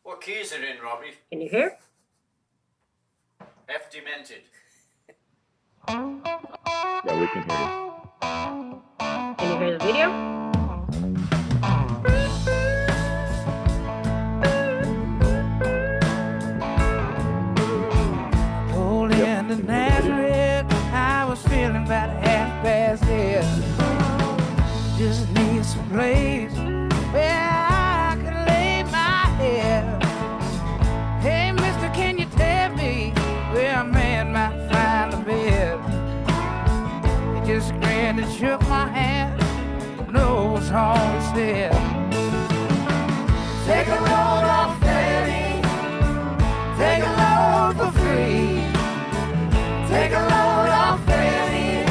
What key is it in, Robbie? Can you hear? F demented. Yeah, we can hear you. Can you hear the video? Holy and the Nazareth, I was feeling about half past dead. Just need some place where I can lay my head. Hey, mister, can you tell me where a man might find a bed? He just grinned and shook my hand. No, what's wrong, he said. Take a load off Fanny. Take a load for free. Take a load off Fanny.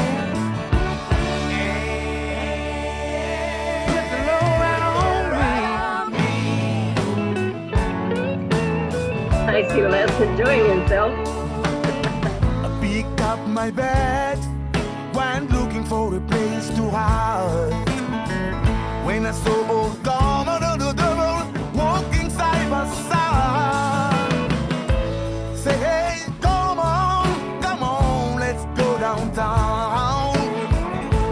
Put the load right on me. I see Les enjoying himself. I pick up my bed when looking for a place to hide. When I saw both gone on the double walking side by side. Say, hey, come on, let's go downtown.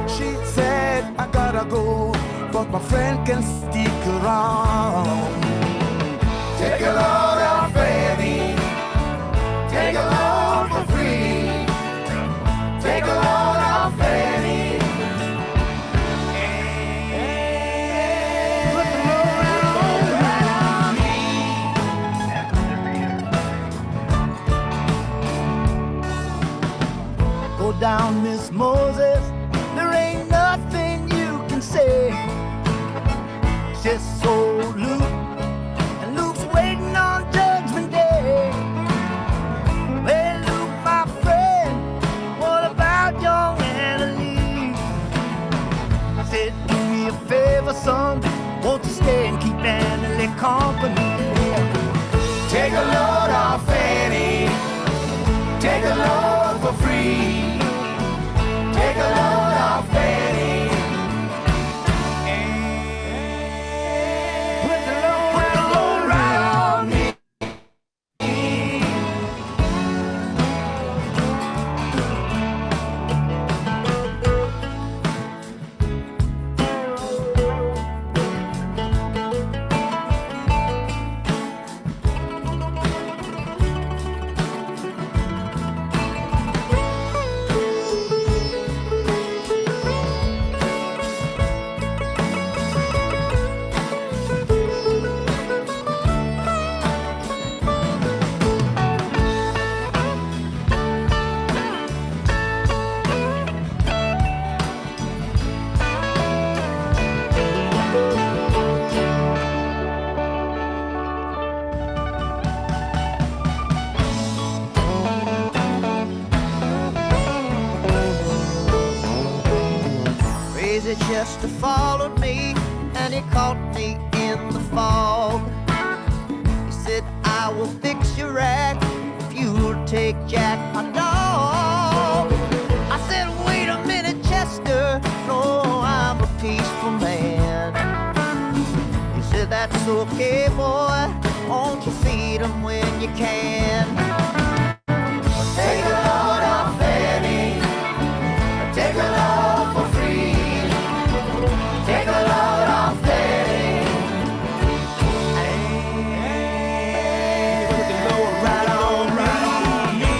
She said, I gotta go, but my friend can stick around. Take a load of Fanny. Take a load for free. Take a load of Fanny. Put the load right on me. Go down, Miss Moses. There ain't nothing you can say. Just so Luke, and Luke's waiting on Judgment Day. Well, Luke, my friend, what about young Annalie? I said, do me a favor, son, won't you stay and keep Annalie company? Take a load off Fanny. Take a load for free. Take a load off Fanny. Put the load right on me. Crazy Chester followed me, and he caught me in the fog. He said, I will fix your act if you'll take Jack, my dog. I said, wait a minute, Chester, no, I'm a peaceful man. He said, that's okay, boy, won't you feed him when you can? Take a load off Fanny. Take a load for free. Take a load off Fanny. Put the load right on me.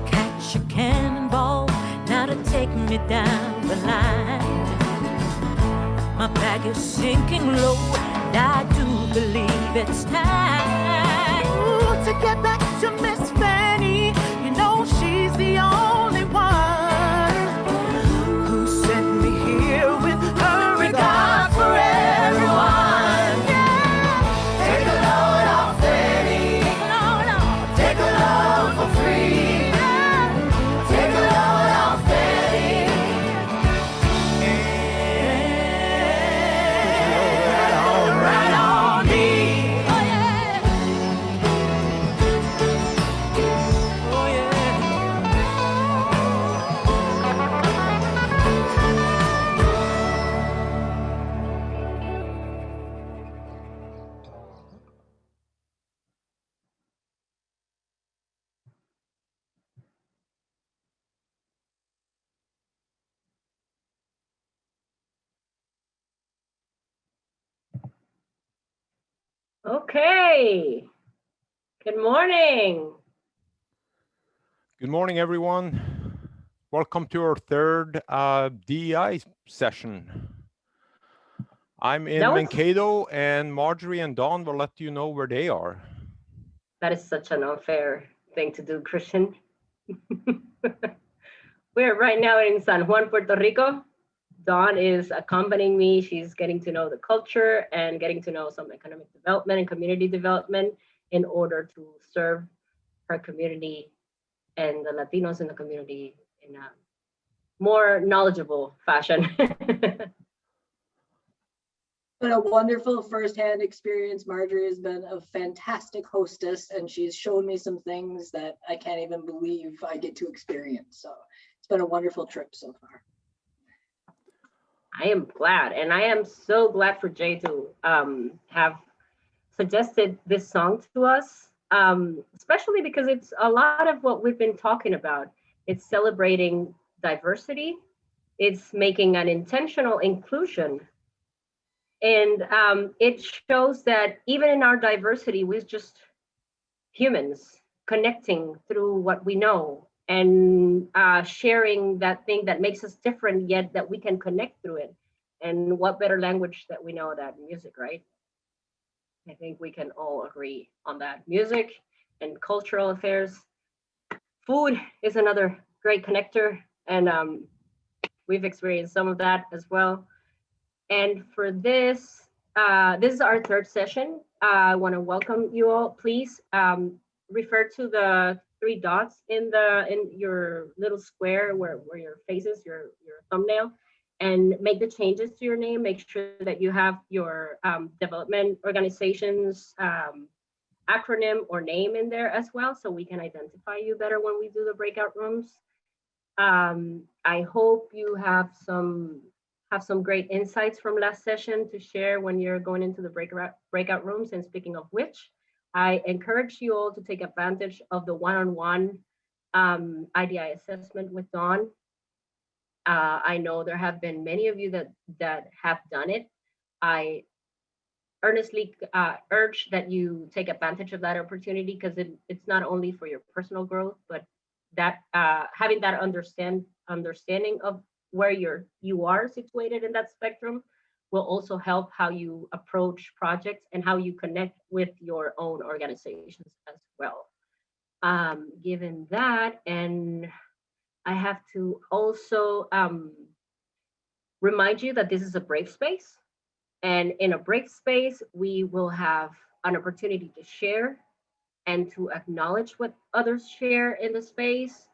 Catch a cannonball now to take me down the line. My bag is sinking low, and I do believe it's time to get back to Miss Fanny. You know she's the only one who sent me here with her regard for everyone. Yeah. Take a load off Fanny. Take a load for free. Take a load off Fanny. Right on me. Oh, yeah. Okay. Good morning. Good morning, everyone. Welcome to our third DEI session. I'm in That was- Mankato, and Marjorie and Dawn will let you know where they are. That is such an unfair thing to do, Christian. We're right now in San Juan, Puerto Rico. Dawn is accompanying me. She's getting to know the culture and getting to know some economic development and community development in order to serve her community and the Latinos in the community in a more knowledgeable fashion. Been a wonderful firsthand experience. Marjorie has been a fantastic hostess, and she's shown me some things that I can't even believe I get to experience. So it's been a wonderful trip so far. I am glad, and I am so glad for Jay to have suggested this song to us, especially because it's a lot of what we've been talking about. It's celebrating diversity. It's making an intentional inclusion. And it shows that even in our diversity, we're just humans connecting through what we know and sharing that thing that makes us different, yet that we can connect through it. And what better language that we know that music, right? I think we can all agree on that. Music and cultural affairs. Food is another great connector, and we've experienced some of that as well. And for this, this is our third session. I want to welcome you all. Please refer to the three dots in your little square where your face is, your thumbnail, and make the changes to your name. Make sure that you have your development organization's acronym or name in there as well, so we can identify you better when we do the breakout rooms. I hope you have some great insights from last session to share when you're going into the breakout rooms. And speaking of which, I encourage you all to take advantage of the one-on-one IDI assessment with Dawn. I know there have been many of you that have done it. I earnestly urge that you take advantage of that opportunity, because it's not only for your personal growth, but that having that understanding of where you are situated in that spectrum will also help how you approach projects and how you connect with your own organizations as well. Given that, and I have to also remind you that this is a brave space. And in a brave space, we will have an opportunity to share and to acknowledge what others share in the space.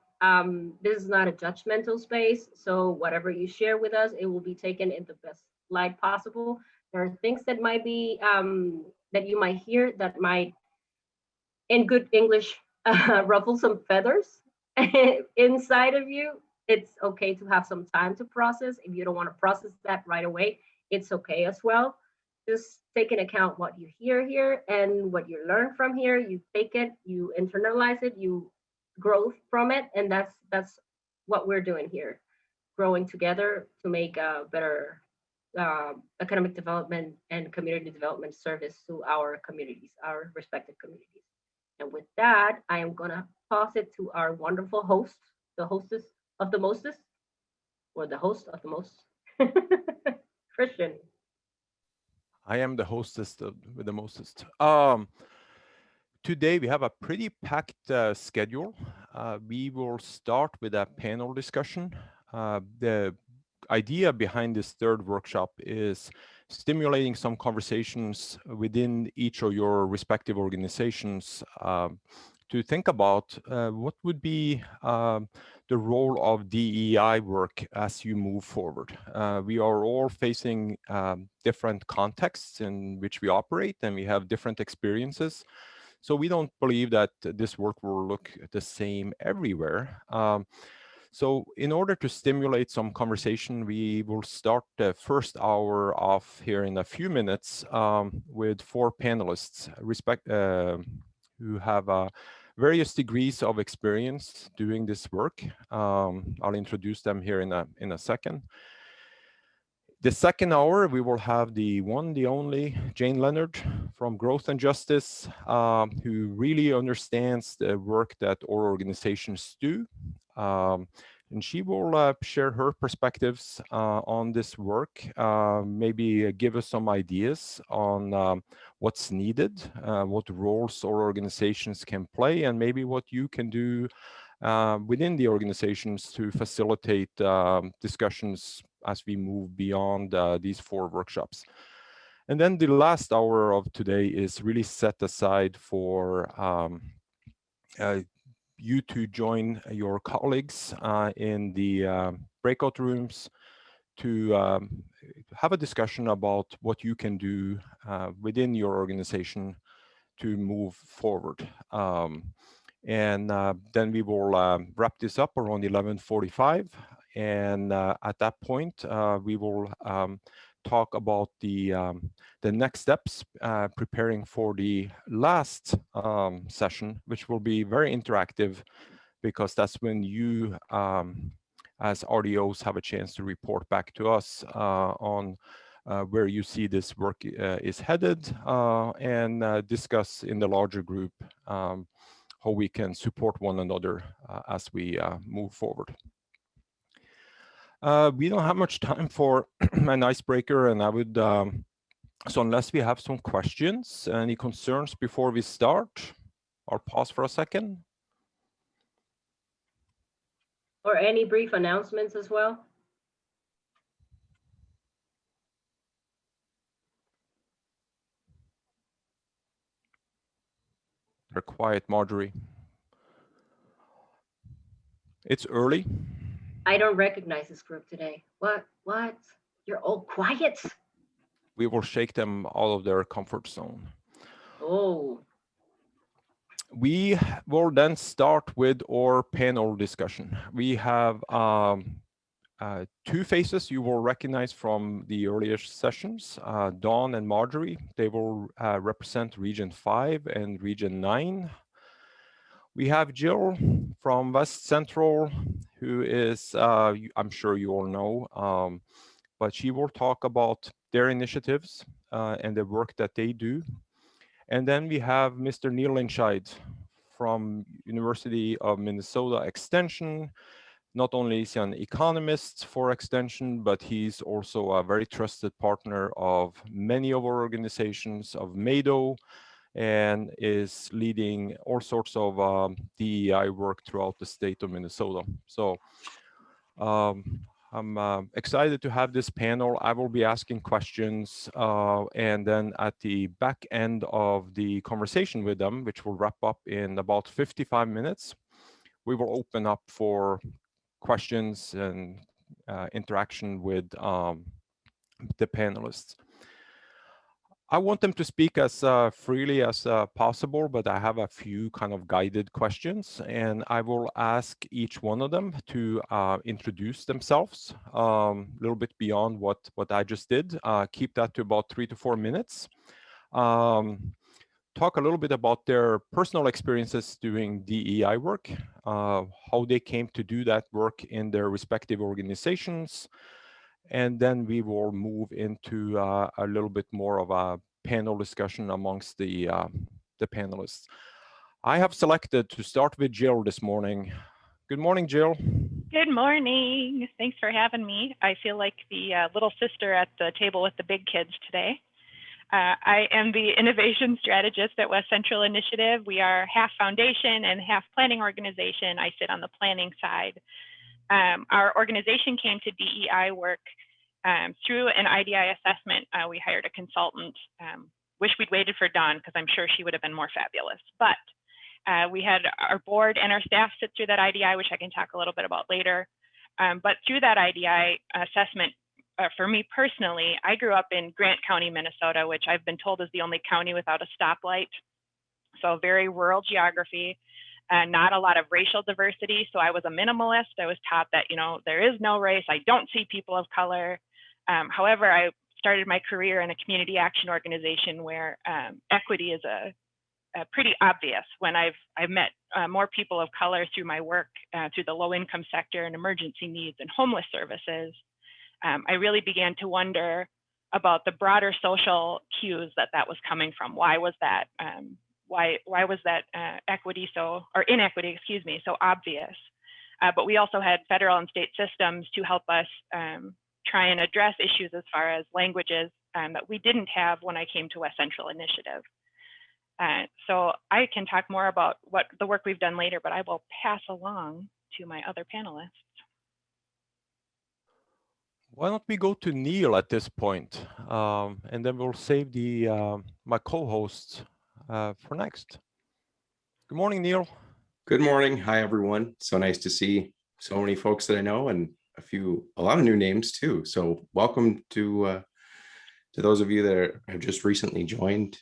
This is not a judgmental space, so whatever you share with us, it will be taken in the best light possible. There are things that might be, that you might hear that might, in good English, ruffle some feathers inside of you. It's okay to have some time to process. If you don't want to process that right away, it's okay as well. Just take into account what you hear here and what you learn from here. You take it, you internalize it, you grow from it, and that's what we're doing here, growing together to make a better economic development and community development service to our communities, our respective communities. And with that, I am gonna toss it to our wonderful host, the hostess of the mostest, or the host of the most, Christian. I am the hostess with the mostest. Today we have a pretty packed schedule. We will start with a panel discussion. The idea behind this third workshop is stimulating some conversations within each of your respective organizations to think about what would be the role of DEI work as you move forward. We are all facing different contexts in which we operate, and we have different experiences. So we don't believe that this work will look the same everywhere. So in order to stimulate some conversation, we will start the first hour off here in a few minutes with 4 panelists who have various degrees of experience doing this work. I'll introduce them here in a second. The second hour, we will have the one, the only Jane Leonard from Growth and Justice, who really understands the work that our organizations do. And she will share her perspectives on this work, maybe give us some ideas on what's needed, what roles our organizations can play, and maybe what you can do within the organizations to facilitate discussions as we move beyond these 4 workshops. And then the last hour of today is really set aside for you to join your colleagues in the breakout rooms to have a discussion about what you can do within your organization to move forward. And then we will wrap this up around 11:45. And at that point, we will talk about the next steps, preparing for the last session, which will be very interactive, because that's when you, as RDOs, have a chance to report back to us on where you see this work is headed, and discuss in the larger group how we can support one another as we move forward. We don't have much time for an icebreaker, and I would, so unless we have some questions, any concerns before we start, I'll pause for a second. Or any brief announcements as well? They're quiet, Marjorie. It's early. I don't recognize this group today. What? You're all quiet? We will shake them out of their comfort zone. Oh. We will then start with our panel discussion. We have 2 faces you will recognize from the earlier sessions, Dawn and Marjorie. They will represent Region 5 and Region 9. We have Jill from West Central, who is, I'm sure you all know, but she will talk about their initiatives and the work that they do. And then we have Mr. Neil Lynchide from University of Minnesota Extension. Not only is he an economist for Extension, but he's also a very trusted partner of many of our organizations, of MADO, and is leading all sorts of DEI work throughout the state of Minnesota. So I'm excited to have this panel. I will be asking questions, and then at the back end of the conversation with them, which will wrap up in about 55 minutes, we will open up for questions and interaction with the panelists. I want them to speak as freely as possible, but I have a few kind of guided questions, and I will ask each one of them to introduce themselves a little bit beyond what I just did. Keep that to about 3 to 4 minutes. Talk a little bit about their personal experiences doing DEI work, how they came to do that work in their respective organizations, and then we will move into a little bit more of a panel discussion amongst the panelists. I have selected to start with Jill this morning. Good morning, Jill. Good morning. Thanks for having me. I feel like the little sister at the table with the big kids today. I am the innovation strategist at West Central Initiative. We are half foundation and half planning organization. I sit on the planning side. Our organization came to DEI work through an IDI assessment. We hired a consultant. Wish we'd waited for Dawn, because I'm sure she would have been more fabulous. But we had our board and our staff sit through that IDI, which I can talk a little bit about later. But through that IDI assessment, for me personally, I grew up in Grant County, Minnesota, which I've been told is the only county without a stoplight. So very rural geography, not a lot of racial diversity. So I was a minimalist. I was taught that, you know, there is no race. I don't see people of color. However, I started my career in a community action organization where equity is pretty obvious. When I've met more people of color through my work, through the low income sector and emergency needs and homeless services. I really began to wonder about the broader social cues that was coming from. Why was that? Why was that equity or inequity, excuse me, so obvious? But we also had federal and state systems to help us try and address issues as far as languages that we didn't have when I came to West Central Initiative. So I can talk more about what the work we've done later, but I will pass along to my other panelists. Why don't we go to Neil at this point, and then we'll save the my co-hosts for next. Good morning, Neil. Good morning. Hi, everyone. So nice to see so many folks that I know and a lot of new names too. So welcome to those of you that have just recently joined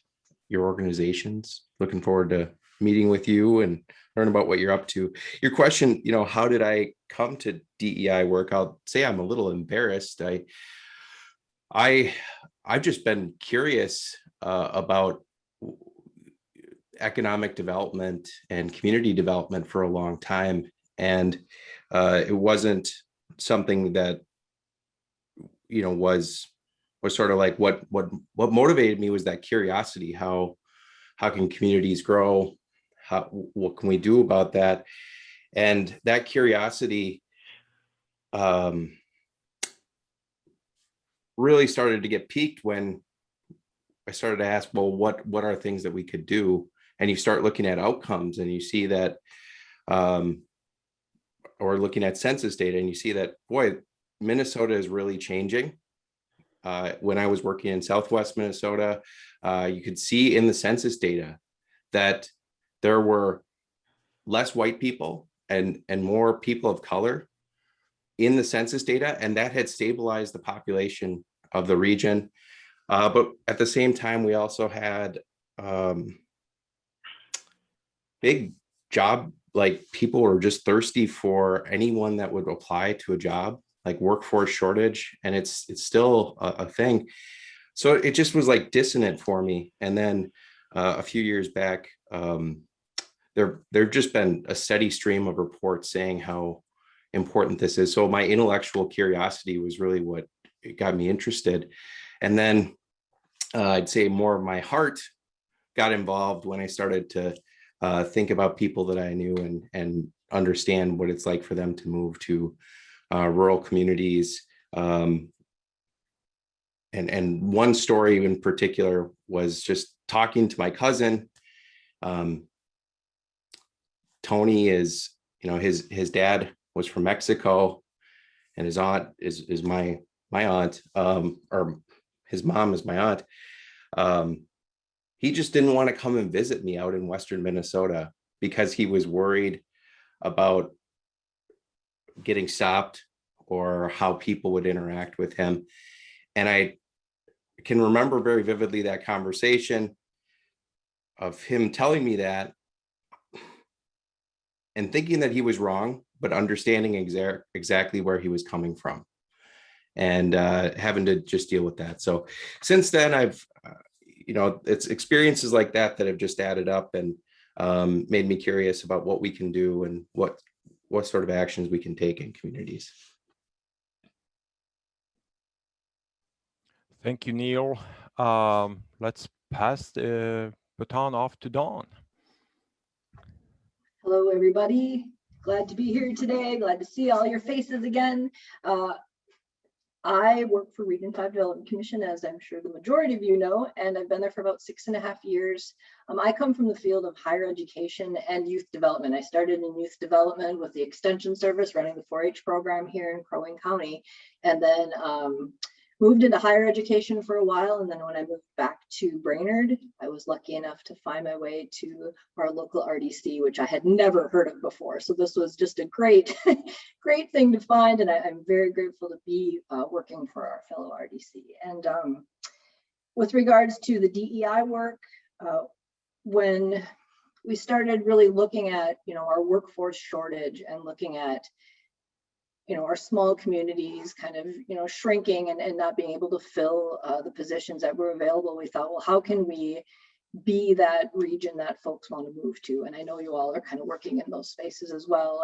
your organizations. Looking forward to meeting with you and learn about what you're up to. Your question, how did I come to DEI work? I'll say I'm a little embarrassed. I've just been curious about economic development and community development for a long time. And it wasn't something that, was sort of like what motivated me was that curiosity. How can communities grow? What can we do about that? And that curiosity really started to get piqued when I started to ask, well, what are things that we could do? And you start looking at outcomes and you see that, or looking at census data, and you see that, boy, Minnesota is really changing. When I was working in Southwest Minnesota, you could see in the census data that there were less white people and more people of color in the census data, and that had stabilized the population of the region. But at the same time, we also had big job, like people were just thirsty for anyone that would apply to a job, like workforce shortage, and it's still a thing. So it just was like dissonant for me. And then a few years back, there've just been a steady stream of reports saying how important this is. So my intellectual curiosity was really what got me interested. And then I'd say more of my heart got involved when I started to think about people that I knew and understand what it's like for them to move to rural communities. And one story in particular was just talking to my cousin. Tony is, his dad was from Mexico, and his aunt is my aunt, or his mom is my aunt. He just didn't want to come and visit me out in Western Minnesota because he was worried about getting stopped or how people would interact with him. And I can remember very vividly that conversation of him telling me that and thinking that he was wrong, but understanding exactly where he was coming from and having to just deal with that. So since then, I've, it's experiences like that have just added up and made me curious about what we can do and what sort of actions we can take in communities. Thank you, Neil. Let's pass the baton off to Dawn. Hello, everybody. Glad to be here today. Glad to see all your faces again. I work for Region 5 Development Commission, as I'm sure the majority of you know, and I've been there for about 6.5 years. I come from the field of higher education and youth development. I started in youth development with the Extension Service, running the 4-H program here in Crow Wing County, and then moved into higher education for a while. And then when I moved back to Brainerd, I was lucky enough to find my way to our local RDC, which I had never heard of before. So this was just a great, great thing to find. And I'm very grateful to be working for our fellow RDC. And with regards to the DEI work, when we started really looking at, our workforce shortage and looking at our small communities kind of, shrinking and not being able to fill the positions that were available, we thought, well, how can we be that region that folks want to move to? And I know you all are kind of working in those spaces as well.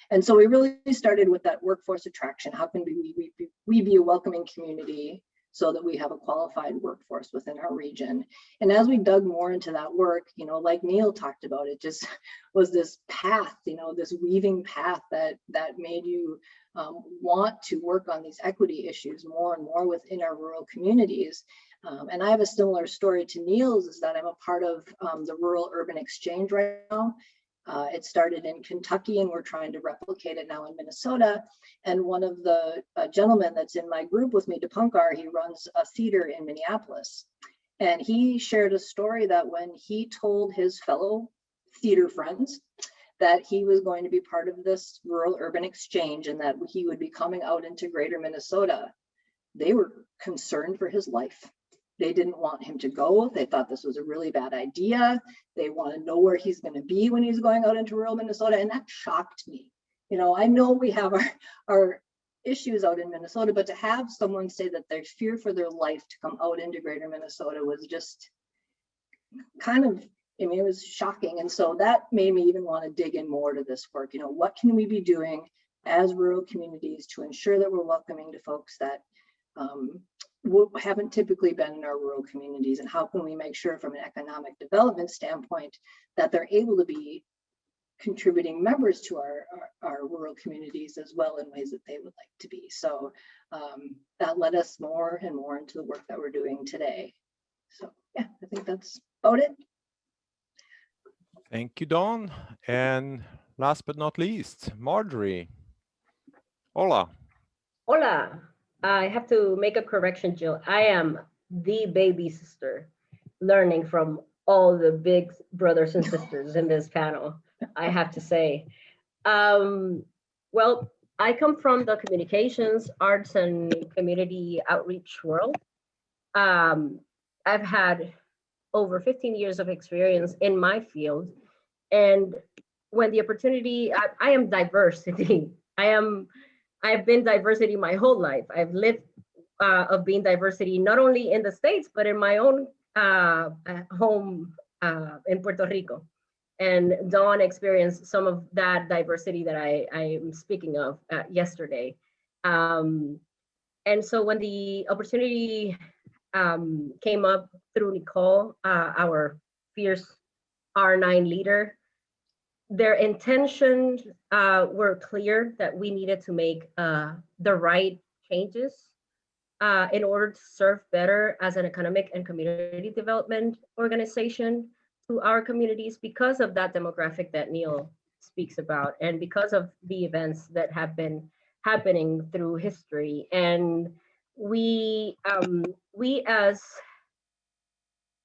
And so we really started with that workforce attraction. How can we we be a welcoming community so that we have a qualified workforce within our region. And as we dug more into that work, you know, like Neil talked about, it just was this path, you know, this weaving path that made you want to work on these equity issues more and more within our rural communities. And I have a similar story to Neil's, is that I'm a part of the Rural Urban Exchange right now. It started in Kentucky and we're trying to replicate it now in Minnesota. And one of the gentlemen that's in my group with me, Dipankar, he runs a theater in Minneapolis. And he shared a story that when he told his fellow theater friends that he was going to be part of this Rural Urban Exchange and that he would be coming out into greater Minnesota, they were concerned for his life. They didn't want him to go. They thought this was a really bad idea. They want to know where he's going to be when he's going out into rural Minnesota. And that shocked me. You know, I know we have our issues out in Minnesota, but to have someone say that they fear for their life to come out into greater Minnesota was just kind of, I mean, it was shocking. And so that made me even want to dig in more to this work. You know, what can we be doing as rural communities to ensure that we're welcoming to folks that haven't typically been in our rural communities, and how can we make sure from an economic development standpoint that they're able to be contributing members to our rural communities as well in ways that they would like to be. So that led us more and more into the work that we're doing today. So yeah, I think that's about it. Thank you, Dawn. And last but not least, Marjorie. Hola. Hola. I have to make a correction, Jill. I am the baby sister, learning from all the big brothers and sisters in this panel, I have to say. Well, I come from the communications, arts, and community outreach world. I've had over 15 years of experience in my field. And when the opportunity, I am diversity. I've been diversity my whole life. I've lived of being diversity, not only in the States, but in my own home in Puerto Rico. And Dawn experienced some of that diversity that I am speaking of yesterday. And so when the opportunity came up through Nicole, our fierce R9 leader, their intentions were clear that we needed to make the right changes in order to serve better as an economic and community development organization to our communities because of that demographic that Neil speaks about and because of the events that have been happening through history. And we as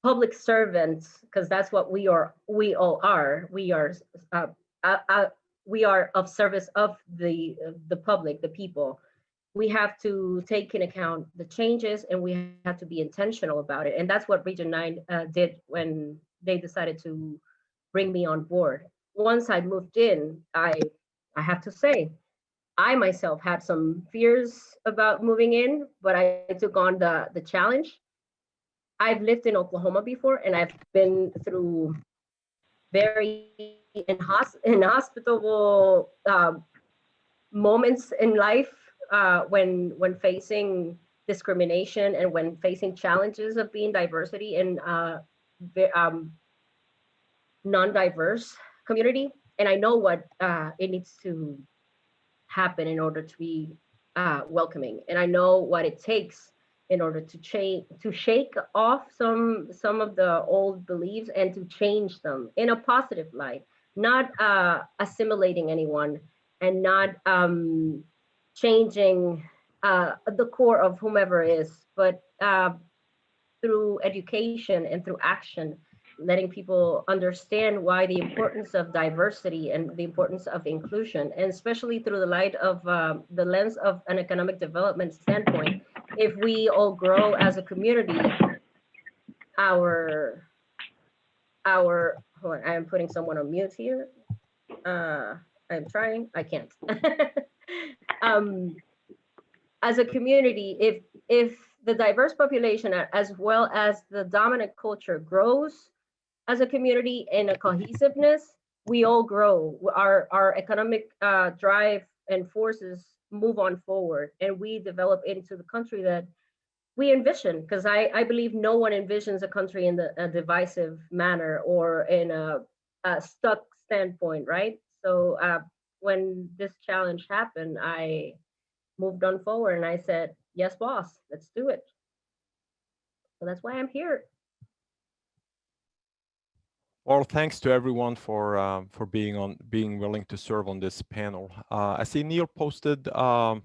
public servants, because that's what we all are. We are of service of the public, the people. We have to take in account the changes, and we have to be intentional about it. And that's what Region 9 did when they decided to bring me on board. Once I moved in, I have to say, I myself had some fears about moving in, but I took on the challenge. I've lived in Oklahoma before, and I've been through very inhospitable moments in life when facing discrimination and when facing challenges of being diversity in non-diverse community. And I know what it needs to happen in order to be welcoming, and I know what it takes in order to shake off some of the old beliefs and to change them in a positive light, not assimilating anyone and not changing the core of whomever is, but through education and through action, letting people understand why the importance of diversity and the importance of inclusion, and especially through the light of the lens of an economic development standpoint. If we all grow as a community, our hold on, I am putting someone on mute here. I'm trying, I can't. As a community, if the diverse population as well as the dominant culture grows as a community in a cohesiveness, we all grow. Our economic drive and forces move on forward and we develop into the country that we envision, because I believe no one envisions a country in a divisive manner or in a stuck standpoint, right? So when this challenge happened, I moved on forward and I said, yes, boss, let's do it. So that's why I'm here. Well, thanks to everyone for being willing to serve on this panel. I see Neil posted a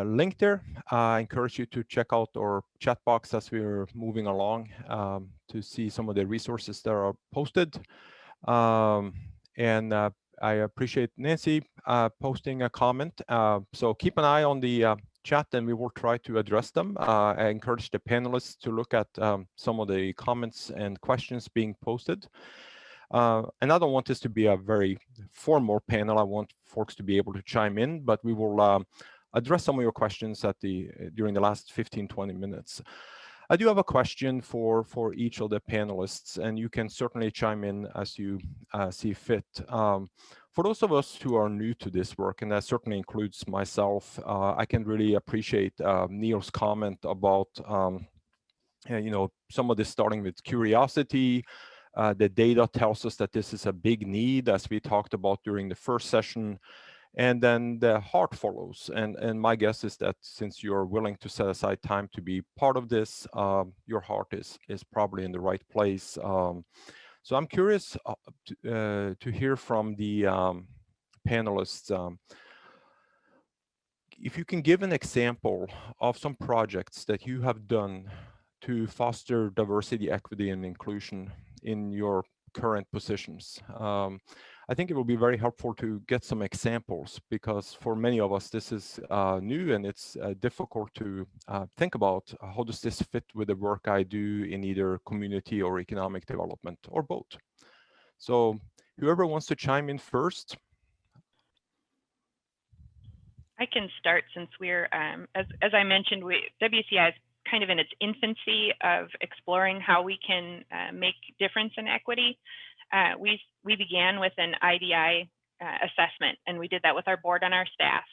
link there. I encourage you to check out our chat box as we're moving along to see some of the resources that are posted. And I appreciate Nancy posting a comment. So keep an eye on the chat and we will try to address them. I encourage the panelists to look at some of the comments and questions being posted. And I don't want this to be a very formal panel. I want folks to be able to chime in, but we will address some of your questions at during the last 15-20 minutes. I do have a question for each of the panelists, and you can certainly chime in as you see fit. For those of us who are new to this work, and that certainly includes myself, I can really appreciate Neil's comment about you know, some of this starting with curiosity. The data tells us that this is a big need, as we talked about during the first session. And then the heart follows. And my guess is that since you're willing to set aside time to be part of this, your heart is probably in the right place. So I'm curious to hear from the panelists. If you can give an example of some projects that you have done to foster diversity, equity, and inclusion in your current positions. I think it will be very helpful to get some examples, because for many of us this is new and it's difficult to think about how does this fit with the work I do in either community or economic development or both. So whoever wants to chime in first. I can start, since we're, as I mentioned, WCI is kind of in its infancy of exploring how we can make difference in equity. We began with an IDI assessment, and we did that with our board and our staff.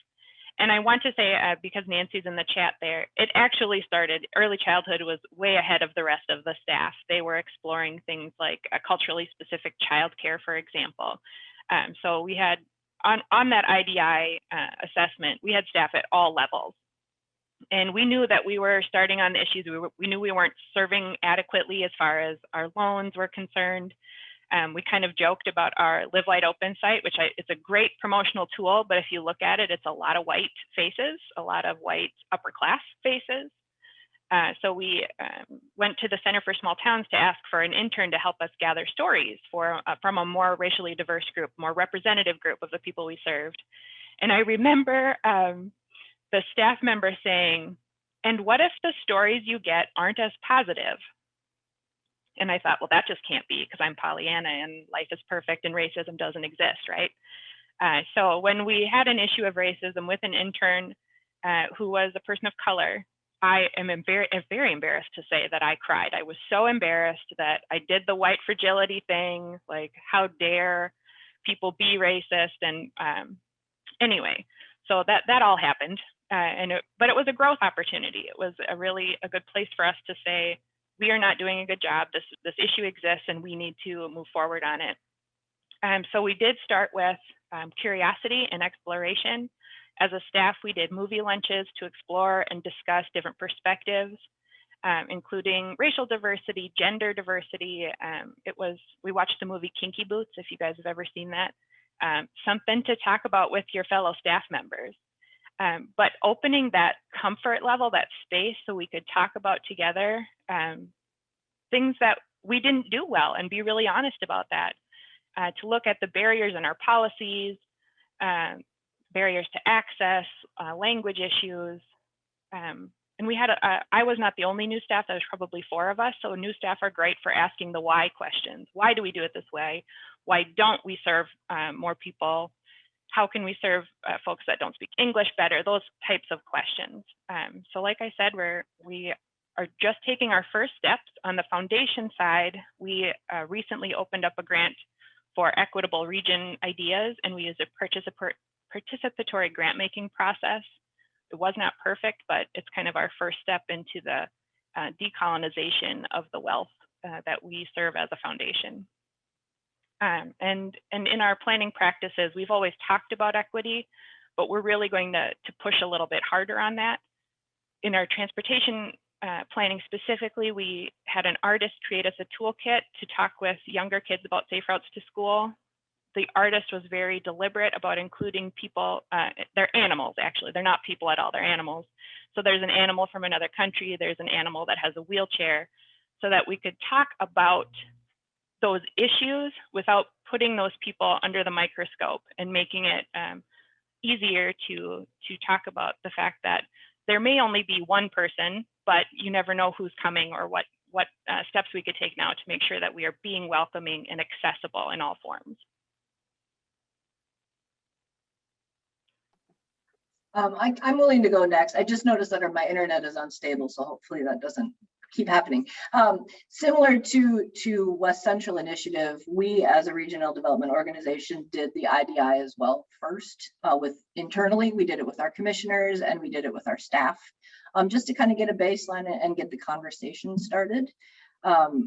And I want to say, because Nancy's in the chat there, it actually started, early childhood was way ahead of the rest of the staff. They were exploring things like culturally specific childcare, for example. So we had, on that IDI assessment, we had staff at all levels. And we knew that we were starting on the issues. We knew we weren't serving adequately as far as our loans were concerned. We kind of joked about our Live Light Open site, which it's a great promotional tool, but if you look at it, it's a lot of white faces, a lot of white upper class faces. So we went to the Center for Small Towns to ask for an intern to help us gather stories from a more racially diverse group, more representative group of the people we served. And I remember the staff member saying, "And what if the stories you get aren't as positive?" And I thought, well, that just can't be, because I'm Pollyanna and life is perfect and racism doesn't exist, right? So when we had an issue of racism with an intern who was a person of color, I am very embarrassed to say that I cried. I was so embarrassed that I did the white fragility thing, like how dare people be racist. And anyway, so that all happened. But it was a growth opportunity. It was a good place for us to say, we are not doing a good job. This issue exists and we need to move forward on it. So we did start with curiosity and exploration. As a staff, we did movie lunches to explore and discuss different perspectives, including racial diversity, gender diversity. We watched the movie Kinky Boots, if you guys have ever seen that. Something to talk about with your fellow staff members. But opening that comfort level, that space, so we could talk about together things that we didn't do well and be really honest about that. To look at the barriers in our policies, barriers to access, language issues. And we had, I was not the only new staff, there was probably 4 of us. So new staff are great for asking the why questions. Why do we do it this way? Why don't we serve more people? How can we serve folks that don't speak English better? Those types of questions. So like I said, we are just taking our first steps on the foundation side. We recently opened up a grant for equitable region ideas, and we used a participatory grant making process. It was not perfect, but it's kind of our first step into the decolonization of the wealth that we serve as a foundation. And in our planning practices, we've always talked about equity, but we're really going to push a little bit harder on that. In our transportation planning specifically, we had an artist create us a toolkit to talk with younger kids about safe routes to school. The artist was very deliberate about including people, they're animals actually, they're not people at all, they're animals. So there's an animal from another country, there's an animal that has a wheelchair, so that we could talk about those issues without putting those people under the microscope and making it easier to talk about the fact that there may only be one person, but you never know who's coming or what steps we could take now to make sure that we are being welcoming and accessible in all forms. I'm willing to go next. I just noticed that my internet is unstable, so hopefully that doesn't keep happening. Similar to West Central Initiative, we as a regional development organization did the IDI as well first. Internally, we did it with our commissioners and we did it with our staff, just to kind of get a baseline and get the conversation started. But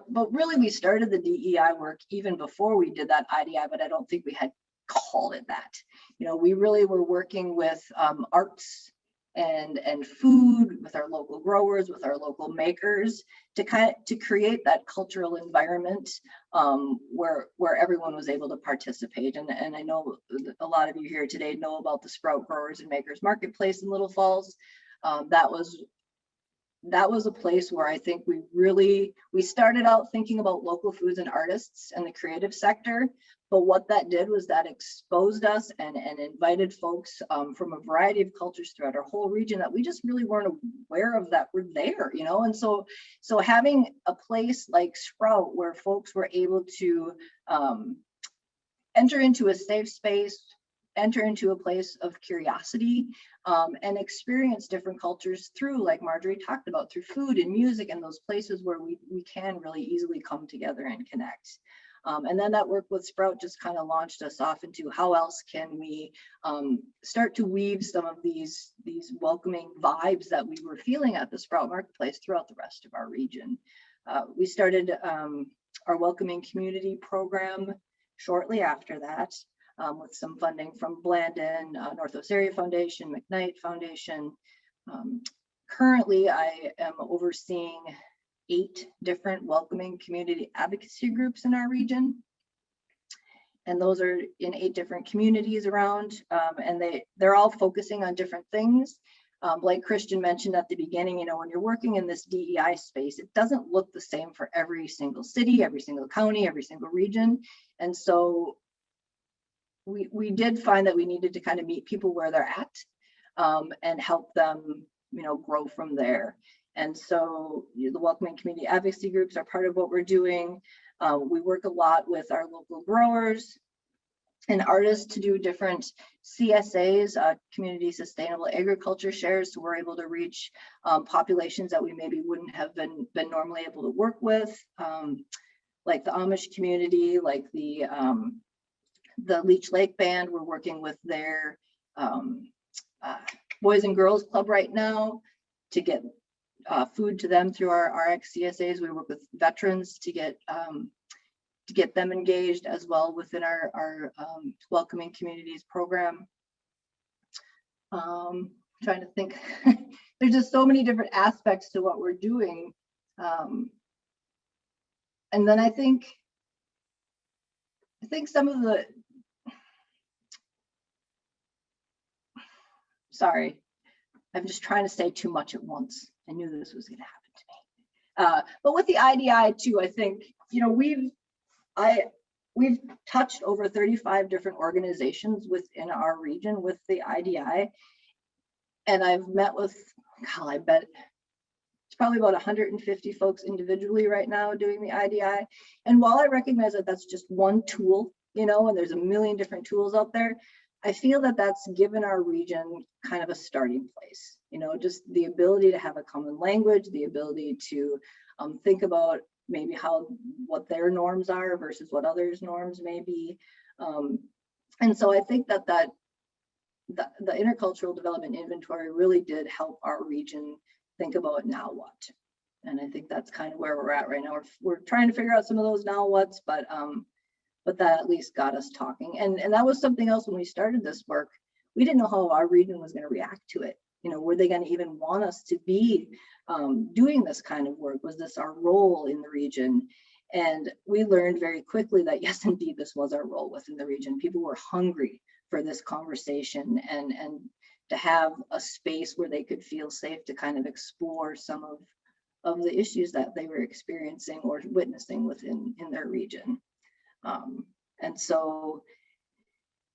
really, we started the DEI work even before we did that IDI, but I don't think we had called it that. You know, we really were working with arts and food, with our local growers, with our local makers, to create that cultural environment where everyone was able to participate. And I know a lot of you here today know about the Sprout Growers and Makers Marketplace in Little Falls. That was a place where I think we started out thinking about local foods and artists and the creative sector, but what that did was that exposed us and invited folks from a variety of cultures throughout our whole region that we just really weren't aware of that were there, you know. And so having a place like Sprout where folks were able to enter into a safe space, enter into a place of curiosity, and experience different cultures through, like Marjorie talked about, through food and music and those places where we can really easily come together and connect. And then that work with Sprout just kind of launched us off into how else can we start to weave some of these welcoming vibes that we were feeling at the Sprout Marketplace throughout the rest of our region. We started our Welcoming Community program shortly after that, with some funding from Blandon, Northwest Area Foundation, McKnight Foundation. Currently, I am overseeing 8 different welcoming community advocacy groups in our region. And those are in 8 different communities around, and they're all focusing on different things. Like Christian mentioned at the beginning, you know, when you're working in this DEI space, it doesn't look the same for every single city, every single county, every single region. And so we did find that we needed to kind of meet people where they're at, and help them, you know, grow from there. And so the Welcoming Community Advocacy Groups are part of what we're doing. We work a lot with our local growers and artists to do different CSAs, Community Sustainable Agriculture Shares, so we're able to reach populations that we maybe wouldn't have been normally able to work with, like the Amish community, like the Leech Lake Band. We're working with their Boys and Girls Club right now to get food to them through our RX-CSAs. We work with veterans to get them engaged as well within our Welcoming Communities program. Trying to think, there's just so many different aspects to what we're doing. And then I think some of the, sorry, I'm just trying to say too much at once. I knew this was going to happen to me. But with the IDI too, I think, you know, we've touched over 35 different organizations within our region with the IDI. And I've met with, I bet it's probably about 150 folks individually right now doing the IDI. And while I recognize that that's just one tool, you know, and there's a million different tools out there, I feel that that's given our region kind of a starting place, you know, just the ability to have a common language, the ability to think about maybe what their norms are versus what others' norms may be. And so I think that the intercultural development inventory really did help our region think about now what. And I think that's kind of where we're at right now. We're trying to figure out some of those now what's, but that at least got us talking. And that was something else when we started this work. We didn't know how our region was going to react to it. You know, were they going to even want us to be doing this kind of work? Was this our role in the region? And we learned very quickly that yes, indeed, this was our role within the region. People were hungry for this conversation and to have a space where they could feel safe to kind of explore some of the issues that they were experiencing or witnessing within their region. And so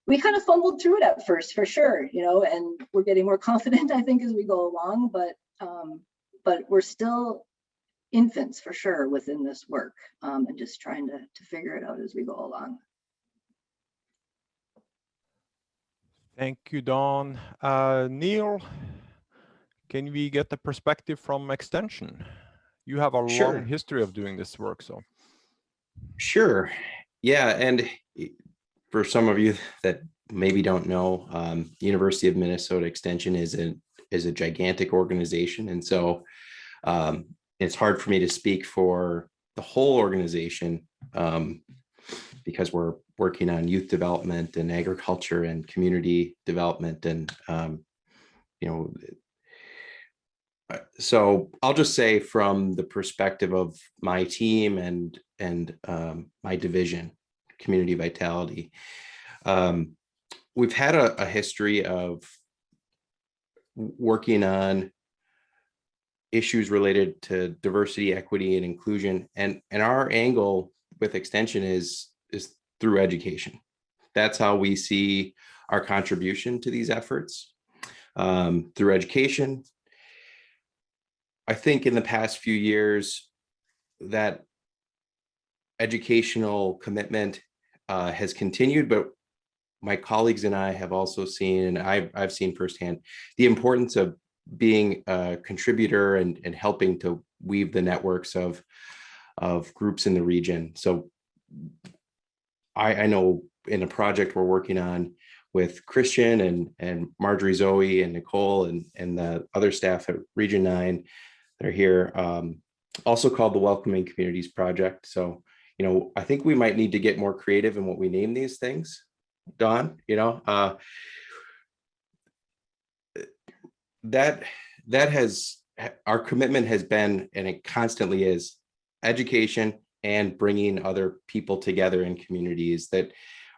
we kind of fumbled through it at first, for sure, you know, and we're getting more confident, I think, as we go along, but we're still infants for sure within this work, and just trying to figure it out as we go along. Thank you, Dawn. Neil, can we get the perspective from Extension? You have a Sure. long history of doing this work, so. Sure. Yeah, and for some of you that maybe don't know, University of Minnesota Extension is a gigantic organization, and so it's hard for me to speak for the whole organization because we're working on youth development and agriculture and community development, and you know. So I'll just say from the perspective of my team and my division, Community Vitality, we've had a history of working on issues related to diversity, equity, and inclusion, and our angle with Extension is through education. That's how we see our contribution to these efforts, through education. I think in the past few years, that educational commitment has continued, but my colleagues and I have also seen, and I've seen firsthand, the importance of being a contributor and helping to weave the networks of groups in the region. So I know in a project we're working on with Christian and Marjorie, Zoe, and Nicole, and the other staff at Region 9, they're here, also called the Welcoming Communities Project. So, you know, I think we might need to get more creative in what we name these things, Dawn, you know, that has, our commitment has been, and it constantly is, education and bringing other people together in communities that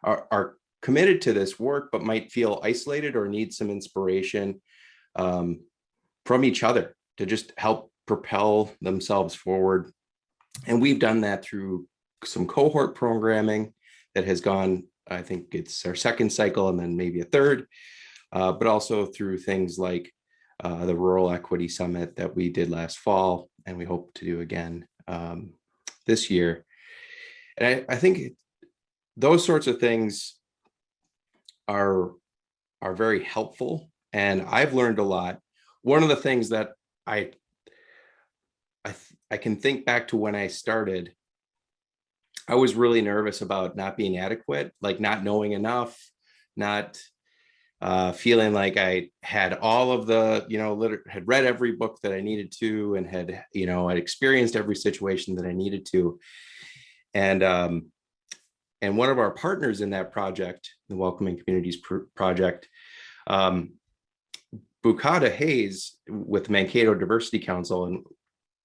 are committed to this work, but might feel isolated or need some inspiration from each other to just help propel themselves forward. And we've done that through some cohort programming that has gone, I think it's our second cycle and then maybe a third, but also through things like the Rural Equity Summit that we did last fall, and we hope to do again this year. And I think those sorts of things are very helpful, and I've learned a lot. One of the things that I can think back to when I started, I was really nervous about not being adequate, like not knowing enough, not feeling like I had all of the, you know, had read every book that I needed to, and had, you know, I'd experienced every situation that I needed to. And one of our partners in that project, the Welcoming Communities Project, Bukata Hayes with Mankato Diversity Council, and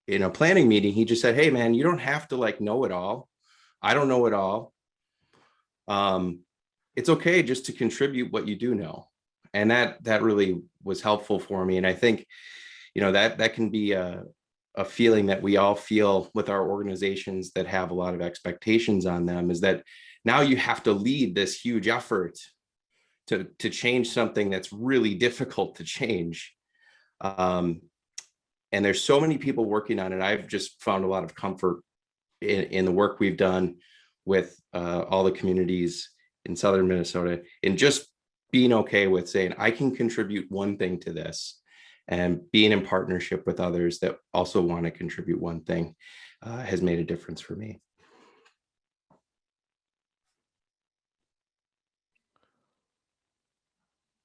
in a planning meeting, he just said, hey man, you don't have to like know it all. I don't know it all. It's okay just to contribute what you do know. And that really was helpful for me. And I think, you know, that can be a feeling that we all feel with our organizations that have a lot of expectations on them, is that now you have to lead this huge effort to change something that's really difficult to change. And there's so many people working on it. I've just found a lot of comfort in the work we've done with all the communities in Southern Minnesota, in just being okay with saying, I can contribute one thing to this, and being in partnership with others that also want to contribute one thing has made a difference for me.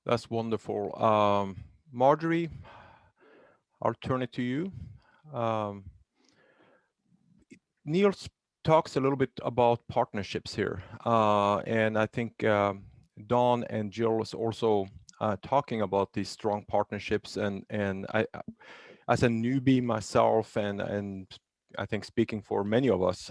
That's wonderful. Marjorie, I'll turn it to you. Neil talks a little bit about partnerships here, and I think Dawn and Jill is also talking about these strong partnerships. And I, as a newbie myself, and I think speaking for many of us,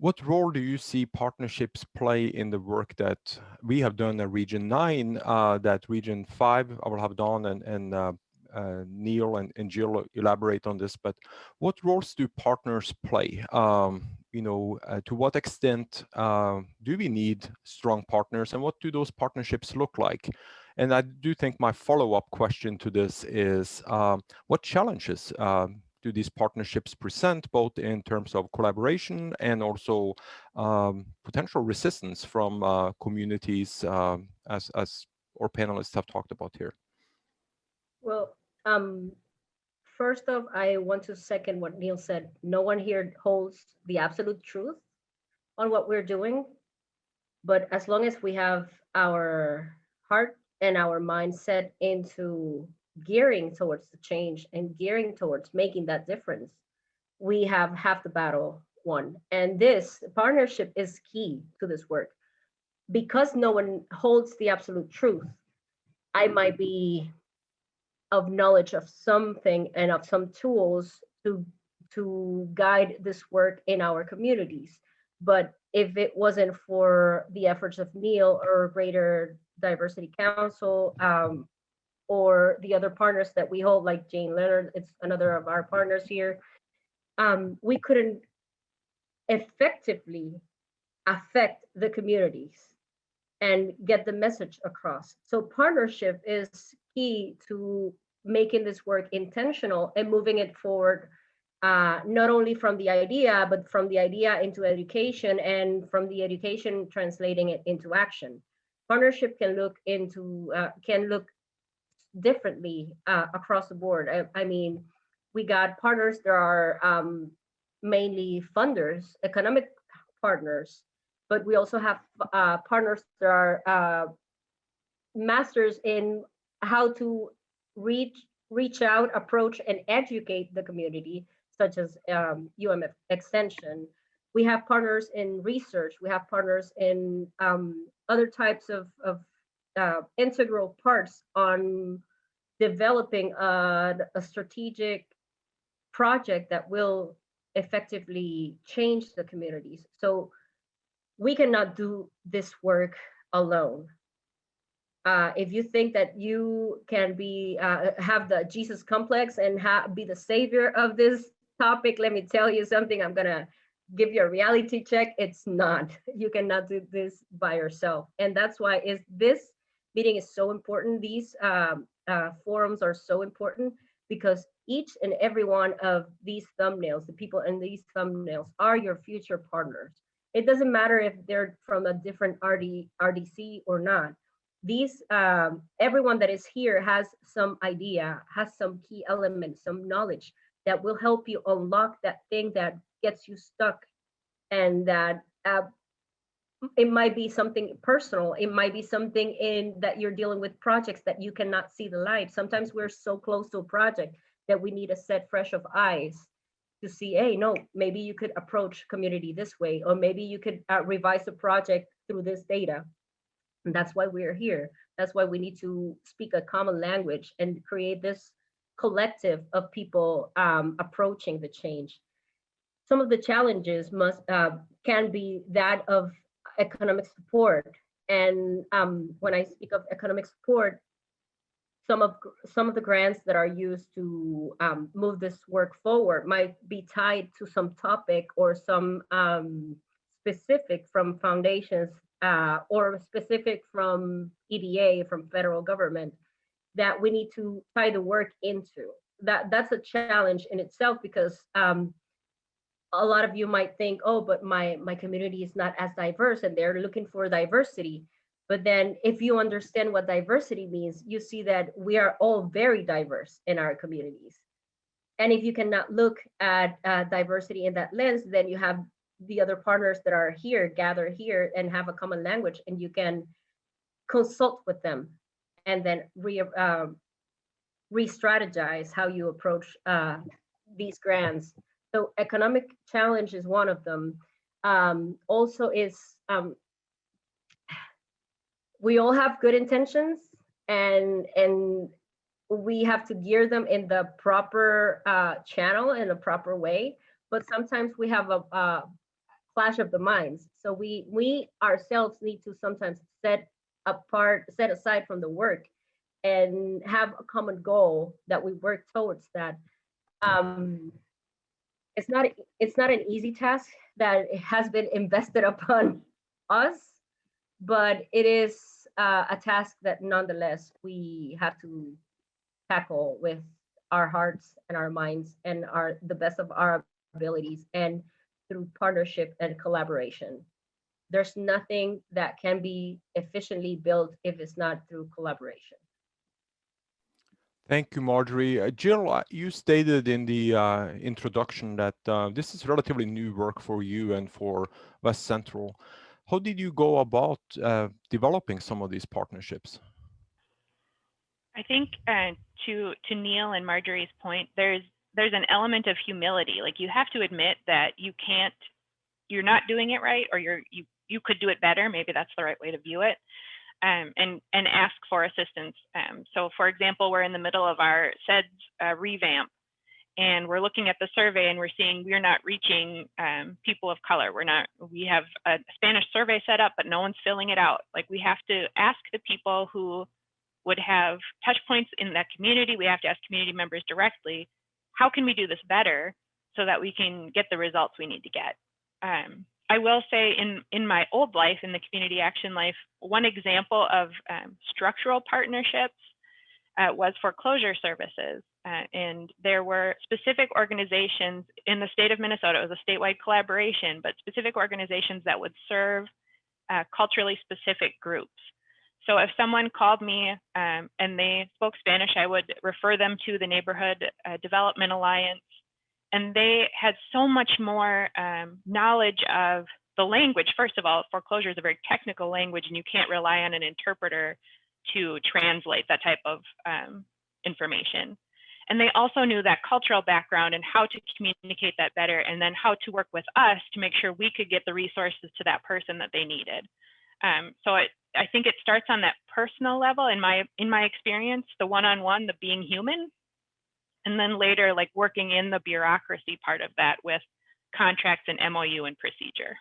what role do you see partnerships play in the work that we have done at Region 9, that Region 5, I will have Dawn and Neil and Jill elaborate on this, but what roles do partners play? To what extent do we need strong partners, and what do those partnerships look like? And I do think my follow-up question to this is, what challenges do these partnerships present, both in terms of collaboration and also potential resistance from communities, as our panelists have talked about here? Well, first off, I want to second what Neil said. No one here holds the absolute truth on what we're doing, but as long as we have our heart and our mindset into gearing towards the change and gearing towards making that difference, we have half the battle won. And this partnership is key to this work. Because no one holds the absolute truth, I might be of knowledge of something and of some tools to guide this work in our communities. But if it wasn't for the efforts of Neil or Greater Diversity Council, or the other partners that we hold, like Jane Leonard, it's another of our partners here, we couldn't effectively affect the communities and get the message across. So partnership is key to making this work intentional and moving it forward, not only from the idea, but from the idea into education, and from the education translating it into action. Partnership can look differently across the board. I mean, we got partners that are mainly funders, economic partners, but we also have partners that are masters in how to reach out, approach, and educate the community, such as UMF Extension. We have partners in research. We have partners in other types of integral parts on developing a strategic project that will effectively change the communities. So we cannot do this work alone. If you think that you can be have the Jesus complex and be the savior of this topic, let me tell you something. I'm gonna give you a reality check. It's not. You cannot do this by yourself, and that's why this meeting is so important. These forums are so important, because each and every one of these thumbnails, the people in these thumbnails, are your future partners. It doesn't matter if they're from a different RDC or not. These everyone that is here has some idea, has some key elements, some knowledge that will help you unlock that thing that gets you stuck, and that it might be something personal. It might be something in that you're dealing with projects that you cannot see the light. Sometimes we're so close to a project that we need a set fresh of eyes to see, hey, no, maybe you could approach community this way, or maybe you could revise the project through this data. And that's why we're here. That's why we need to speak a common language and create this collective of people approaching the change. Some of the challenges can be that of economic support. And when I speak of economic support, some of the grants that are used to move this work forward might be tied to some topic or some specific from foundations or specific from EDA, from federal government, that we need to tie the work into. That's a challenge in itself, because a lot of you might think, oh, but my community is not as diverse, and they're looking for diversity. But then if you understand what diversity means, you see that we are all very diverse in our communities. And if you cannot look at diversity in that lens, then you have the other partners that are here, gather here, and have a common language, and you can consult with them and then re-strategize how you approach these grants. So economic challenge is one of them. Also is, we all have good intentions, and we have to gear them in the proper channel, in a proper way, but sometimes we have a clash of the minds. So we ourselves need to sometimes set aside from the work and have a common goal that we work towards that. It's not an easy task that has been invested upon us, but it is a task that nonetheless we have to tackle with our hearts and our minds and the best of our abilities, and through partnership and collaboration. There's nothing that can be efficiently built if it's not through collaboration. Thank you, Marjorie. Jill, you stated in the introduction that this is relatively new work for you and for West Central. How did you go about developing some of these partnerships? I think to Neil and Marjorie's point, there's an element of humility. Like, you have to admit that you're not doing it right, or you could do it better. Maybe that's the right way to view it, and ask for assistance. So, for example, we're in the middle of our SEDS revamp, and we're looking at the survey, and we're seeing we're not reaching people of color. We have a Spanish survey set up, but no one's filling it out. Like, we have to ask the people who would have touch points in that community. We have to ask community members directly, how can we do this better so that we can get the results we need to get? I will say in my old life, in the community action life, one example of structural partnerships was foreclosure services. And there were specific organizations in the state of Minnesota. It was a statewide collaboration, but specific organizations that would serve culturally specific groups. So if someone called me and they spoke Spanish, I would refer them to the Neighborhood Development Alliance. And they had so much more knowledge of the language. First of all, foreclosure is a very technical language, and you can't rely on an interpreter to translate that type of information. And they also knew that cultural background and how to communicate that better, and then how to work with us to make sure we could get the resources to that person that they needed. So I think it starts on that personal level. In my experience, the one-on-one, the being human, and then later, like, working in the bureaucracy part of that with contracts and MOU and procedure.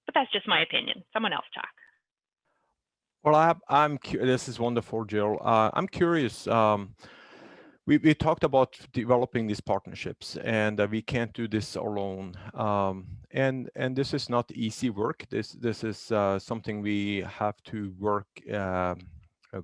But that's just my opinion. Someone else talk. Well, this is wonderful, Jill. I'm curious. We talked about developing these partnerships, and we can't do this alone. And this is not easy work. This is something we have to work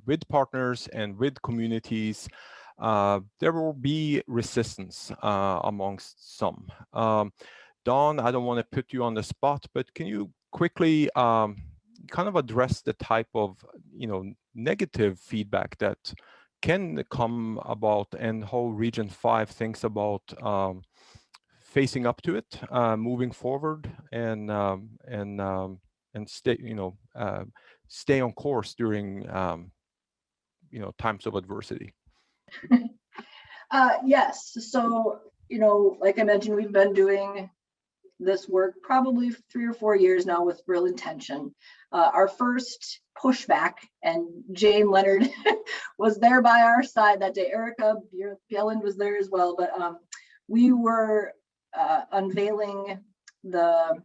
with partners and with communities. There will be resistance amongst some. Dawn, I don't want to put you on the spot, but can you quickly kind of address the type of negative feedback that can come about, and how Region 5 thinks about facing up to it, moving forward, and stay on course during times of adversity? Yes. So, like I mentioned, we've been doing this work probably 3 or 4 years now with real intention. Our first pushback, and Jane Leonard was there by our side that day. Erica Bjelland was there as well, but we were unveiling the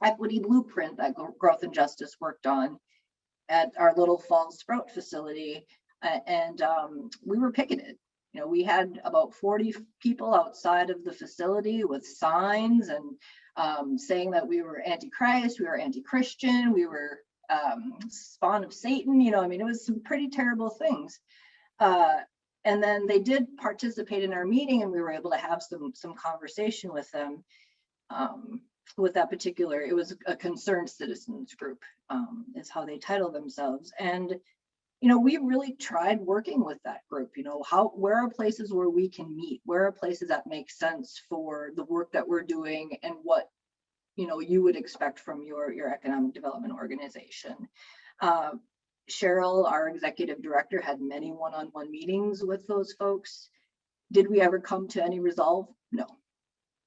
equity blueprint that Growth and Justice worked on at our Little Falls Sprout facility, and we were picketed. We had about 40 people outside of the facility with signs and saying that we were anti-Christ, we were anti-Christian, we were spawn of Satan. It was some pretty terrible things. And then they did participate in our meeting, and we were able to have some conversation with them. With that particular, it was a concerned citizens group, is how they title themselves. And we really tried working with that group. Where are places where we can meet? Where are places that make sense for the work that we're doing, and what you would expect from your economic development organization? Cheryl, our executive director, had many one-on-one meetings with those folks. Did we ever come to any resolve? No.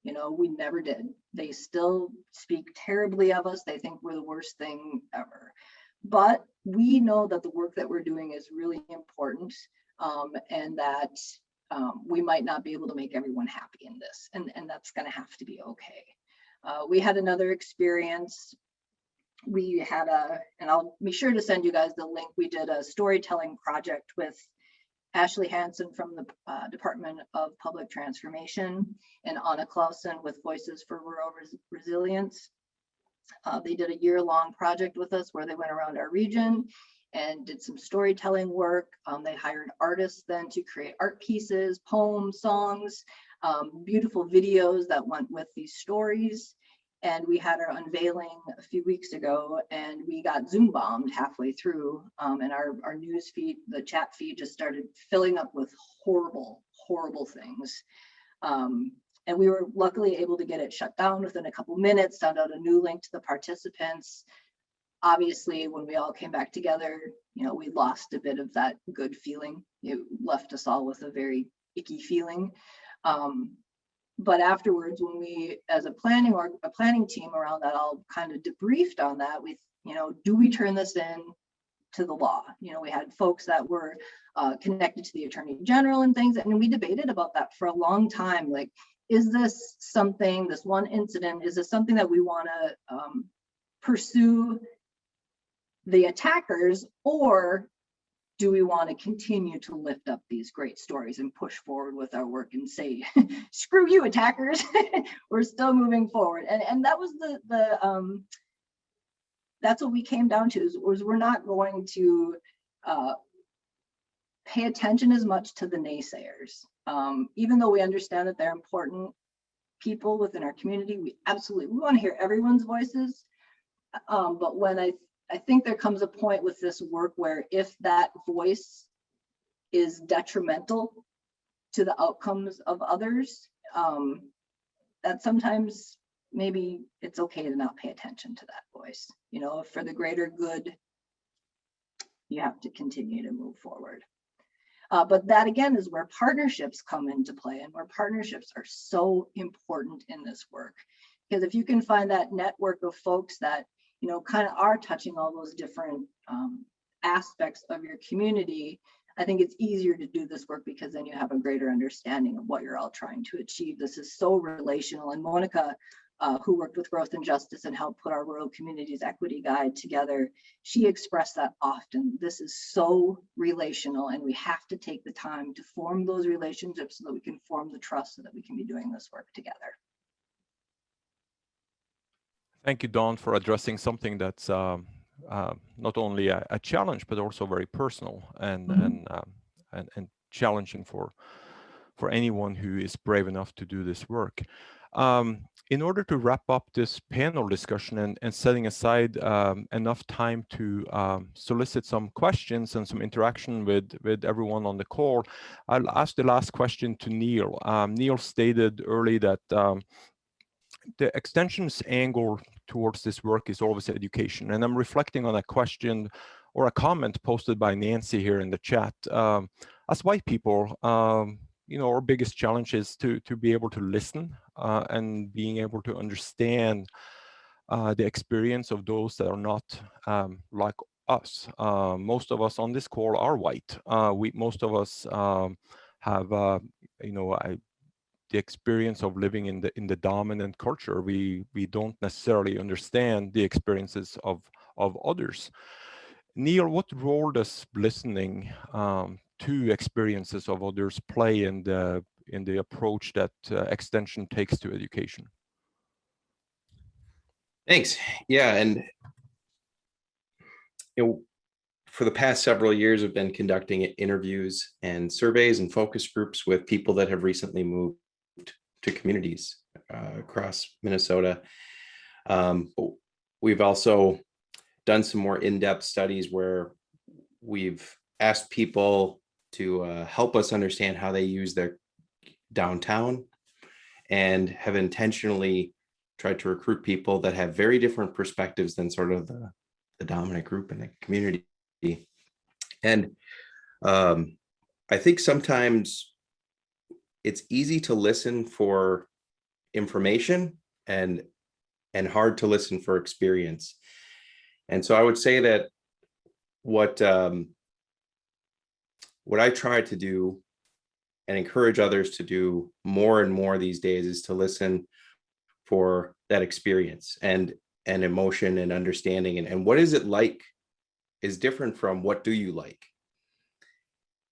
You know, we never did. They still speak terribly of us. They think we're the worst thing ever. But we know that the work that we're doing is really important, and that we might not be able to make everyone happy in this, and that's going to have to be okay. We had another experience. We had and I'll be sure to send you guys the link. We did a storytelling project with Ashley Hansen from the Department of Public Transformation and Anna Clausen with Voices for Rural Resilience. They did a year-long project with us where they went around our region and did some storytelling work. They hired artists then to create art pieces, poems, songs, beautiful videos that went with these stories. And we had our unveiling a few weeks ago, and we got Zoom bombed halfway through, and our news feed, the chat feed, just started filling up with horrible, horrible things. And we were luckily able to get it shut down within a couple minutes, send out a new link to the participants. Obviously, when we all came back together, you know, we lost a bit of that good feeling. It left us all with a very icky feeling. But afterwards, when we, as a planning team around that, all kind of debriefed on that. We, you know, do we turn this in to the law? You know, we had folks that were connected to the Attorney General and things, and we debated about that for a long time. Like, is this something, this one incident, is this something that we want to pursue the attackers, or do we want to continue to lift up these great stories and push forward with our work and say, screw you, attackers, we're still moving forward? And that was that's what we came down to, was we're not going to pay attention as much to the naysayers. Even though we understand that they're important people within our community, we want to hear everyone's voices. But when I think there comes a point with this work where if that voice is detrimental to the outcomes of others, that sometimes maybe it's okay to not pay attention to that voice. You know, for the greater good, you have to continue to move forward. But that again is where partnerships come into play, and where partnerships are so important in this work. Because if you can find that network of folks that, you know, kind of are touching all those different aspects of your community, I think it's easier to do this work, because then you have a greater understanding of what you're all trying to achieve. This is so relational. And Monica, who worked with Growth and Justice and helped put our Rural Communities Equity Guide together, she expressed that often. This is so relational, and we have to take the time to form those relationships so that we can form the trust so that we can be doing this work together. Thank you, Dawn, for addressing something that's not only a challenge, but also very personal and challenging for anyone who is brave enough to do this work. In order to wrap up this panel discussion and setting aside enough time to solicit some questions and some interaction with everyone on the call, I'll ask the last question to Neil. Neil stated early that the extension's angle towards this work is always education. And I'm reflecting on a question or a comment posted by Nancy here in the chat. As white people, you know, our biggest challenge is to be able to listen and being able to understand the experience of those that are not like us. Most of us on this call are white. Most of us have, you know, the experience of living in the dominant culture. We don't necessarily understand the experiences of others. Neil, what role does listening to experiences of others play in the approach that extension takes to education? Thanks. Yeah, and you know, for the past several years, I've been conducting interviews and surveys and focus groups with people that have recently moved to communities across Minnesota. We've also done some more in-depth studies where we've asked people to help us understand how they use their downtown, and have intentionally tried to recruit people that have very different perspectives than sort of the the dominant group in the community. And I think sometimes it's easy to listen for information and hard to listen for experience. And so I would say that what I try to do and encourage others to do more and more these days is to listen for that experience and emotion and understanding, and what is it like is different from what do you like.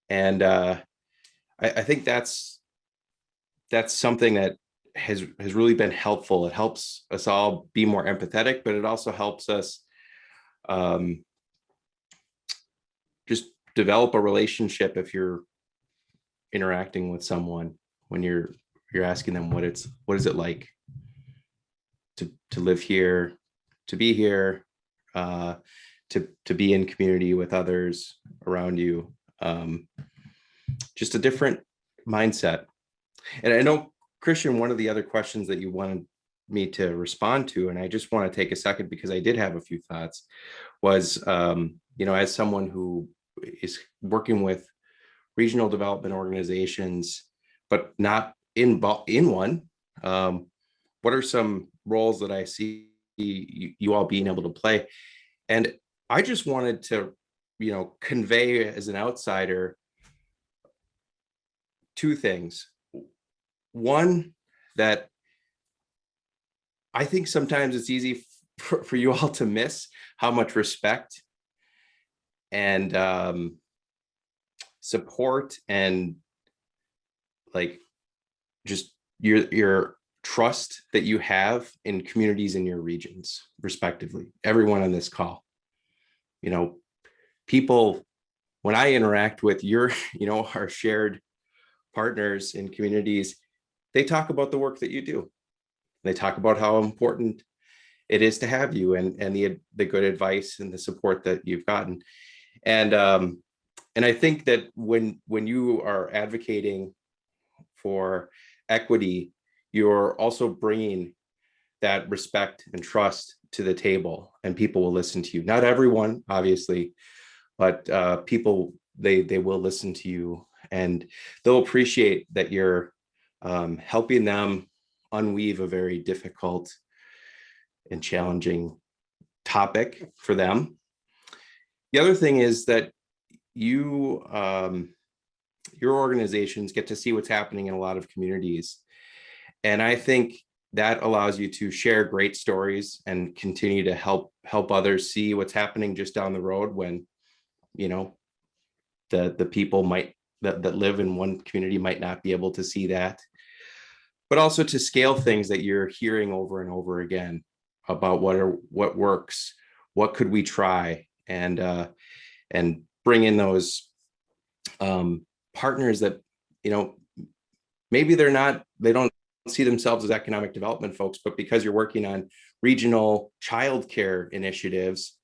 And I think that's something that has really been helpful. It helps us all be more empathetic, but it also helps us just develop a relationship if you're interacting with someone, when you're asking them what is it like to live here, to be here, to be in community with others around you. Just a different mindset. And I know, Christian, one of the other questions that you wanted me to respond to, and I just want to take a second because I did have a few thoughts, was, as someone who is working with regional development organizations, but not in one, what are some roles that I see you all being able to play? And I just wanted to, convey as an outsider two things. One, that I think sometimes it's easy for you all to miss how much respect and support and just your trust that you have in communities in your regions, respectively. Everyone on this call, people, when I interact with our shared partners in communities, they talk about the work that you do. They talk about how important it is to have you and the good advice and the support that you've gotten. And I think that when you are advocating for equity, you're also bringing that respect and trust to the table, and people will listen to you. Not everyone, obviously, but people, they will listen to you, and they'll appreciate that you're helping them unweave a very difficult and challenging topic for them. The other thing is that your organizations get to see what's happening in a lot of communities. And I think that allows you to share great stories and continue to help others see what's happening just down the road when, the people that live in one community might not be able to see that. But also to scale things that you're hearing over and over again about what works, what could we try, and bring in those partners that maybe they don't see themselves as economic development folks, but because you're working on regional childcare initiatives,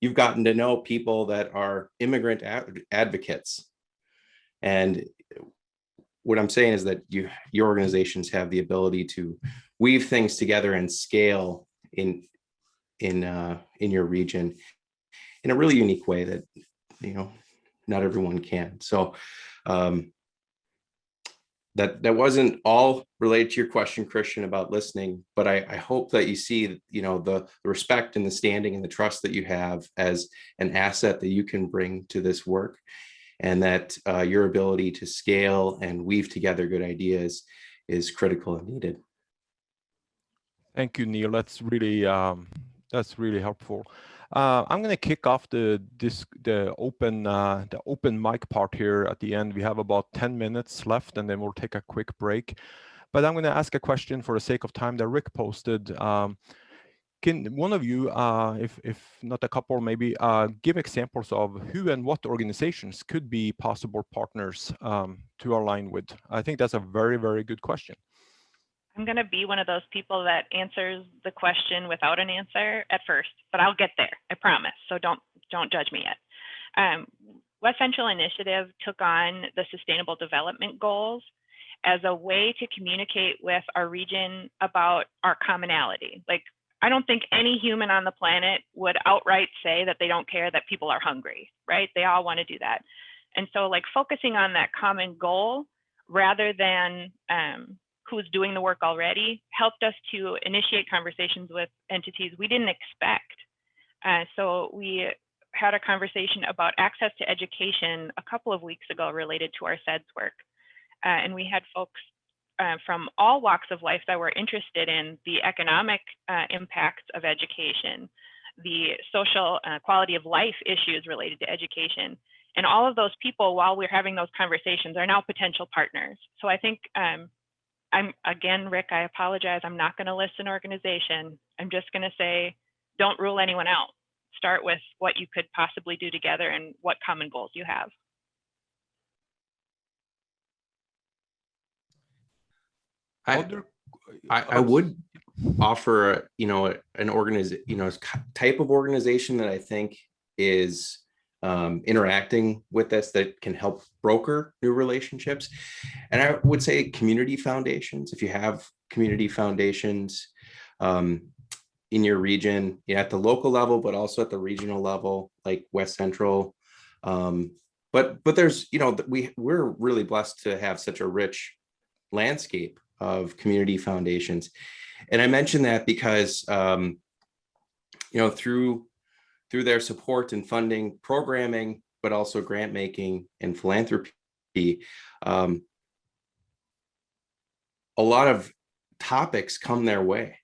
you've gotten to know people that are immigrant advocates. And what I'm saying is that your organizations have the ability to weave things together and scale in your region in a really unique way that not everyone can. So that wasn't all related to your question, Christian, about listening, but I hope that you see the respect and the standing and the trust that you have as an asset that you can bring to this work, and that your ability to scale and weave together good ideas is critical and needed. Thank you, Neil. That's really helpful. I'm going to kick off the open mic part here at the end. We have about 10 minutes left, and then we'll take a quick break. But I'm going to ask a question for the sake of time that Rick posted. Can one of you, if not a couple, maybe give examples of who and what organizations could be possible partners to align with? I think that's a very, very good question. I'm going to be one of those people that answers the question without an answer at first, but I'll get there, I promise. So don't judge me yet. West Central Initiative took on the Sustainable Development Goals as a way to communicate with our region about our commonality. Like, I don't think any human on the planet would outright say that they don't care that people are hungry, right? They all want to do that. And so like focusing on that common goal rather than who's doing the work already helped us to initiate conversations with entities we didn't expect. So we had a conversation about access to education a couple of weeks ago related to our SEDS work. And we had folks from all walks of life that were interested in the economic impacts of education, the social quality of life issues related to education. And all of those people, while we're having those conversations, are now potential partners. So I think, again, Rick, I apologize, I'm not going to list an organization. I'm just going to say, don't rule anyone out. Start with what you could possibly do together and what common goals you have. I would offer, an type of organization that I think is interacting with us that can help broker new relationships. And I would say community foundations. If you have community foundations in your region, at the local level, but also at the regional level, like West Central. But there's, we're really blessed to have such a rich landscape of community foundations. And I mention that because, through their support and funding, programming, but also grant making and philanthropy, a lot of topics come their way,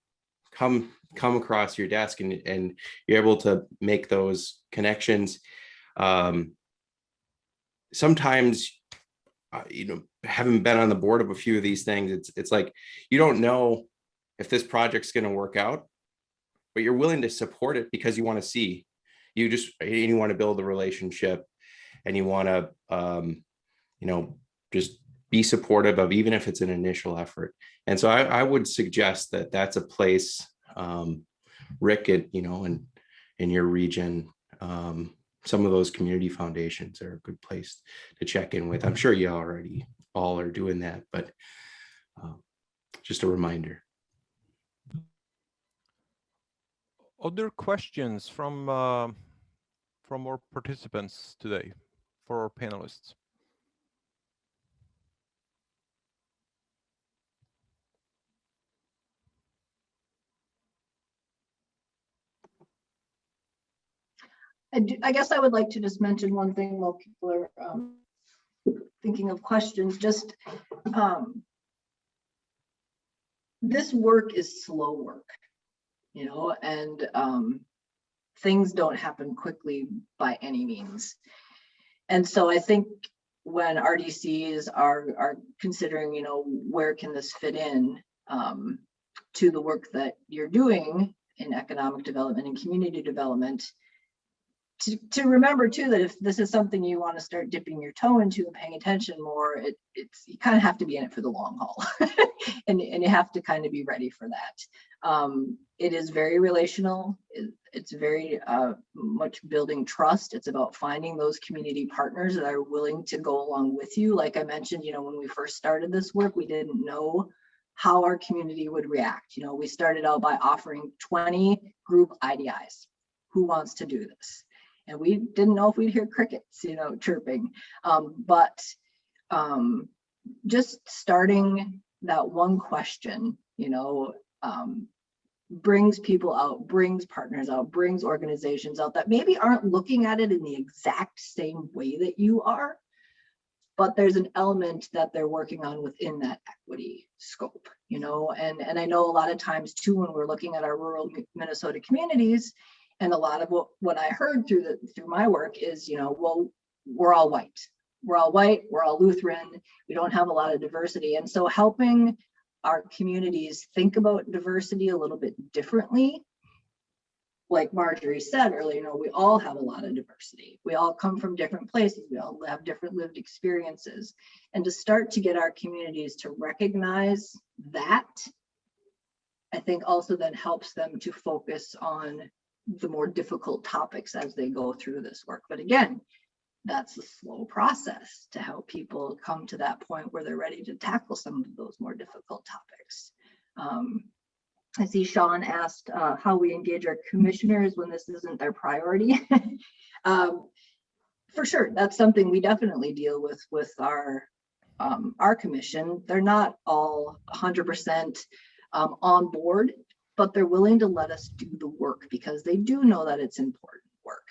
come across your desk, and you're able to make those connections. Sometimes, having been on the board of a few of these things, it's like you don't know if this project's going to work out, but you're willing to support it because you want to see. You want to build a relationship, and you want to, just be supportive of, even if it's an initial effort. And so I would suggest that that's a place, Rick, in your region, some of those community foundations are a good place to check in with. I'm sure you already all are doing that, but just a reminder. Other questions from our participants today, for our panelists? I guess I would like to just mention one thing while people are thinking of questions. Just this work is slow work, and things don't happen quickly by any means. And so I think when RDCs are considering, where can this fit in to the work that you're doing in economic development and community development, to remember too that if this is something you want to start dipping your toe into and paying attention more, it's you kind of have to be in it for the long haul, and you have to kind of be ready for that. It is very relational. It's very much building trust. It's about finding those community partners that are willing to go along with you. Like I mentioned, when we first started this work, we didn't know how our community would react. We started out by offering 20 group IDIs. Who wants to do this? And we didn't know if we'd hear crickets, chirping. But just starting that one question, brings people out, brings partners out, brings organizations out that maybe aren't looking at it in the exact same way that you are, but there's an element that they're working on within that equity scope, and I know a lot of times too, when we're looking at our rural Minnesota communities, and a lot of what I heard through my work is, well, we're all white, we're all Lutheran, we don't have a lot of diversity. And so helping our communities think about diversity a little bit differently, like Marjorie said earlier, we all have a lot of diversity. We all come from different places. We all have different lived experiences. And to start to get our communities to recognize that, I think also then helps them to focus on the more difficult topics as they go through this work. But again, that's a slow process to help people come to that point where they're ready to tackle some of those more difficult topics. I see Sean asked how we engage our commissioners when this isn't their priority. For sure, that's something we definitely deal with our commission. They're not all 100% on board, but they're willing to let us do the work because they do know that it's important work.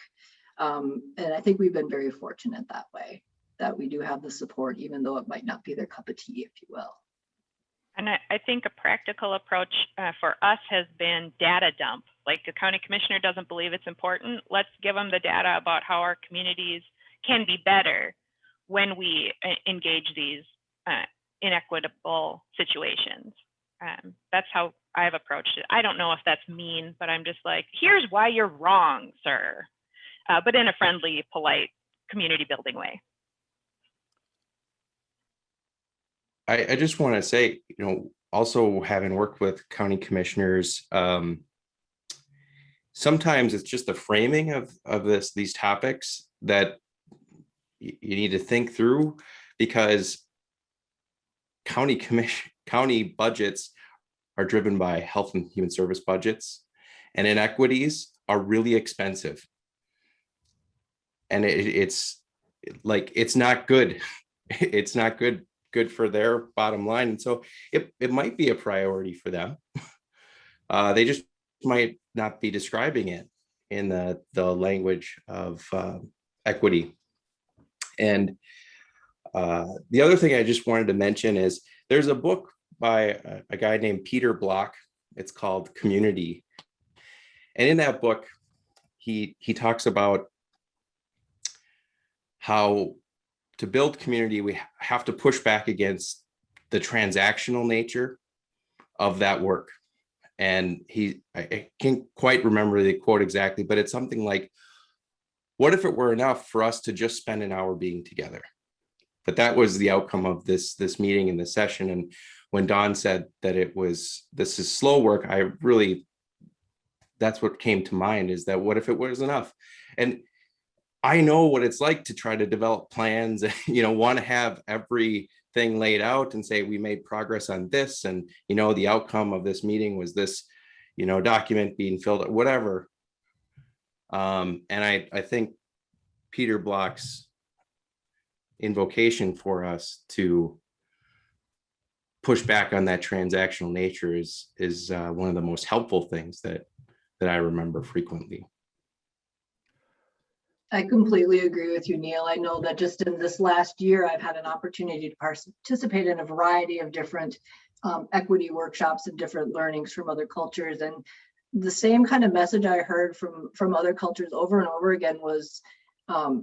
And I think we've been very fortunate that way, that we do have the support, even though it might not be their cup of tea, if you will. And I think a practical approach for us has been data dump. Like a county commissioner doesn't believe it's important, let's give them the data about how our communities can be better when we engage these inequitable situations. That's how I've approached it. I don't know if that's mean, but I'm just like, here's why you're wrong, sir. But in a friendly, polite, community building way. I just want to say, also having worked with county commissioners, sometimes it's just the framing of these topics that you need to think through, because county budgets are driven by health and human service budgets, and inequities are really expensive. And it's not good. It's not good for their bottom line. And so it might be a priority for them. They just might not be describing it in the language of equity. And the other thing I just wanted to mention is there's a book by a guy named Peter Block. It's called Community. And in that book, he talks about how to build community, we have to push back against the transactional nature of that work. And I can't quite remember the quote exactly, but it's something like, what if it were enough for us to just spend an hour being together? But that was the outcome of this meeting and this session. And when Dawn said that this is slow work, that's what came to mind, is that what if it was enough? And I know what it's like to try to develop plans, want to have everything laid out and say, we made progress on this. And, the outcome of this meeting was this, document being filled out, whatever. And I think Peter Block's invocation for us to push back on that transactional nature is one of the most helpful things that I remember frequently. I completely agree with you, Neil. I know that just in this last year, I've had an opportunity to participate in a variety of different equity workshops and different learnings from other cultures. And the same kind of message I heard from other cultures over and over again was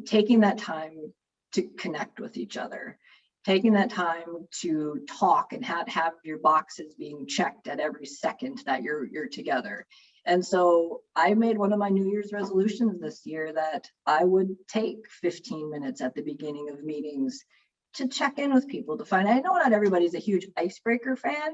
taking that time to connect with each other, taking that time to talk and have your boxes being checked at every second that you're together. And so I made one of my New Year's resolutions this year that I would take 15 minutes at the beginning of meetings to check in with people, to find, I know not everybody's a huge icebreaker fan,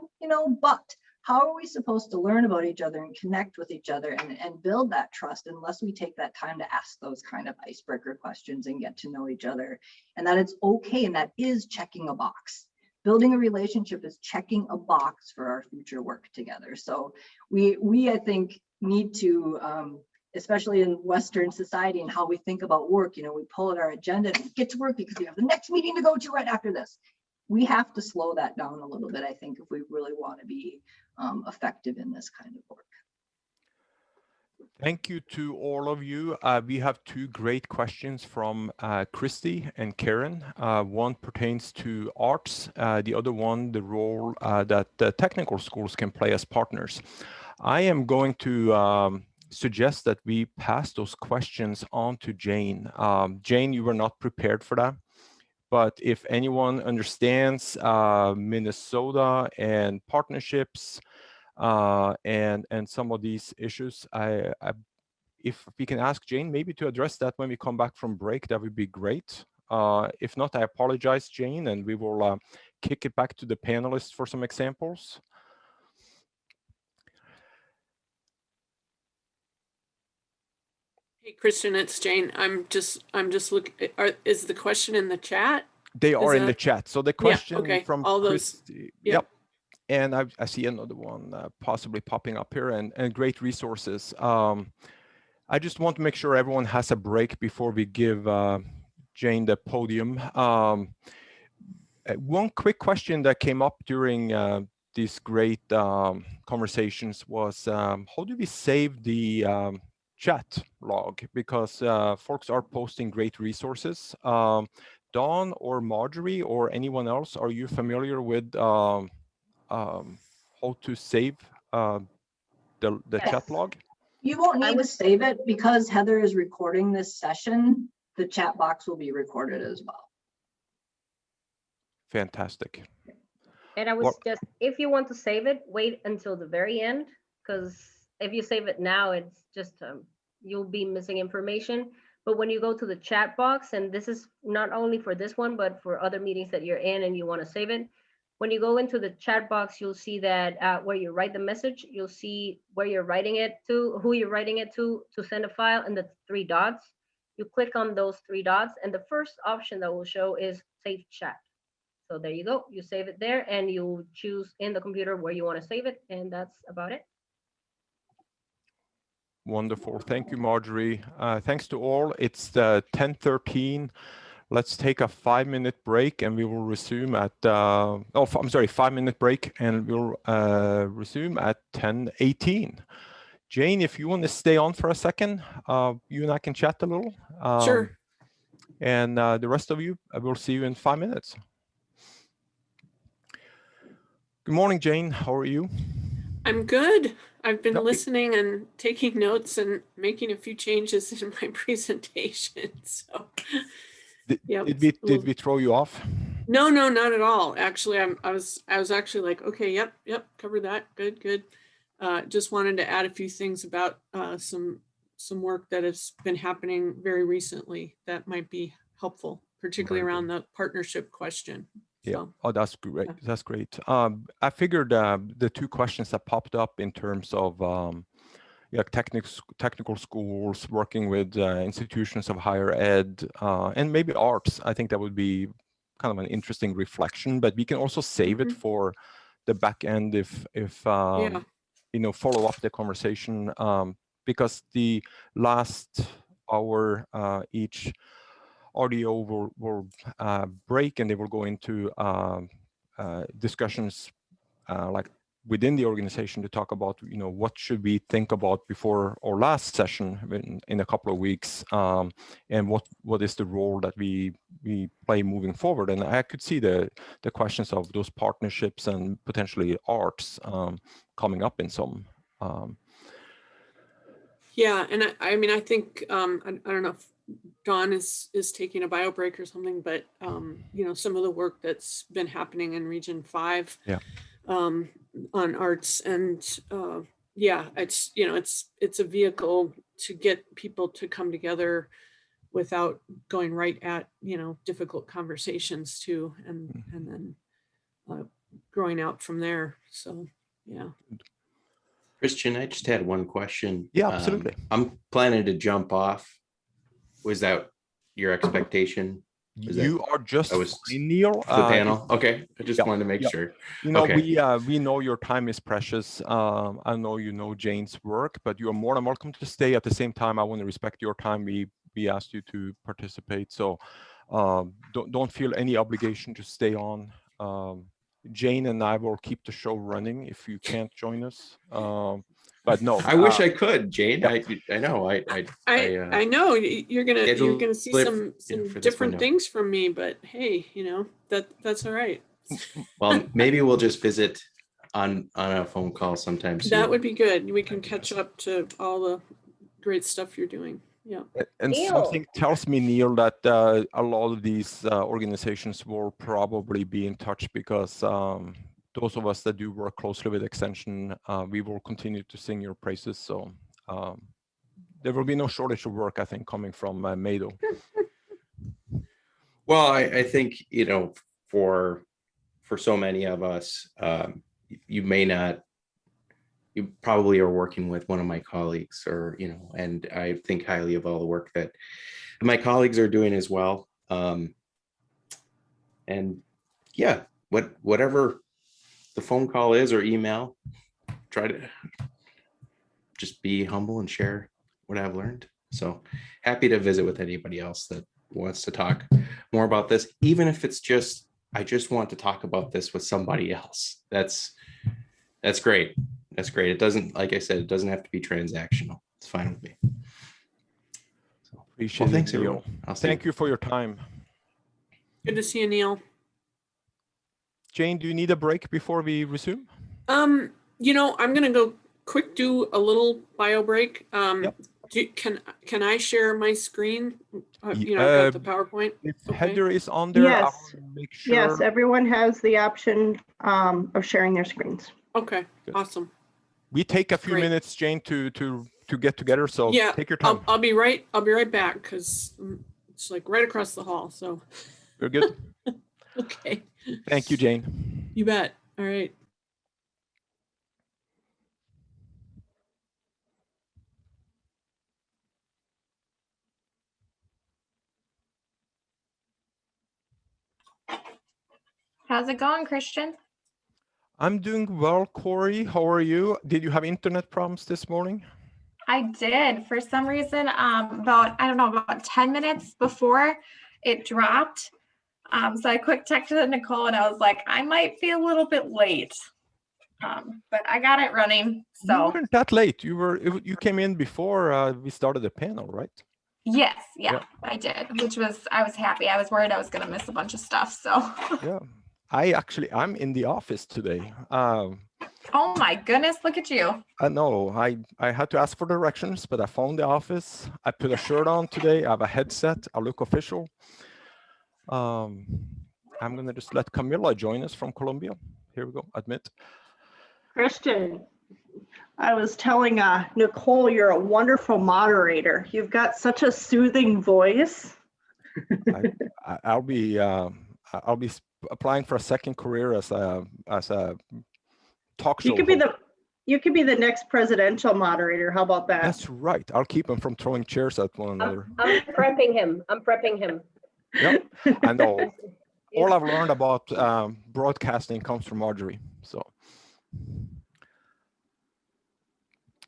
but how are we supposed to learn about each other and connect with each other and build that trust unless we take that time to ask those kind of icebreaker questions and get to know each other, and that it's okay, and that is checking a box. Building a relationship is checking a box for our future work together. So we I think need to, especially in Western society and how we think about work, we pull out our agenda and get to work because we have the next meeting to go to right after this. We have to slow that down a little bit, I think, if we really want to be effective in this kind of work. Thank you to all of you. We have two great questions from Christy and Karen. One pertains to arts, the other one, the role that the technical schools can play as partners. I am going to suggest that we pass those questions on to Jane. Jane, you were not prepared for that, but if anyone understands Minnesota and partnerships, and some of these issues, if we can ask Jane maybe to address that when we come back from break, that would be great. If not, I apologize, Jane, and we will kick it back to the panelists for some examples. Hey, Christian, it's Jane. I'm just looking. Is the question in the chat? They are in the chat. So the question from all those, Christy. Yep. And I see another one possibly popping up here, and great resources. I just want to make sure everyone has a break before we give Jane the podium. One quick question that came up during these great conversations was, how do we save the chat log? Because folks are posting great resources. Dawn or Marjorie or anyone else, are you familiar with how to save the Yes. chat log? You won't need to save it because Heather is recording this session. The chat box will be recorded as well. Fantastic. And I would suggest, if you want to save it, wait until the very end, because if you save it now, it's just you'll be missing information. But when you go to the chat box, and this is not only for this one, but for other meetings that you're in and you want to save it, when you go into the chat box, you'll see that where you write the message, you'll see where you're writing it to, who you're writing it to send a file, and the 3 dots. You click on those 3 dots, and the first option that will show is Save Chat. So there you go. You save it there, and you choose in the computer where you want to save it, and that's about it. Wonderful. Thank you, Marjorie. Thanks to all. It's 10:13. Let's take a 5-minute break, and we will resume at, 5-minute break, and we'll resume at 10:18. Jane, if you want to stay on for a second, you and I can chat a little. Sure. And the rest of you, I will see you in 5 minutes. Good morning, Jane. How are you? I'm good. I've been listening and taking notes and making a few changes in my presentation. So, did we throw you off? No, not at all. Actually, I was actually like, okay, yep, covered that. Good. Just wanted to add a few things about some work that has been happening very recently that might be helpful, particularly around the partnership question. Yeah. So, Oh, that's great. That's great. I figured the 2 questions that popped up in terms of technical schools working with institutions of higher ed and maybe arts. I think that would be kind of an interesting reflection. But we can also save it for the back end if follow up the conversation, because the last hour each audio will break, and they will go into discussions like within the organization to talk about, what should we think about before our last session in a couple of weeks, and what is the role that we play moving forward. And I could see the questions of those partnerships and potentially arts coming up in some. Yeah, and I mean, I think I don't know if Dawn is taking a bio break or something, but some of the work that's been happening in Region 5 on arts, and it's a vehicle to get people to come together without going right at difficult conversations too, and then growing out from there. So yeah. Christian, I just had one question. Yeah, absolutely. I'm planning to jump off. Was that your expectation? You are just fine, Neil. The panel. Okay, I just wanted to make sure. We know your time is precious. I know you know Jane's work, but you are more than welcome to stay. At the same time, I want to respect your time. We asked you to participate, so don't feel any obligation to stay on. Jane and I will keep the show running if you can't join us. But no, I wish I could, Jane. Yeah. I know. I know you're gonna see some different things from me, but hey, that's all right. Well, maybe we'll just visit on a phone call sometime soon. That would be good. We can catch up to all the great stuff you're doing. Yeah. And Neil, something tells me, Neil, that a lot of these organizations will probably be in touch, because those of us that do work closely with Extension, we will continue to sing your praises. So there will be no shortage of work, I think, coming from MADO. Well, I think, for so many of us, you probably are working with one of my colleagues, or, and I think highly of all the work that my colleagues are doing as well. And yeah, whatever the phone call is, or email. Try to just be humble and share what I've learned. So happy to visit with anybody else that wants to talk more about this, even if it's just, I just want to talk about this with somebody else. That's great. That's great. It doesn't, like I said, it doesn't have to be transactional. It's fine with me. So, Appreciate well, thanks, it, Neil. everyone. I'll see Thank you for your time. Good to see you, Neil. Jane, do you need a break before we resume? You know, I'm gonna go quick, do a little bio break. Yep. Can I share my screen? You know, I've got the PowerPoint. If Okay. Heather is on there, I Yes. will make sure. Yes, everyone has the option of sharing their screens. Okay, Good. awesome. We take a few Great. minutes, Jane, to get together. So Yeah, take your time. I'll be right back because it's like right across the hall. So You're good. okay. Thank you, Jane. You bet. All right. How's it going, Christian? I'm doing well, Corey. How are you? Did you have internet problems this morning? I did. For some reason, about 10 minutes before it dropped. So I quick texted Nicole and I was like, I might be a little bit late. But I got it running. You So weren't that late. You came in before we started the panel, right? yes, yeah, Yeah. I did, I was happy. I was worried I was gonna miss a bunch of stuff. So Yeah. I'm in the office today. oh my goodness, look at you. I know I had to ask for directions, but I found the office. I put a shirt on today. I have a headset. I look official. I'm gonna just let Camilla join us from Colombia. Here we go. Admit. Christian, I was telling Nicole, you're a wonderful moderator. You've got such a soothing voice. I'll be applying for a second career as a talk show. You could be the next presidential moderator. How about that? That's right. I'll keep him from throwing chairs at one another. I'm prepping him. Yep. I know. All I've learned about broadcasting comes from Marjorie. So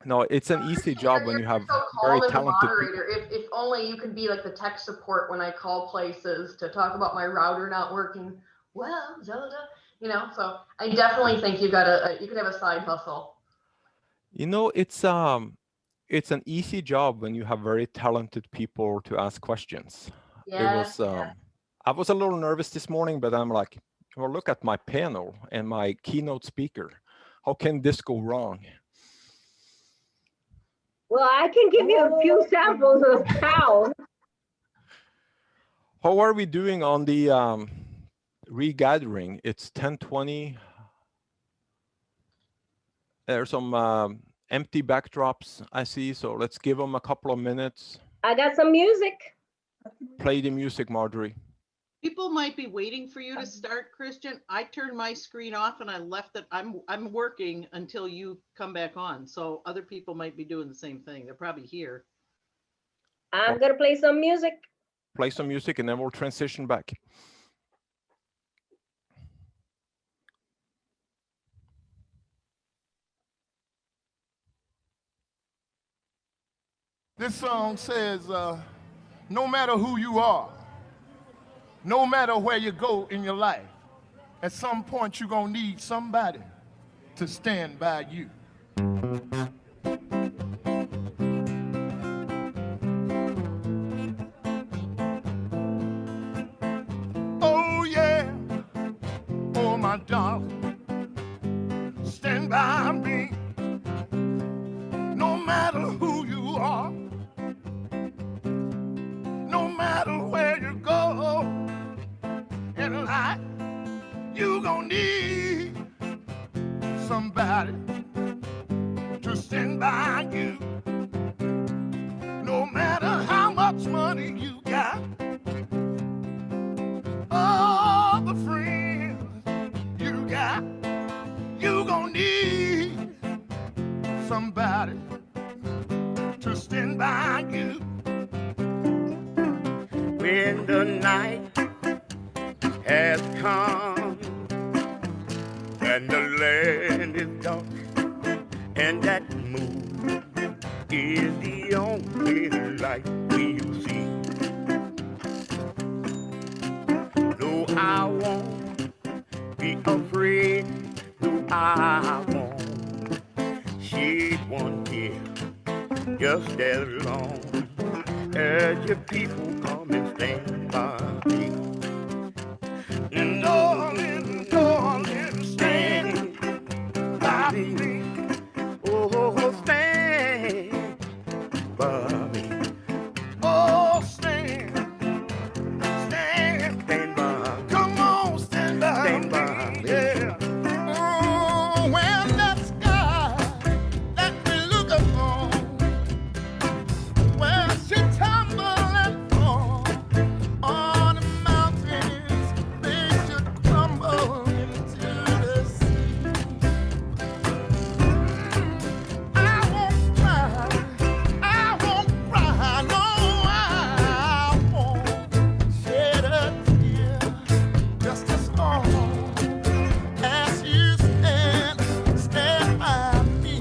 no, it's an easy job when you have very talented moderator. If only you could be like the tech support when I call places to talk about my router not working. Well, you know, so I definitely think you could have a side hustle. You know, it's an easy job when you have very talented people to ask questions. Yes, I was a little nervous this morning, but I'm like, well, look at my panel and my keynote speaker. How can this go wrong? Well, I can give you a few samples of how. How are we doing on the regathering? It's 10:20. There's some empty backdrops I see, so let's give them a couple of minutes. I got some music. Play the music, Marjorie. People might be waiting for you to start, Christian. I turned my screen off and I left it. I'm working until you come back on. So other people might be doing the same thing. They're probably here. I'm gonna play some music. Play some music and then we'll transition back. This song says, no matter who you are, no matter where you go in your life, at some point you're gonna need somebody to stand by you. Oh yeah, oh my darling, stand by me. No matter who you are, no matter where you go in life, you gonna need somebody to stand by you. No matter how much money you got, all the friends you got, you gonna need somebody to stand by you. When the night has come and the land is dark, and that moon is the only light we'll see. No, I won't be afraid. No, I won't shed one tear. Just as long as your people come and stand by me. And darling, darling, stand by me. Oh, stand by me. Oh, stand by. Come on, stand by me. Yeah. Oh, when the sky that we look upon, when she tumble and fall on the mountains, they should crumble into the sea. I won't cry, no, I won't shed a tear, just as long as you stand by me.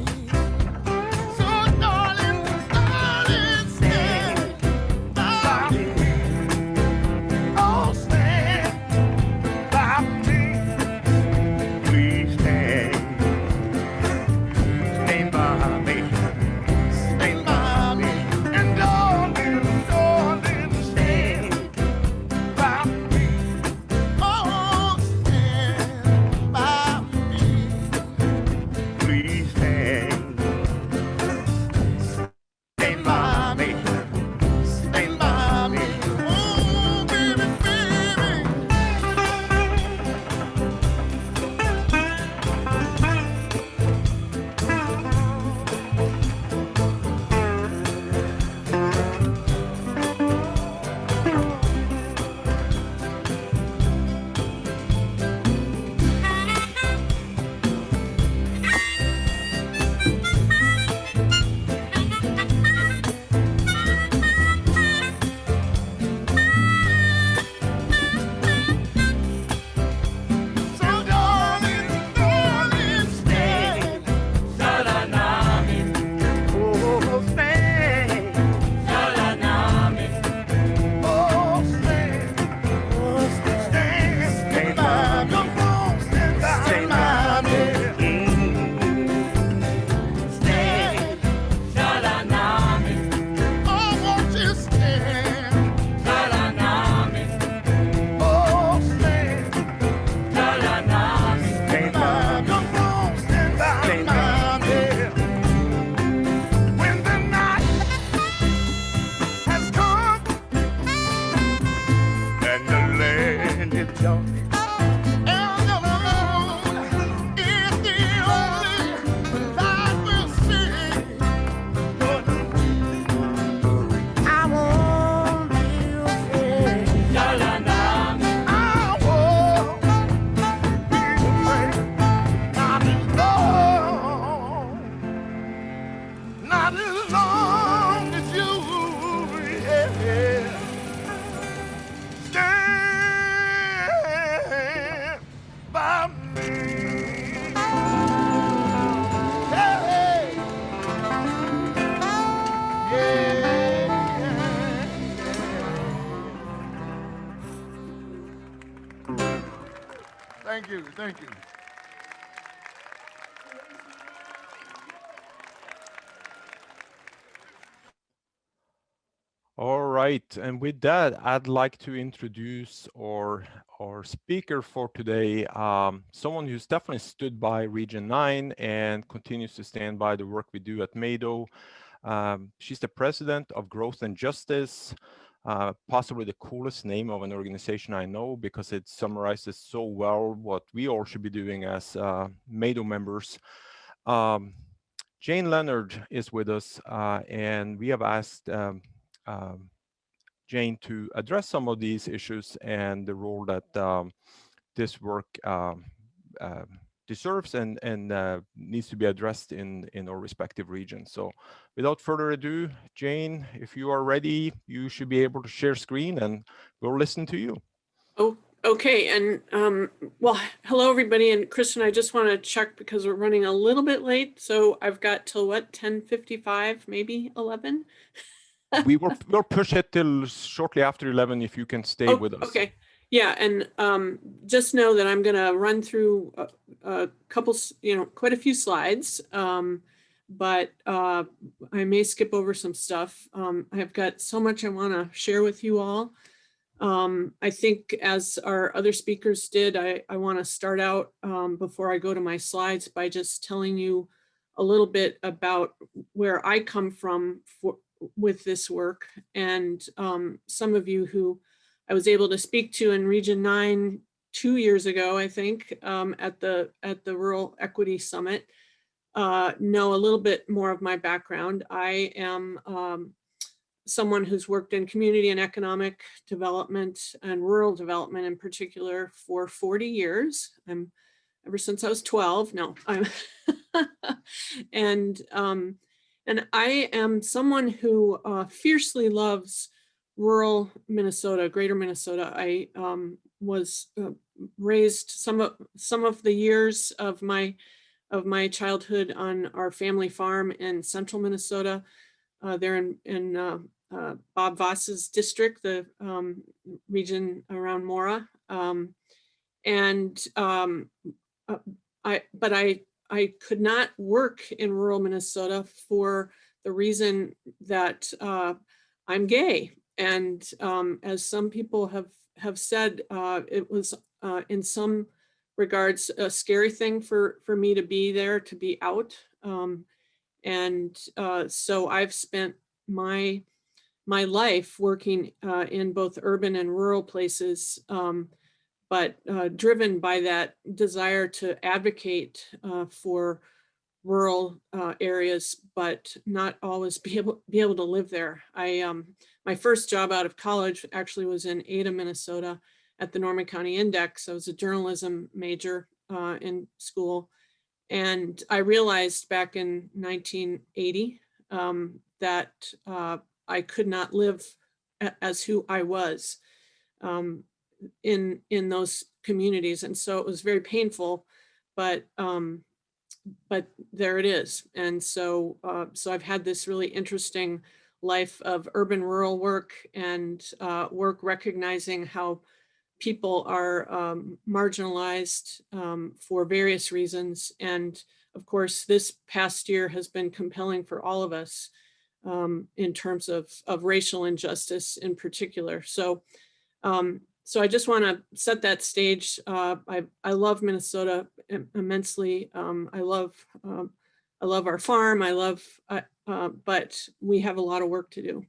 So darling, darling, stand by me. Oh, stand by me. Please stand by me. Stand by me. And darling, darling, stand by me. Oh, stand by me. Please stand by me. Stand by me. Oh, baby, baby. So darling, darling, stand. Oh, stand. Oh, stand. Stand by me. Come on, stand by me. Stand. Oh, won't you stand? Oh, stand. Stand by. Come on, stand by me. When the night has come and the land is dark, and the moon is the only light we'll see. I won't be afraid. I won't be afraid. Not as long as you, yeah, stand by me. Hey, yeah. Thank you, thank you. All right, and with that, I'd like to introduce our speaker for today, someone who's definitely stood by Region 9 and continues to stand by the work we do at MADO. She's the president of Growth and Justice, possibly the coolest name of an organization I know because it summarizes so well what we all should be doing as MADO members. Jane Leonard is with us, and we have asked Jane to address some of these issues and the role that this work deserves and needs to be addressed in our respective regions. So without further ado, Jane, if you are ready, you should be able to share screen and we'll listen to you. Oh, Okay, and well, hello everybody, and Kristen, I just want to check because we're running a little bit late, so I've got till what, 10:55, maybe 11? We'll push it till shortly after 11 if you can stay with us. Okay, yeah, and just know that I'm going to run through a couple, quite a few slides, but I may skip over some stuff. I've got so much I want to share with you all. I think as our other speakers did, I want to start out before I go to my slides by just telling you a little bit about where I come from with this work. And some of you who I was able to speak to in Region 9 2 years ago, I think, at the Rural Equity Summit, know a little bit more of my background. I am someone who's worked in community and economic development and rural development in particular for 40 years. I'm ever since I was 12. No, I'm and I am someone who fiercely loves rural Minnesota, greater Minnesota. I was raised some of the years of my childhood on our family farm in central Minnesota. There in Bob Voss's district, the region around Mora, I could not work in rural Minnesota for the reason that I'm gay, and as some people have said, it was in some regards a scary thing for me to be there, to be out. And so I've spent my life working in both urban and rural places, but driven by that desire to advocate for rural areas, but not always be able to live there. My first job out of college actually was in Ada, Minnesota, at the Norman County Index. I was a journalism major in school. And I realized back in 1980 that I could not live as who I was in those communities. And so it was very painful, but there it is. And so I've had this really interesting life of urban rural work and work recognizing how people are marginalized for various reasons. And of course, this past year has been compelling for all of us in terms of racial injustice in particular. So I just want to set that stage. I love Minnesota immensely. I love our farm. But we have a lot of work to do.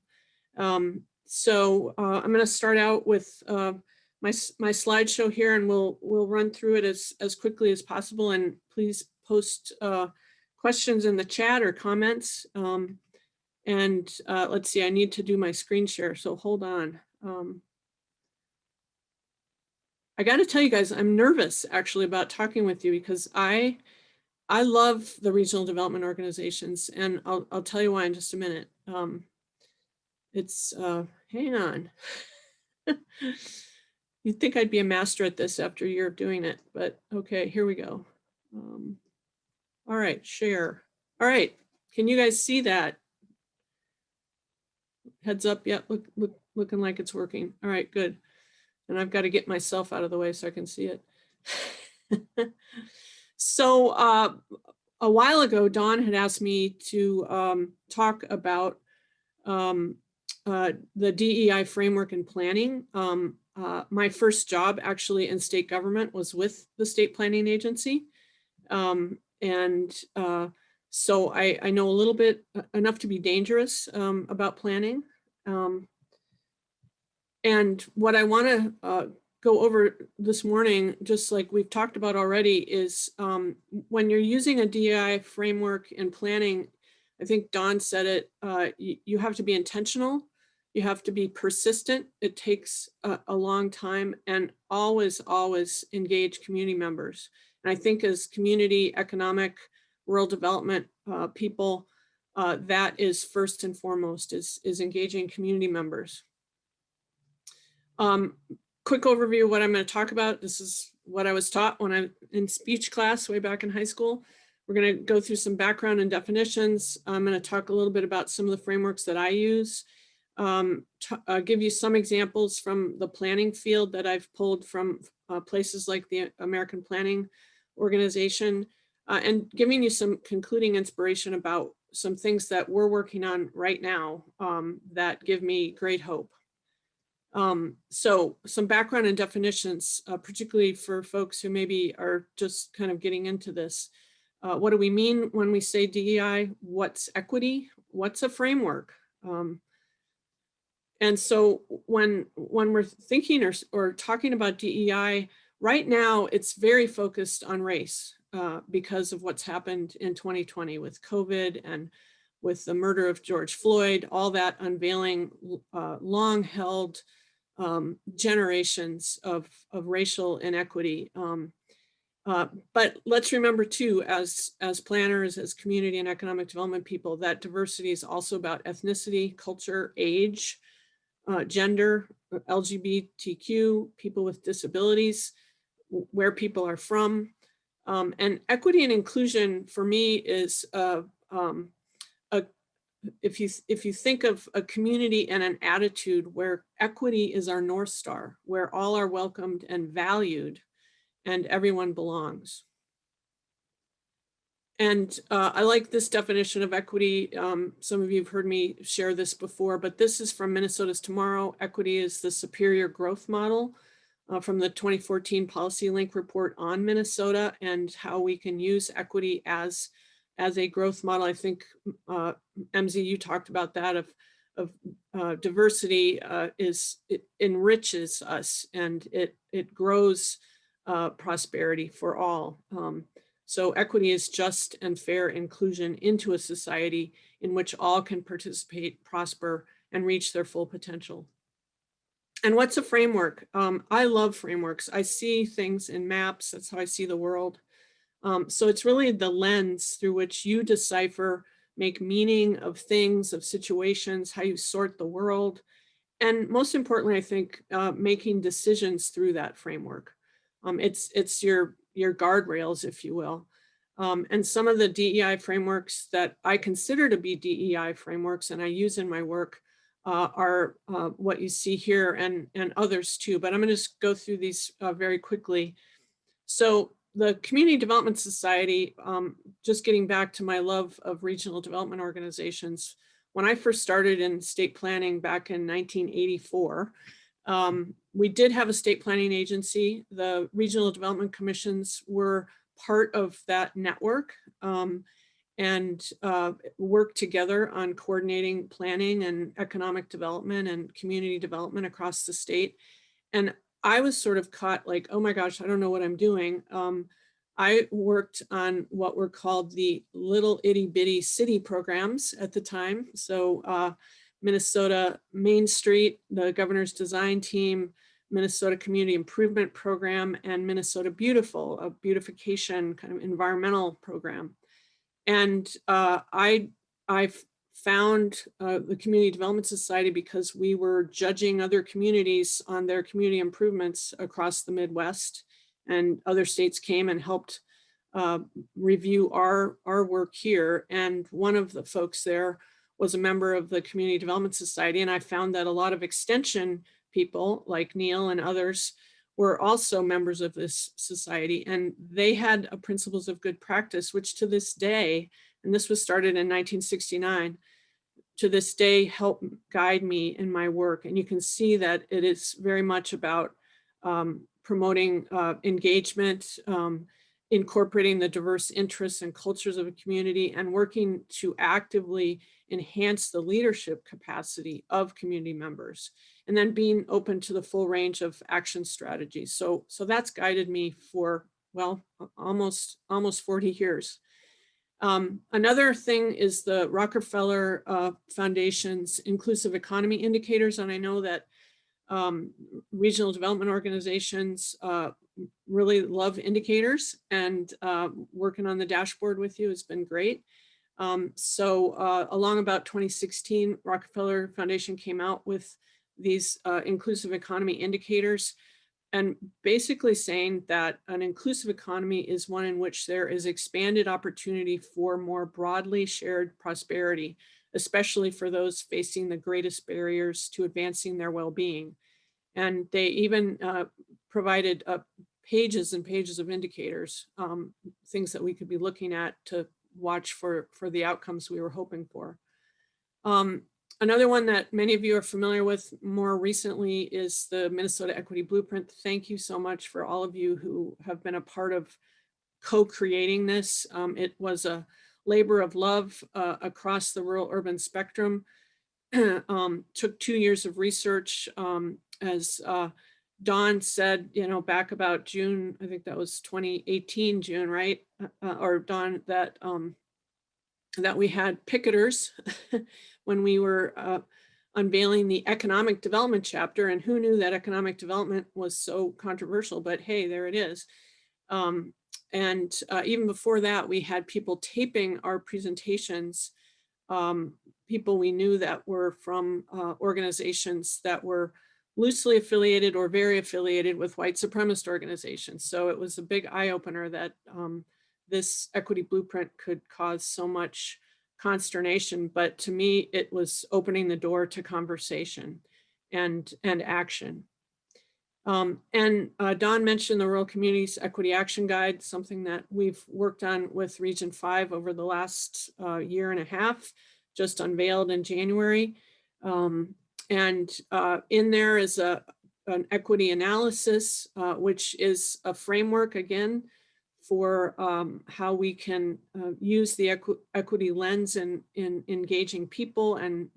So I'm going to start out with my slideshow here, and we'll run through it as quickly as possible. And please post questions in the chat or comments. And let's see, I need to do my screen share, so hold on. I got to tell you guys, I'm nervous actually about talking with you because I love the regional development organizations, and I'll tell you why in just a minute. Hang on. You'd think I'd be a master at this after a year of doing it, but okay, here we go. All right, share. All right, can you guys see that? Heads up, yeah, looking like it's working. All right, good. And I've got to get myself out of the way so I can see it. So a while ago, Dawn had asked me to talk about the DEI framework and planning. My first job actually in state government was with the state planning agency. So I know a little bit, enough to be dangerous about planning. And what I want to go over this morning, just like we've talked about already, is when you're using a DEI framework in planning, I think Dawn said it, you have to be intentional, you have to be persistent, it takes a long time, and always engage community members. And I think as community, economic, rural development people, that is first and foremost, is engaging community members. quick overview of what I'm going to talk about. This is what I was taught when I'm in speech class way back in high school. We're going to go through some background and definitions. I'm going to talk a little bit about some of the frameworks that I use. Give you some examples from the planning field that I've pulled from places like the American Planning Organization, and giving you some concluding inspiration about some things that we're working on right now that give me great hope. So some background and definitions, particularly for folks who maybe are just kind of getting into this. What do we mean when we say DEI? What's equity? What's a framework? And so when we're thinking or talking about DEI, right now it's very focused on race because of what's happened in 2020 with COVID and with the murder of George Floyd, all that unveiling long held generations of racial inequity. But let's remember too, as planners, as community and economic development people, that diversity is also about ethnicity, culture, age, gender, LGBTQ, people with disabilities, where people are from. And equity and inclusion for me is if you think of a community and an attitude where equity is our North Star, where all are welcomed and valued and everyone belongs. And I like this definition of equity. Some of you have heard me share this before, but this is from Minnesota's Tomorrow. Equity is the superior growth model from the 2014 Policy Link report on Minnesota and how we can use equity as a growth model. I think, MZ, you talked about that of diversity it enriches us and it grows prosperity for all. So equity is just and fair inclusion into a society in which all can participate, prosper, and reach their full potential. And what's a framework? I love frameworks. I see things in maps. That's how I see the world. So it's really the lens through which you decipher, make meaning of things, of situations, how you sort the world. And most importantly, I think, making decisions through that framework. It's your guardrails, if you will. And some of the DEI frameworks that I consider to be DEI frameworks and I use in my work are what you see here and others too, but I'm gonna just go through these very quickly. So the Community Development Society, just getting back to my love of regional development organizations, when I first started in state planning back in 1984, we did have a state planning agency. The regional development commissions were part of that network and worked together on coordinating planning and economic development and community development across the state. And I was sort of caught like, oh my gosh, I don't know what I'm doing. I worked on what were called the little itty bitty city programs at the time. So Minnesota Main Street, the Governor's Design Team, Minnesota Community Improvement Program, and Minnesota Beautiful, a beautification kind of environmental program. And I found the Community Development Society because we were judging other communities on their community improvements across the Midwest, and other states came and helped review our work here. And one of the folks there was a member of the Community Development Society. And I found that a lot of extension people like Neil and others were also members of this society. And they had principles of good practice, which to this day, and this was started in 1969, to this day help guide me in my work. And you can see that it is very much about promoting engagement, incorporating the diverse interests and cultures of a community, and working to actively enhance the leadership capacity of community members, and then being open to the full range of action strategies. So that's guided me for, well, almost 40 years. Another thing is the Rockefeller Foundation's inclusive economy indicators. And I know that regional development organizations really love indicators, and working on the dashboard with you has been great. So along about 2016, Rockefeller Foundation came out with these inclusive economy indicators. and basically saying that an inclusive economy is one in which there is expanded opportunity for more broadly shared prosperity, especially for those facing the greatest barriers to advancing their well-being. And they even provided pages and pages of indicators, things that we could be looking at to watch for the outcomes we were hoping for. Another one that many of you are familiar with more recently is the Minnesota Equity Blueprint. Thank you so much for all of you who have been a part of co-creating this. It was a labor of love across the rural-urban spectrum. Took 2 years of research. As Dawn said, back about June, I think that was 2018, June, right? Or Dawn, that we had picketers when we were unveiling the economic development chapter, and who knew that economic development was so controversial, but hey, there it is. And even before that, we had people taping our presentations, people we knew that were from organizations that were loosely affiliated or very affiliated with white supremacist organizations. So it was a big eye-opener that this equity blueprint could cause so much consternation, but to me, it was opening the door to conversation and action. And Don mentioned the Rural Communities Equity Action Guide, something that we've worked on with Region 5 over the last year and a half, just unveiled in January. And in there is an equity analysis, which is a framework, again, for how we can use the equity lens in engaging people and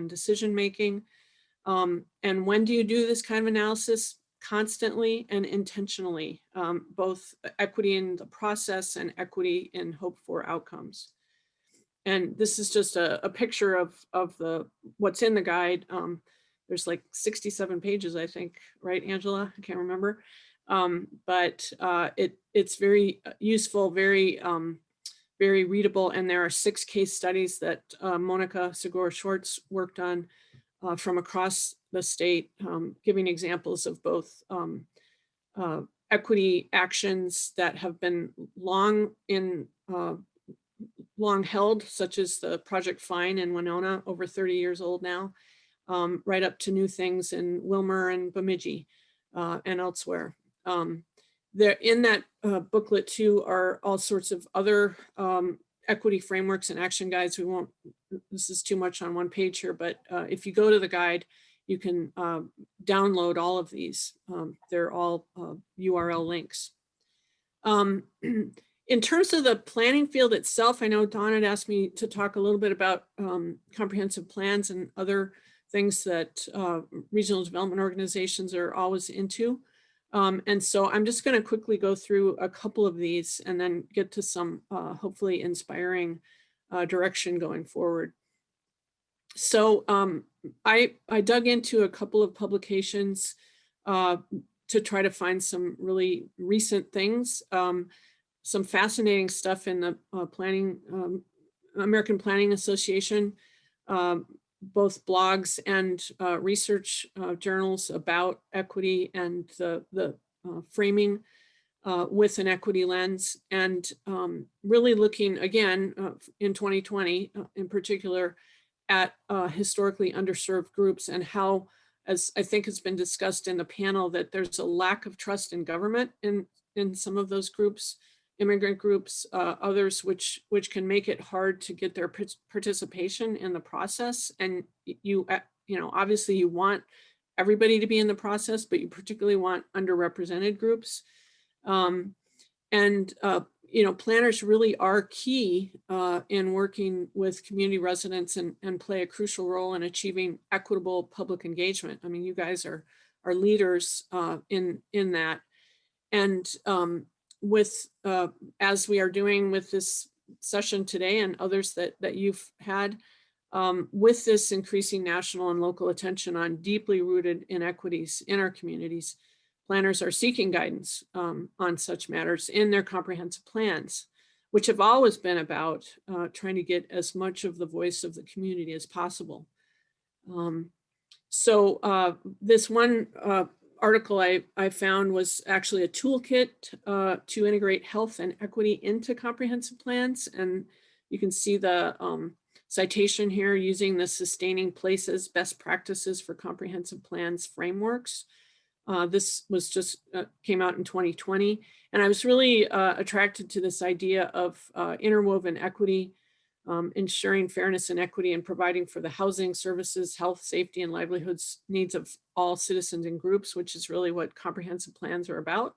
decision-making. And when do you do this kind of analysis? Constantly and intentionally, both equity in the process and equity in hoped for outcomes. And this is just a picture of what's in the guide. There's like 67 pages, I think, right, Angela? I can't remember. But it's very useful, very readable. And there are 6 case studies that Monica Segura-Schwartz worked on from across the state, giving examples of both equity actions that have been long held, such as the Project Fine in Winona, over 30 years old now, right up to new things in Wilmer and Bemidji and elsewhere. There in that booklet too are all sorts of other equity frameworks and action guides. We won't, this is too much on one page here, but if you go to the guide, you can download all of these. They're all URL links. In terms of the planning field itself, I know Dawn had asked me to talk a little bit about comprehensive plans and other things that regional development organizations are always into. And so I'm just going to quickly go through a couple of these and then get to some hopefully inspiring direction going forward. So I dug into a couple of publications to try to find some really recent things, some fascinating stuff in the American Planning Association, both blogs and research journals about equity and the framing with an equity lens, and really looking again in 2020 in particular at historically underserved groups and how, as I think has been discussed in the panel, that there's a lack of trust in government in some of those groups, immigrant groups, others which can make it hard to get their participation in the process. And you know, obviously you want everybody to be in the process, but you particularly want underrepresented groups. You know, planners really are key in working with community residents and play a crucial role in achieving equitable public engagement. I mean, you guys are leaders in that. And with, as we are doing with this session today and others that you've had, with this increasing national and local attention on deeply rooted inequities in our communities, planners are seeking guidance on such matters in their comprehensive plans, which have always been about trying to get as much of the voice of the community as possible. So this one article I found was actually a toolkit to integrate health and equity into comprehensive plans. And you can see the citation here using the Sustaining Places Best Practices for Comprehensive Plans frameworks. This was just came out in 2020. And I was really attracted to this idea of interwoven equity, ensuring fairness and equity, and providing for the housing, services, health, safety, and livelihoods needs of all citizens and groups, which is really what comprehensive plans are about.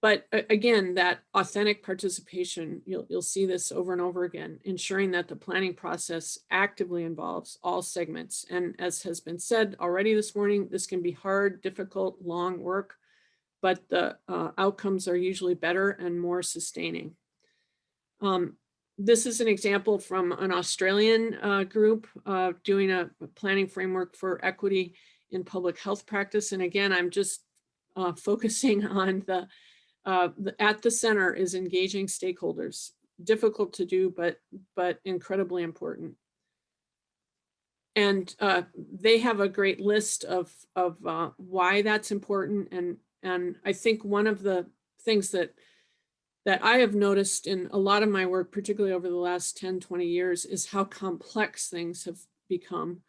But again, that authentic participation, you'll see this over and over again, ensuring that the planning process actively involves all segments. And as has been said already this morning, this can be hard, difficult, long work, but the outcomes are usually better and more sustaining. This is an example from an Australian group doing a planning framework for equity in public health practice. And again, I'm just focusing on at the center is engaging stakeholders. Difficult to do, but incredibly important. And they have a great list of why that's important. And I think one of the things that I have noticed in a lot of my work, particularly over the last 10, 20 years, is how complex things have become.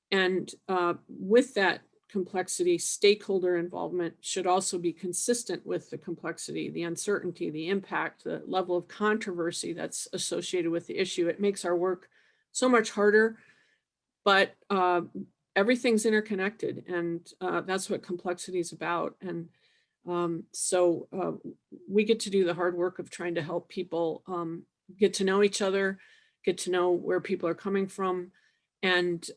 And with that complexity, stakeholder involvement should also be consistent with the complexity, the uncertainty, the impact, the level of controversy that's associated with the issue. It makes our work so much harder, but everything's interconnected, and that's what complexity is about. And so we get to do the hard work of trying to help people get to know each other, get to know where people are coming from, and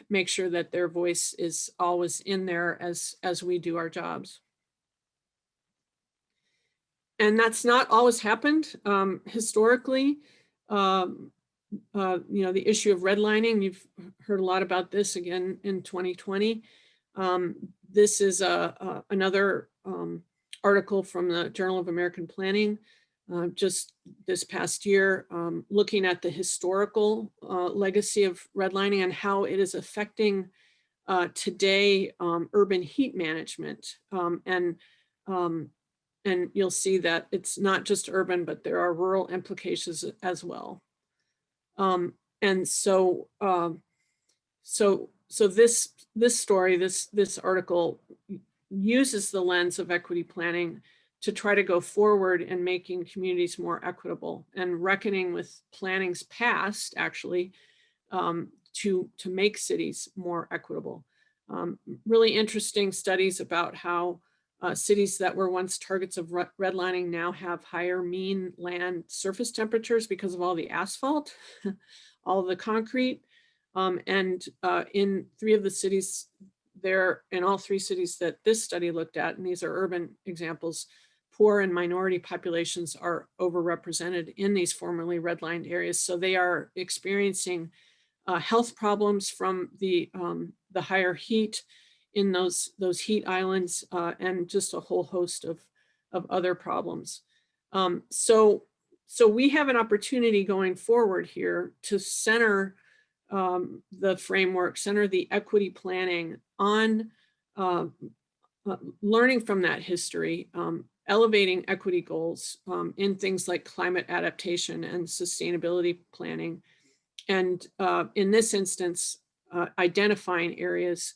make sure that their voice is always in there as we do our jobs. And that's not always happened historically. You know, the issue of redlining, you've heard a lot about this again in 2020. This is another article from the Journal of American Planning just this past year, looking at the historical legacy of redlining and how it is affecting today urban heat management. And you'll see that it's not just urban, but there are rural implications as well. And so, this story, this article uses the lens of equity planning to try to go forward in making communities more equitable and reckoning with planning's past, actually, to make cities more equitable. Really interesting studies about how cities that were once targets of redlining now have higher mean land surface temperatures because of all the asphalt, all the concrete. And in 3 of the cities there, in all 3 cities that this study looked at, and these are urban examples, poor and minority populations are overrepresented in these formerly redlined areas. So they are experiencing health problems from the higher heat in those heat islands, and just a whole host of other problems. So we have an opportunity going forward here to center the framework, center the equity planning on learning from that history, elevating equity goals in things like climate adaptation and sustainability planning. And in this instance, identifying areas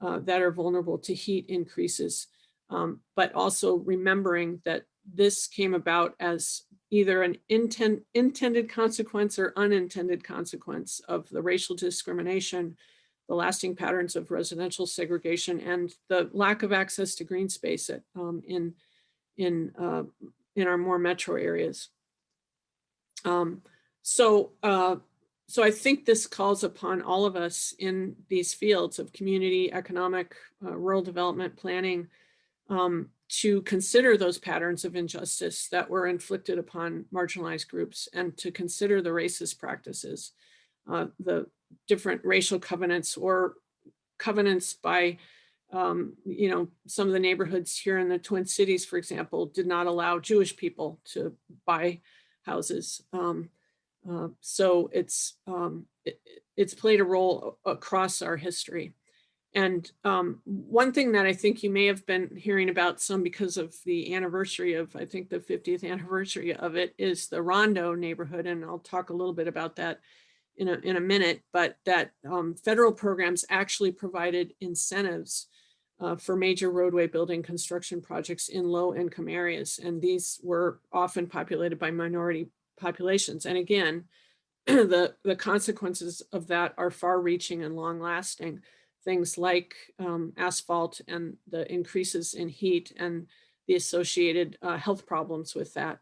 that are vulnerable to heat increases, but also remembering that this came about as either an intended consequence or unintended consequence of the racial discrimination, the lasting patterns of residential segregation, and the lack of access to green space in our more metro areas. So I think this calls upon all of us in these fields of community, economic, rural development planning, to consider those patterns of injustice that were inflicted upon marginalized groups, and to consider the racist practices, the different racial covenants or covenants by, you know, some of the neighborhoods here in the Twin Cities, for example, did not allow Jewish people to buy houses. So it's played a role across our history. And one thing that I think you may have been hearing about some because of the anniversary of, I think the 50th anniversary of it, is the Rondo neighborhood. And I'll talk a little bit about that in a minute, but that federal programs actually provided incentives for major roadway building construction projects in low income areas. And these were often populated by minority populations. And again, the consequences of that are far reaching and long lasting. Things like asphalt and the increases in heat and the associated health problems with that.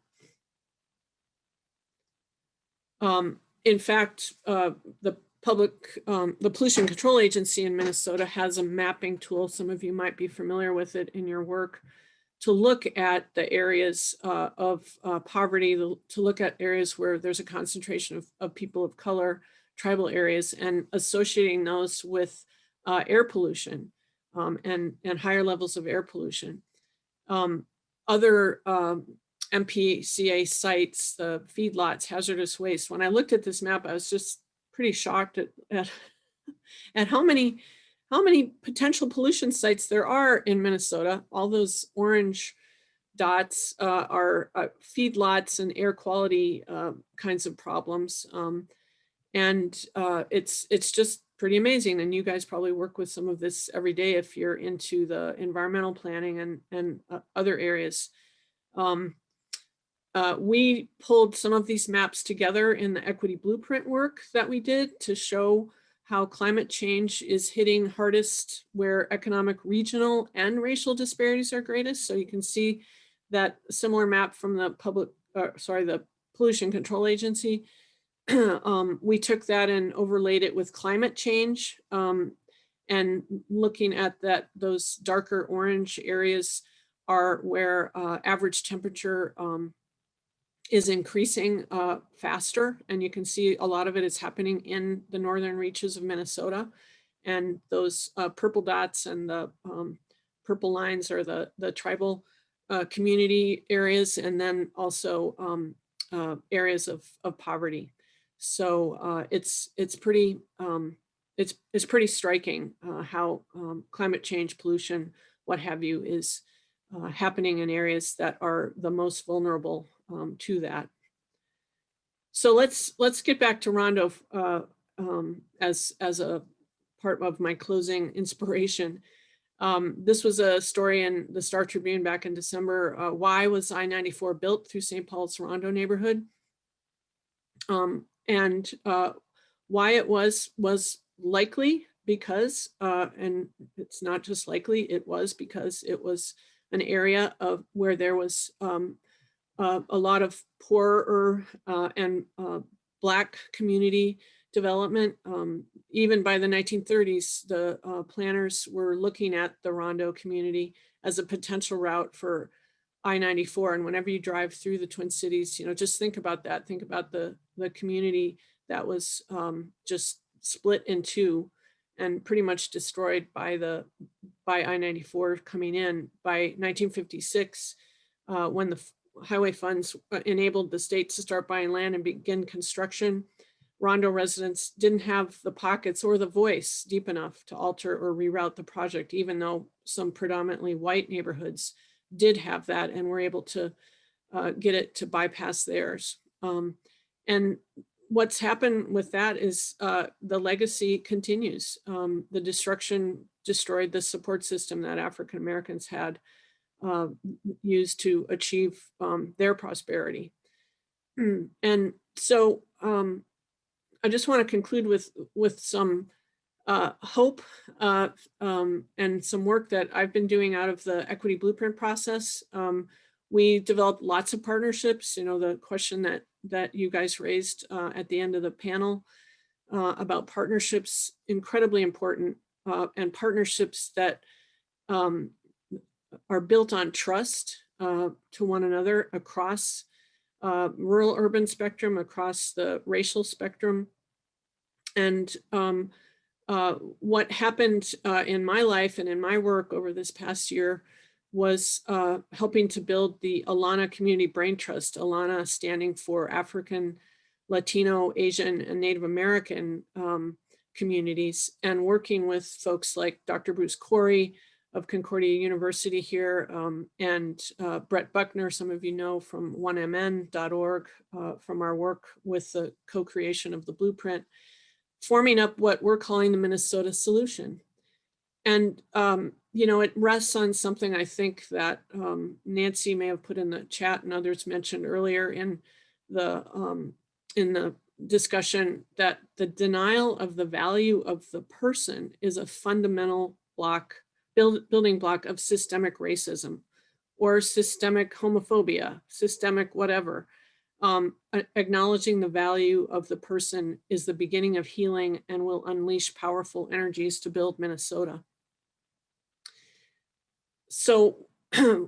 In fact, the Pollution Control Agency in Minnesota has a mapping tool. Some of you might be familiar with it in your work, to look at the areas of poverty, to look at areas where there's a concentration of people of color, tribal areas, and associating those with air pollution and higher levels of air pollution. Other MPCA sites, the feedlots, hazardous waste. When I looked at this map, I was just pretty shocked at how many potential pollution sites there are in Minnesota. All those orange dots are feedlots and air quality kinds of problems. And it's just pretty amazing. And you guys probably work with some of this every day if you're into the environmental planning and other areas. We pulled some of these maps together in the equity blueprint work that we did to show how climate change is hitting hardest where economic, regional, and racial disparities are greatest. So you can see that similar map from the the Pollution Control Agency. We took that and overlaid it with climate change, and looking at those darker orange areas are where average temperature is increasing faster. And you can see a lot of it is happening in the northern reaches of Minnesota. And those purple dots and the purple lines are the tribal community areas, and then also areas of poverty. So it's pretty striking how climate change, pollution, what have you, is happening in areas that are the most vulnerable to that. So let's get back to Rondo as a part of my closing inspiration. This was a story in the Star Tribune back in December. Why was I-94 built through St. Paul's Rondo neighborhood? And why it was likely because, and it's not just likely, it was because it was an area of where there was a lot of poorer and Black community development. Even by the 1930s, the planners were looking at the Rondo community as a potential route for I-94. And whenever you drive through the Twin Cities, just think about that. Think about the community that was just split in two and pretty much destroyed by I-94 coming in. By 1956, when the highway funds enabled the state to start buying land and begin construction, Rondo residents didn't have the pockets or the voice deep enough to alter or reroute the project, even though some predominantly white neighborhoods did have that and were able to get it to bypass theirs. And what's happened with that is the legacy continues. The destruction destroyed the support system that African Americans had used to achieve their prosperity. And so I just want to conclude with some hope and some work that I've been doing out of the equity blueprint process. We developed lots of partnerships. The question that you guys raised at the end of the panel about partnerships, incredibly important, and partnerships that are built on trust to one another across rural urban spectrum, across the racial spectrum. And what happened in my life and in my work over this past year was helping to build the Alana Community Brain Trust, Alana standing for African, Latino, Asian, and Native American communities, and working with folks like Dr. Bruce Corey of Concordia University here, and Brett Buckner, some of you know from 1mn.org, from our work with the co-creation of the blueprint, forming up what we're calling the Minnesota Solution. And, it rests on something I think that Nancy may have put in the chat and others mentioned earlier in the discussion, that the denial of the value of the person is a fundamental building block of systemic racism or systemic homophobia, systemic whatever. Acknowledging the value of the person is the beginning of healing and will unleash powerful energies to build Minnesota. So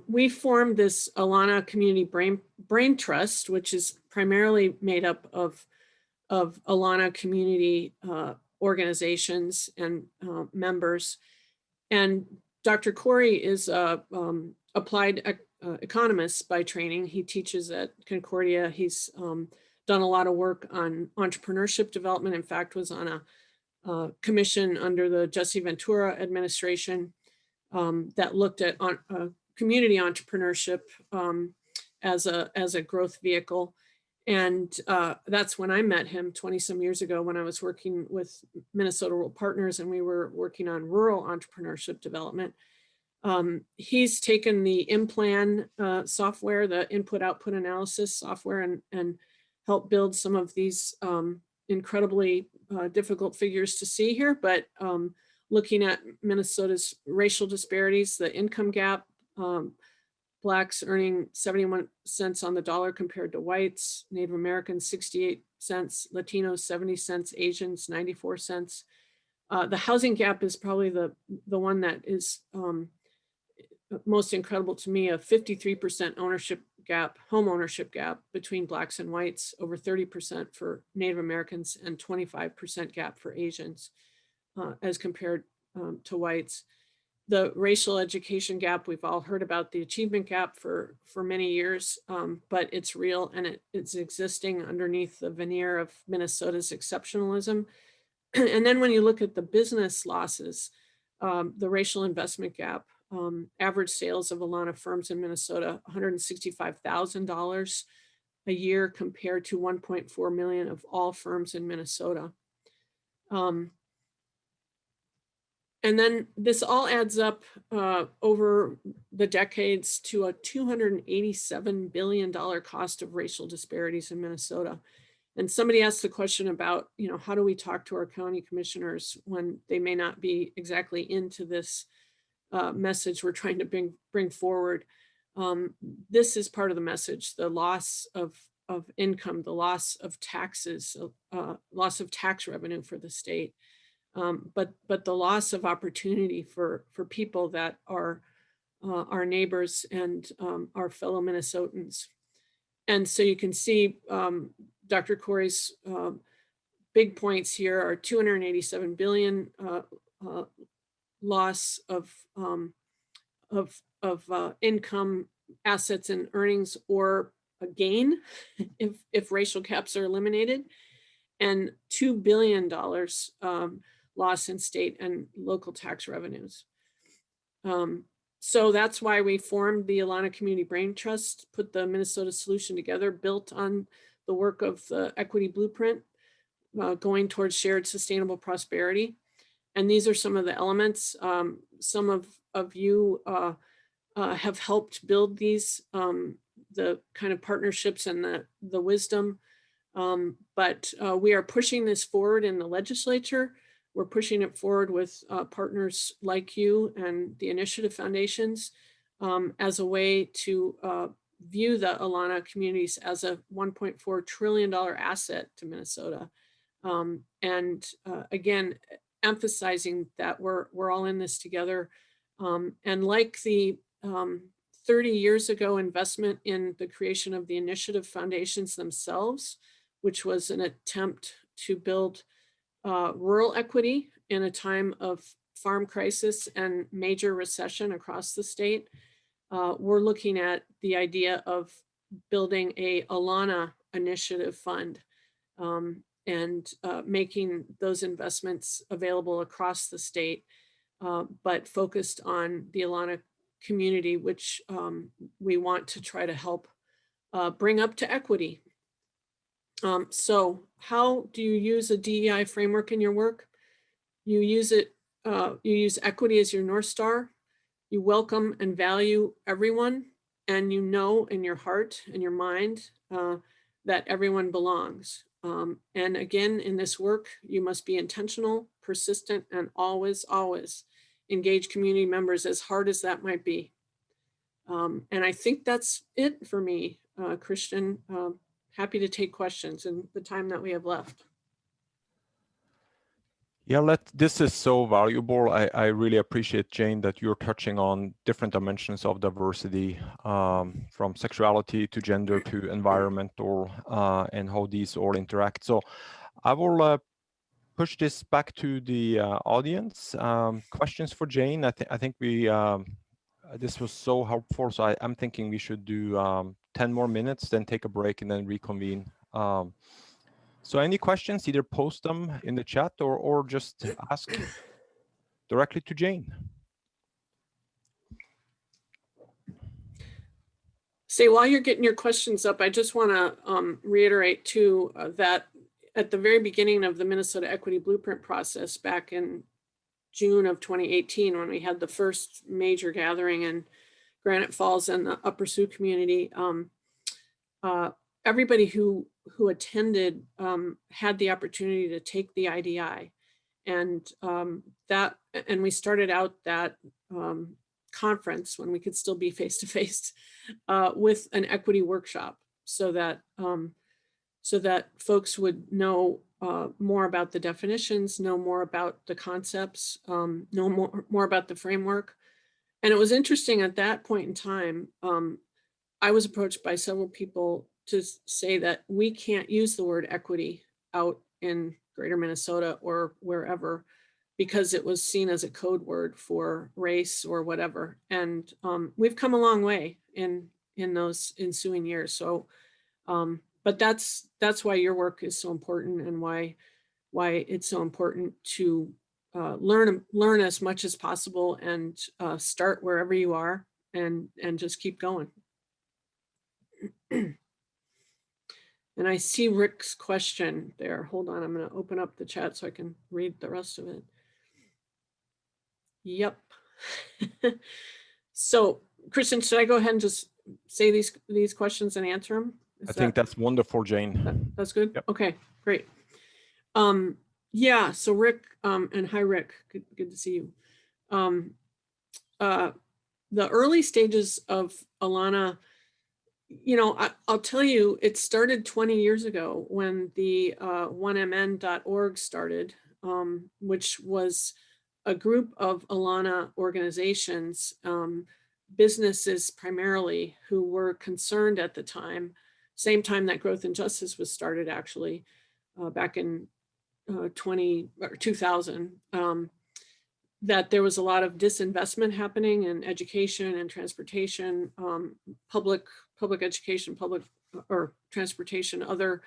we formed this Alana Community Brain Trust, which is primarily made up of Alana community organizations and members. And Dr. Corey is applied economist by training. He teaches at Concordia. He's done a lot of work on entrepreneurship development. In fact, was on a commission under the Jesse Ventura administration that looked at community entrepreneurship as a growth vehicle. And that's when I met him 20 some years ago, when I was working with Minnesota Rural Partners and we were working on rural entrepreneurship development. He's taken the IMPLAN software, the input output analysis software, and helped build some of these incredibly difficult figures to see here, but looking at Minnesota's racial disparities, the income gap, Blacks earning 71 cents on the dollar compared to whites, Native Americans 68 cents, Latinos 70 cents, Asians 94 cents. The housing gap is probably the one that is most incredible to me, a 53% home ownership gap between Blacks and whites, over 30% for Native Americans, and 25% gap for Asians as compared to whites. The racial education gap, we've all heard about the achievement gap for many years, but it's real and it's existing underneath the veneer of Minnesota's exceptionalism. And then when you look at the business losses, the racial investment gap, average sales of Alana firms in Minnesota, $165,000 a year compared to 1.4 million of all firms in Minnesota. And then this all adds up over the decades to a $287 billion cost of racial disparities in Minnesota. And somebody asked the question about, how do we talk to our county commissioners when they may not be exactly into this message we're trying to bring forward? This is part of the message: the loss of income, the loss of taxes, loss of tax revenue for the state. But the loss of opportunity for people that are our neighbors and our fellow Minnesotans. And so you can see Dr. Corey's big points here are 287 billion loss of income, assets, and earnings, or a gain if racial gaps are eliminated, and $2 billion loss in state and local tax revenues. So that's why we formed the Alana Community Brain Trust, put the Minnesota Solution together, built on the work of the Equity Blueprint, going towards shared sustainable prosperity. And these are some of the elements. Some of you have helped build these, the kind of partnerships and the wisdom. But we are pushing this forward in the legislature. We're pushing it forward with partners like you and the initiative foundations as a way to view the Alana communities as a $1.4 trillion asset to Minnesota. And again, emphasizing that we're all in this together. And like the 30 years ago investment in the creation of the initiative foundations themselves, which was an attempt to build rural equity in a time of farm crisis and major recession across the state. We're looking at the idea of building a Alana initiative fund. and making those investments available across the state, but focused on the Alana community, which we want to try to help bring up to equity. So how do you use a DEI framework in your work? You use it, you use equity as your North Star. You welcome and value everyone, and you know in your heart and your mind that everyone belongs. And again, in this work, you must be intentional, persistent, and always, always engage community members, as hard as that might be. And I think that's it for me, Christian. Happy to take questions in the time that we have left. Yeah, this is so valuable. I really appreciate, Jane, that you're touching on different dimensions of diversity, from sexuality to gender to environmental, and how these all interact. So I will push this back to the audience. Questions for Jane? I think we this was so helpful. So I'm thinking we should do 10 more minutes, then take a break, and then reconvene. So any questions, either post them in the chat or just ask directly to Jane. Say, while you're getting your questions up, I just want to reiterate too that at the very beginning of the Minnesota Equity Blueprint process back in June of 2018, when we had the first major gathering in Granite Falls and the Upper Sioux community, everybody who attended had the opportunity to take the IDI, and we started out that conference when we could still be face to face with an equity workshop, so that folks would know more about the definitions, know more about the concepts, know more about the framework. And it was interesting at that point in time, I was approached by several people to say that we can't use the word equity out in greater Minnesota or wherever, because it was seen as a code word for race or whatever. And we've come a long way in those ensuing years. So, but that's why your work is so important, and why it's so important to learn as much as possible, and start wherever you are, and just keep going. And I see Rick's question there. Hold on, I'm going to open up the chat so I can read the rest of it. Yep. So, Christian, should I go ahead and just say these questions and answer them? I think that's wonderful, Jane. That's good? Yep. Okay, great. Yeah, so Rick, and hi, Rick, good to see you. The early stages of Alana, you know, I'll tell you, it started 20 years ago when the 1mn.org started, which was a group of Alana organizations, businesses primarily, who were concerned at the time, same time that Growth and Justice was started, actually, back in 2000, that there was a lot of disinvestment happening in education and transportation, public education, or transportation, other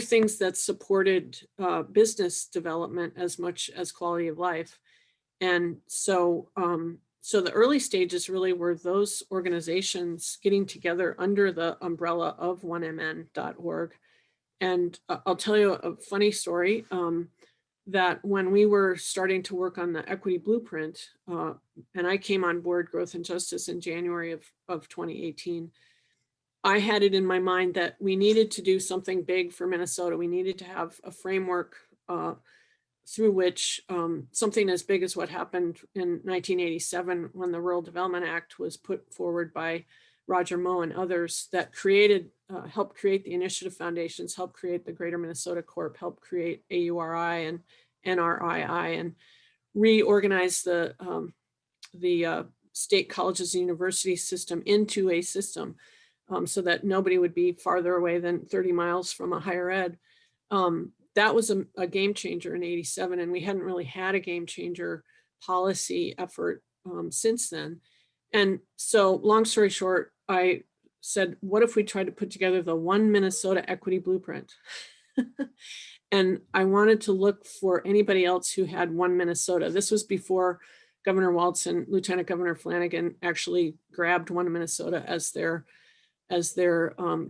things that supported business development as much as quality of life. And so the early stages really were those organizations getting together under the umbrella of 1mn.org. And I'll tell you a funny story, that when we were starting to work on the equity blueprint, and I came on board Growth and Justice in January of 2018, I had it in my mind that we needed to do something big for Minnesota. We needed to have a framework through which something as big as what happened in 1987, when the Rural Development Act was put forward by Roger Moe and others, that helped create the initiative foundations, helped create the Greater Minnesota Corp, helped create AURI and NRII, and reorganize the state colleges and university system into a system, so that nobody would be farther away than 30 miles from a higher ed. That was a game changer in '87, and we hadn't really had a game changer policy effort since then. And so, long story short, I said, what if we tried to put together the One Minnesota Equity Blueprint? And I wanted to look for anybody else who had One Minnesota. This was before Governor Walz and Lieutenant Governor Flanagan actually grabbed One Minnesota as their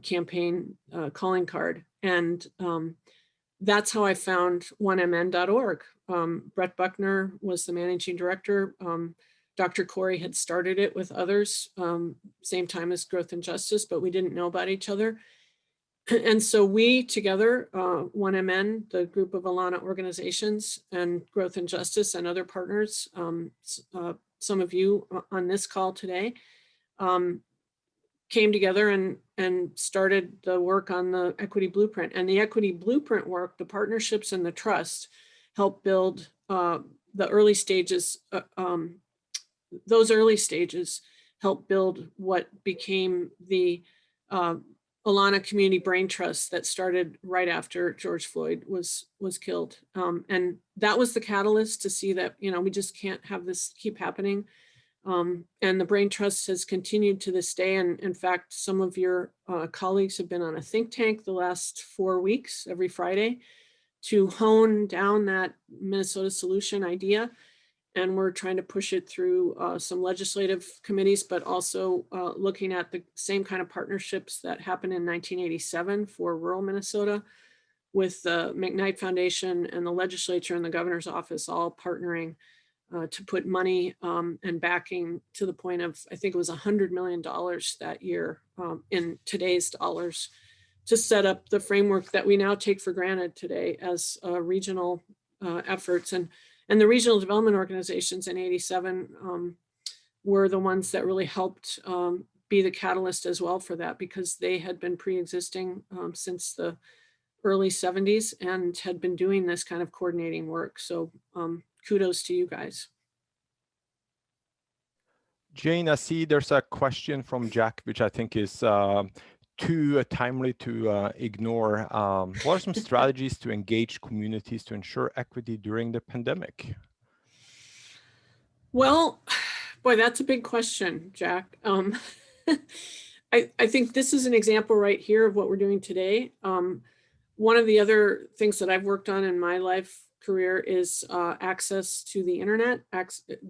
campaign calling card. And that's how I found onemn.org. Brett Buckner was the managing director. Dr. Corey had started it with others, same time as Growth and Justice, but we didn't know about each other. And so we together, OneMN, the group of Alana organizations, and Growth and Justice and other partners, some of you on this call today, came together and started the work on the equity blueprint. And the equity blueprint work, the partnerships and the trust, helped build the early stages. Those early stages helped build what became the Alana Community Brain Trust that started right after George Floyd was killed. And that was the catalyst to see that, we just can't have this keep happening. And the Brain Trust has continued to this day. And in fact, some of your colleagues have been on a think tank the last 4 weeks, every Friday, to hone down that Minnesota solution idea. And we're trying to push it through some legislative committees, but also looking at the same kind of partnerships that happened in 1987 for rural Minnesota, with the McKnight Foundation and the legislature and the governor's office all partnering to put money and backing to the point of, I think it was $100 million that year in today's dollars, to set up the framework that we now take for granted today as regional efforts. And the regional development organizations in 87 were the ones that really helped be the catalyst as well for that, because they had been pre-existing since the early 70s and had been doing this kind of coordinating work. So kudos to you guys. Jane, I see there's a question from Jack, which I think is too timely to ignore. What are some strategies to engage communities to ensure equity during the pandemic? Well, boy, that's a big question, Jack. I think this is an example right here of what we're doing today. One of the other things that I've worked on in my life career is access to the internet,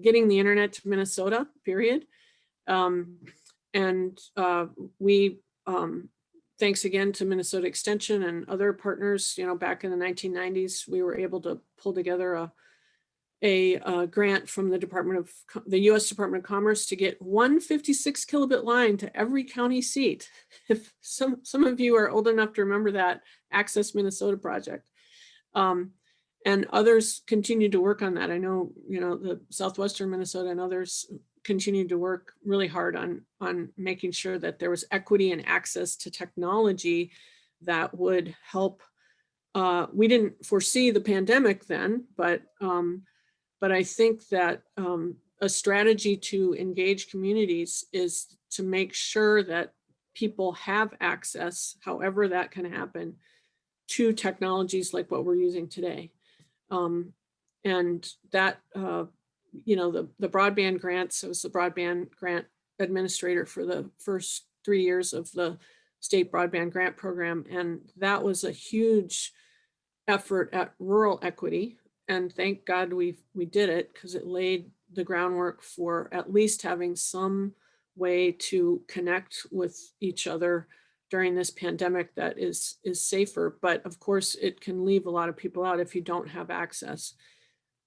getting the internet to Minnesota, period. We thanks again to Minnesota Extension and other partners, back in the 1990s, we were able to pull together a grant from the U.S. Department of Commerce to get 156 kilobit line to every county seat. If some of you are old enough to remember that Access Minnesota project, and others continue to work on that. I know, the Southwestern Minnesota and others continued to work really hard on making sure that there was equity and access to technology that would help. We didn't foresee the pandemic then, but I think that a strategy to engage communities is to make sure that people have access, however that can happen, to technologies like what we're using today. And that, the broadband grants, I was the broadband grant administrator for the first 3 years of the state broadband grant program. And that was a huge effort at rural equity. And thank God we did it, because it laid the groundwork for at least having some way to connect with each other during this pandemic that is safer. But of course, it can leave a lot of people out if you don't have access.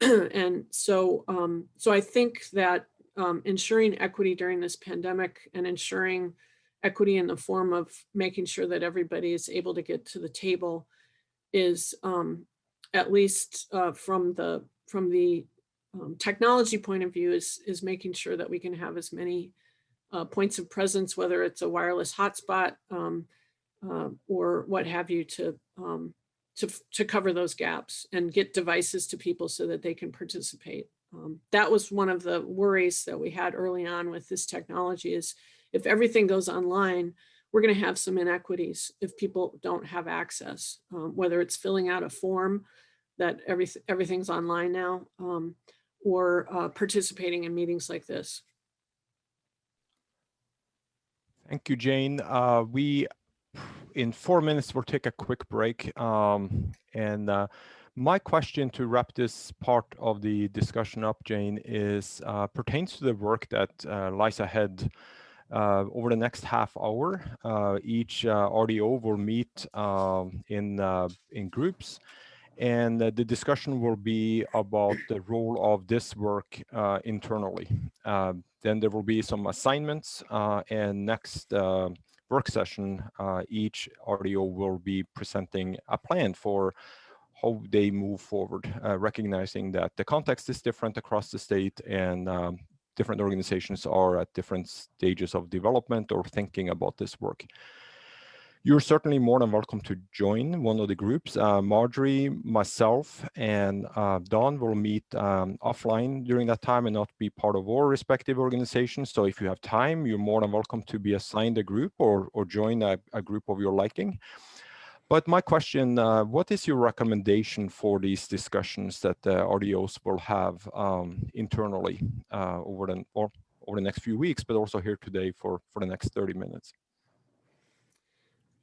And so I think that ensuring equity during this pandemic and ensuring equity in the form of making sure that everybody is able to get to the table is at least from the technology point of view is making sure that we can have as many points of presence, whether it's a wireless hotspot or what have you, to cover those gaps and get devices to people so that they can participate. That was one of the worries that we had early on with this technology, is if everything goes online, we're going to have some inequities if people don't have access, whether it's filling out a form that everything's online now, or participating in meetings like this. in 4 minutes, we'll take a quick break. My question to wrap this part of the discussion up, Jane, is pertains to the work that lies ahead over the next half hour. Each RDO will meet in groups, and the discussion will be about the role of this work internally. Then there will be some assignments, and next work session, each RDO will be presenting a plan for how they move forward, recognizing that the context is different across the state, and different organizations are at different stages of development or thinking about this work. You're certainly more than welcome to join one of the groups. Marjorie, myself, and Dawn will meet offline during that time and not be part of our respective organizations. So if you have time, you're more than welcome to be assigned a group or join a group of your liking. But my question, what is your recommendation for these discussions that the RDOs will have internally over the next few weeks, but also here today for the next 30 minutes?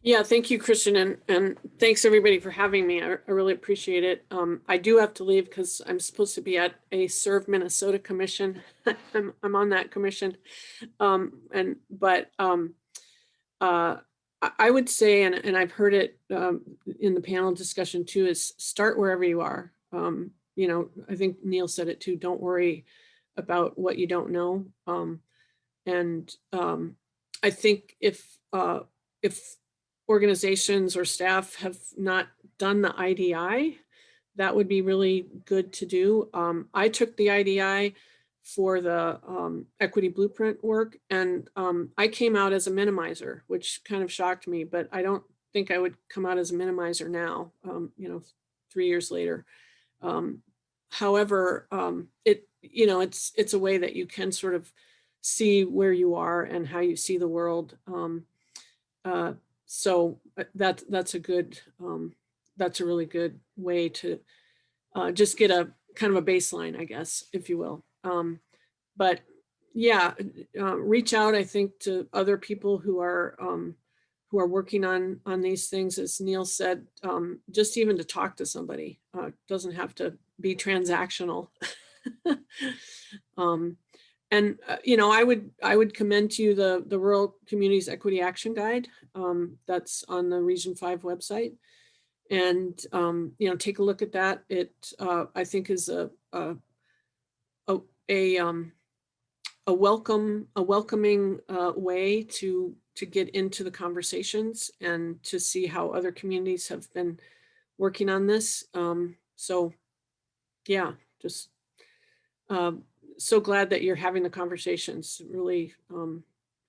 Yeah, thank you, Christian, and thanks everybody for having me. I really appreciate it. I do have to leave because I'm supposed to be at a Serve Minnesota commission. I'm on that commission, I would say, and I've heard it in the panel discussion too, is start wherever you are. You know, I think Neil said it too. Don't worry about what you don't know. I think if organizations or staff have not done the IDI, that would be really good to do. I took the IDI for the equity blueprint work, and I came out as a minimizer, which kind of shocked me, but I don't think I would come out as a minimizer now, you know, 3 years later. However, it's a way that you can sort of see where you are and how you see the world. So that's a really good way to just get a kind of a baseline, I guess, if you will. But yeah, reach out, I think, to other people who are working on these things. As Neil said, just even to talk to somebody, doesn't have to be transactional. You know, I would commend to you the Rural Communities Equity Action Guide that's on the Region 5 website, and you know, take a look at that. It I think is a welcoming way to get into the conversations and to see how other communities have been working on this. So yeah, just so glad that you're having the conversations, really.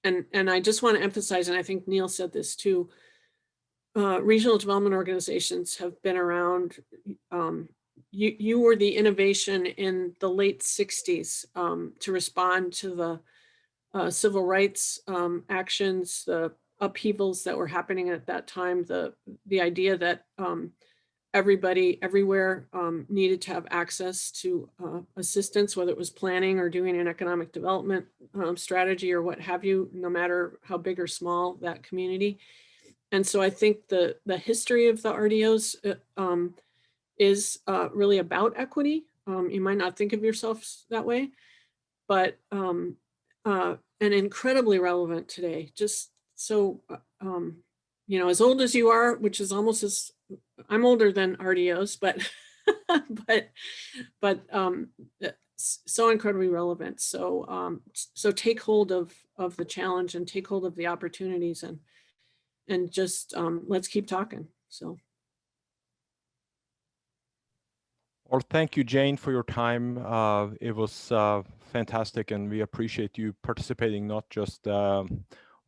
And I just want to emphasize, and I think Neil said this too, regional development organizations have been around. You were the innovation in the late 60s to respond to the civil rights actions, the upheavals that were happening at that time, the idea that everybody everywhere needed to have access to assistance, whether it was planning or doing an economic development strategy or what have you, no matter how big or small that community. And so I think the history of the RDOs is really about equity. You might not think of yourself that way, but and incredibly relevant today. Just so, you know, as old as you are, which is almost as, I'm older than RDOs, but so incredibly relevant. So so take hold of the challenge and take hold of the opportunities, and just let's keep talking. So. Well, thank you, Jane, for your time. It was fantastic, and we appreciate you participating, not just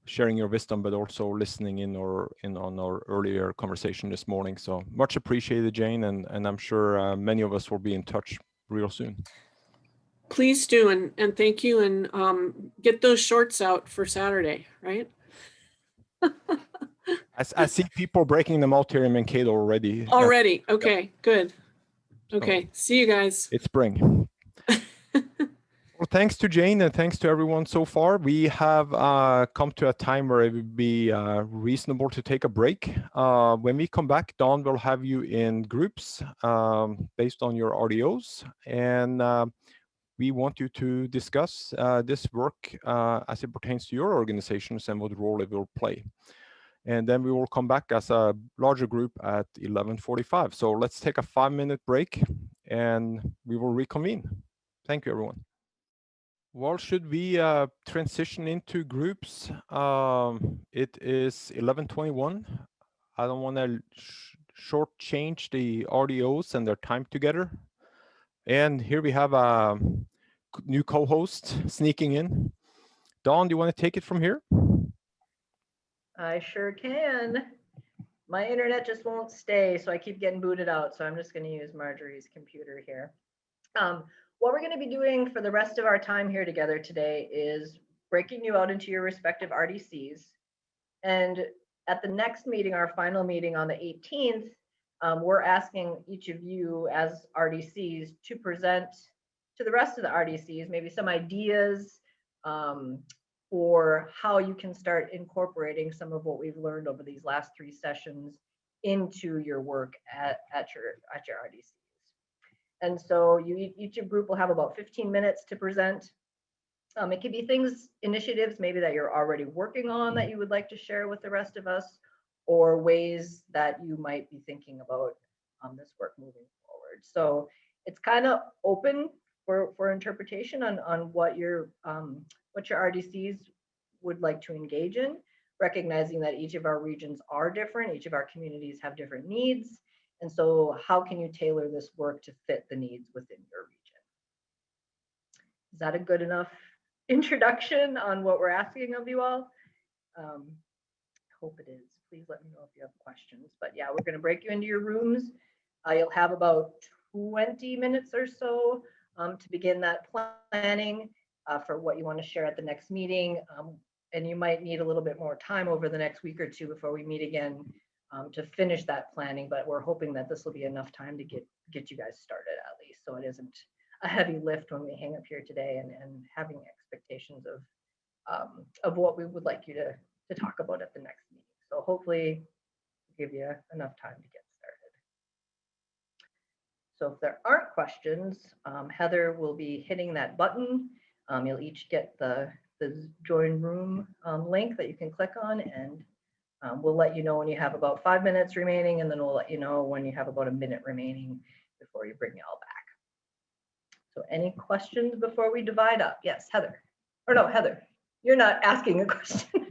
sharing your wisdom, but also listening in on our earlier conversation this morning. So much appreciated, Jane, and I'm sure many of us will be in touch real soon. Please do, and thank you, and get those shorts out for Saturday, right? I see people breaking them out here in Mankato already. Already, okay, good. Okay, see you guys. It's spring. Well, thanks to Jane and thanks to everyone so far. We have come to a time where it would be reasonable to take a break. When we come back, Dawn will have you in groups based on your RDOs. And we want you to discuss this work as it pertains to your organizations and what role it will play. And then we will come back as a larger group at 11:45. So let's take a 5-minute break and we will reconvene. Thank you, everyone. Well, should we transition into groups? It is 11:21. I don't want to shortchange the RDOs and their time together. And here we have a new co-host sneaking in. Dawn, do you want to take it from here? I sure can. My internet just won't stay, so I keep getting booted out. So I'm just going to use Marjorie's computer here. What we're going to be doing for the rest of our time here together today is breaking you out into your respective RDCs. And at the next meeting, our final meeting on the 18th, we're asking each of you as RDCs to present to the rest of the RDCs maybe some ideas for how you can start incorporating some of what we've learned over these last 3 sessions into your work at your RDCs. And so each group will have about 15 minutes to present. It could be things, initiatives maybe that you're already working on that you would like to share with the rest of us, or ways that you might be thinking about this work moving forward. So it's kind of open for interpretation on what your RDCs would like to engage in, recognizing that each of our regions are different, each of our communities have different needs. And so how can you tailor this work to fit the needs within your region? Is that a good enough introduction on what we're asking of you all? Hope it is. Please let me know if you have questions. But yeah, we're going to break you into your rooms. You'll have about 20 minutes or so to begin that planning for what you want to share at the next meeting. And you might need a little bit more time over the next week or two before we meet again to finish that planning. But we're hoping that this will be enough time to get you guys started at least, so it isn't a heavy lift when we hang up here today and having expectations of what we would like you to talk about at the next meeting. So hopefully give you enough time to get started. So if there aren't questions, Heather will be hitting that button. You'll each get the join room link that you can click on, and we'll let you know when you have about 5 minutes remaining, and then we'll let you know when you have about a minute remaining before you bring you all back. So any questions before we divide up? Yes, Heather. Or no, Heather, you're not asking a question.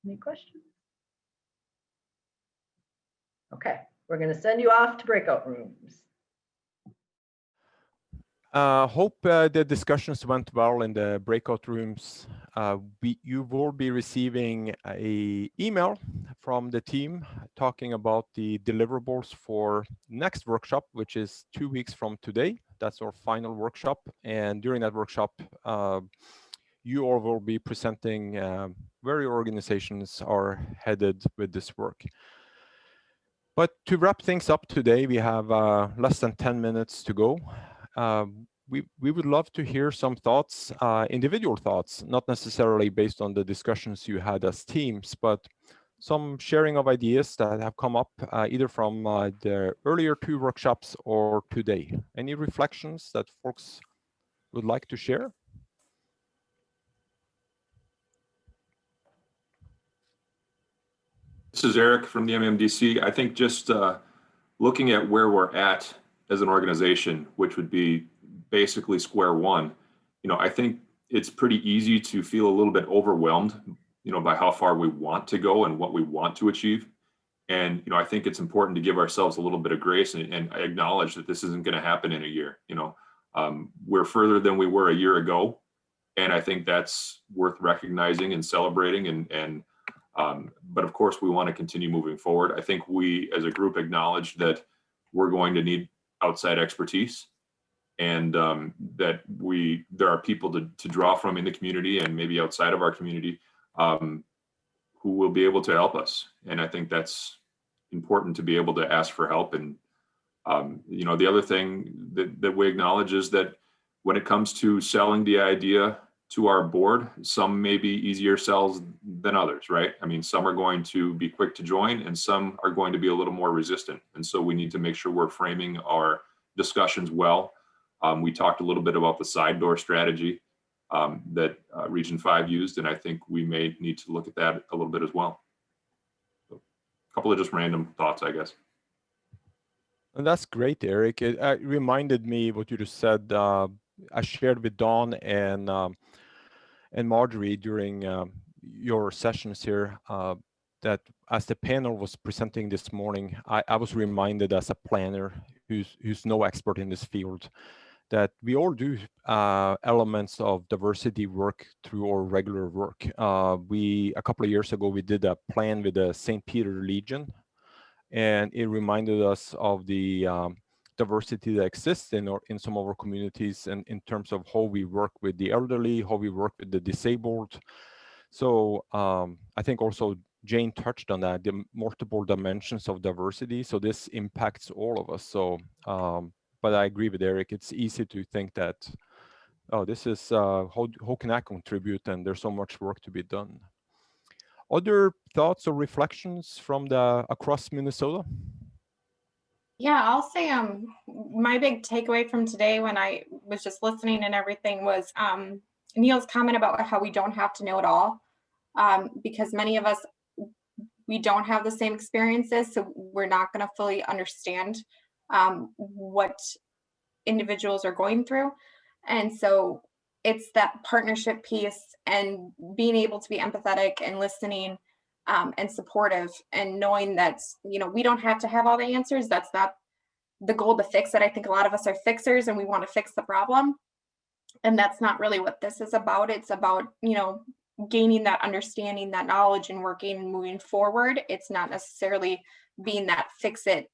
Any questions? Okay, we're going to send you off to breakout rooms. Hope the discussions went well in the breakout rooms. You will be receiving an email from the team talking about the deliverables for next workshop, which is 2 weeks from today. That's our final workshop. And during that workshop, you all will be presenting where your organizations are headed with this work. But to wrap things up today, we have less than 10 minutes to go. We would love to hear some thoughts, individual thoughts, not necessarily based on the discussions you had as teams, but some sharing of ideas that have come up either from the earlier 2 workshops or today. Any reflections that folks would like to share? This is Eric from the MMDC. I think just looking at where we're at as an organization, which would be basically square one, I think it's pretty easy to feel a little bit overwhelmed, by how far we want to go and what we want to achieve. And, I think it's important to give ourselves a little bit of grace and acknowledge that this isn't going to happen in a year. We're further than we were a year ago. And I think that's worth recognizing and celebrating. But of course, we want to continue moving forward. I think we as a group acknowledge that we're going to need outside expertise, and that there are people to draw from in the community and maybe outside of our community who will be able to help us. And I think that's important to be able to ask for help. And the other thing that we acknowledge is that When it comes to selling the idea to our board, some may be easier sells than others, right? I mean, some are going to be quick to join and some are going to be a little more resistant. And so we need to make sure we're framing our discussions well. We talked a little bit about the side door strategy that Region 5 used, and I think we may need to look at that a little bit as well. So, a couple of just random thoughts, I guess. And that's great, Eric. It reminded me what you just said. I shared with Dawn and Marjorie during your sessions here that as the panel was presenting this morning, I was reminded as a planner who's no expert in this field that we all do elements of diversity work through our regular work. A couple of years ago, we did a plan with the St. Peter Legion, and it reminded us of the diversity that exists in some of our communities, and in terms of how we work with the elderly, how we work with the disabled. So I think also Jane touched on that, the multiple dimensions of diversity. So this impacts all of us. So, but I agree with Eric. It's easy to think that, oh, this is how can I contribute? And there's so much work to be done. Other thoughts or reflections from across Minnesota? Yeah, I'll say my big takeaway from today when I was just listening and everything was Neil's comment about how we don't have to know it all, because many of us, we don't have the same experiences, so we're not going to fully understand what individuals are going through. And so it's that partnership piece and being able to be empathetic and listening and supportive, and knowing that, you know, we don't have to have all the answers. That's not the goal to fix it. I think a lot of us are fixers and we want to fix the problem. And that's not really what this is about. It's about, you know, gaining that understanding, that knowledge, and working and moving forward. It's not necessarily being that fix it,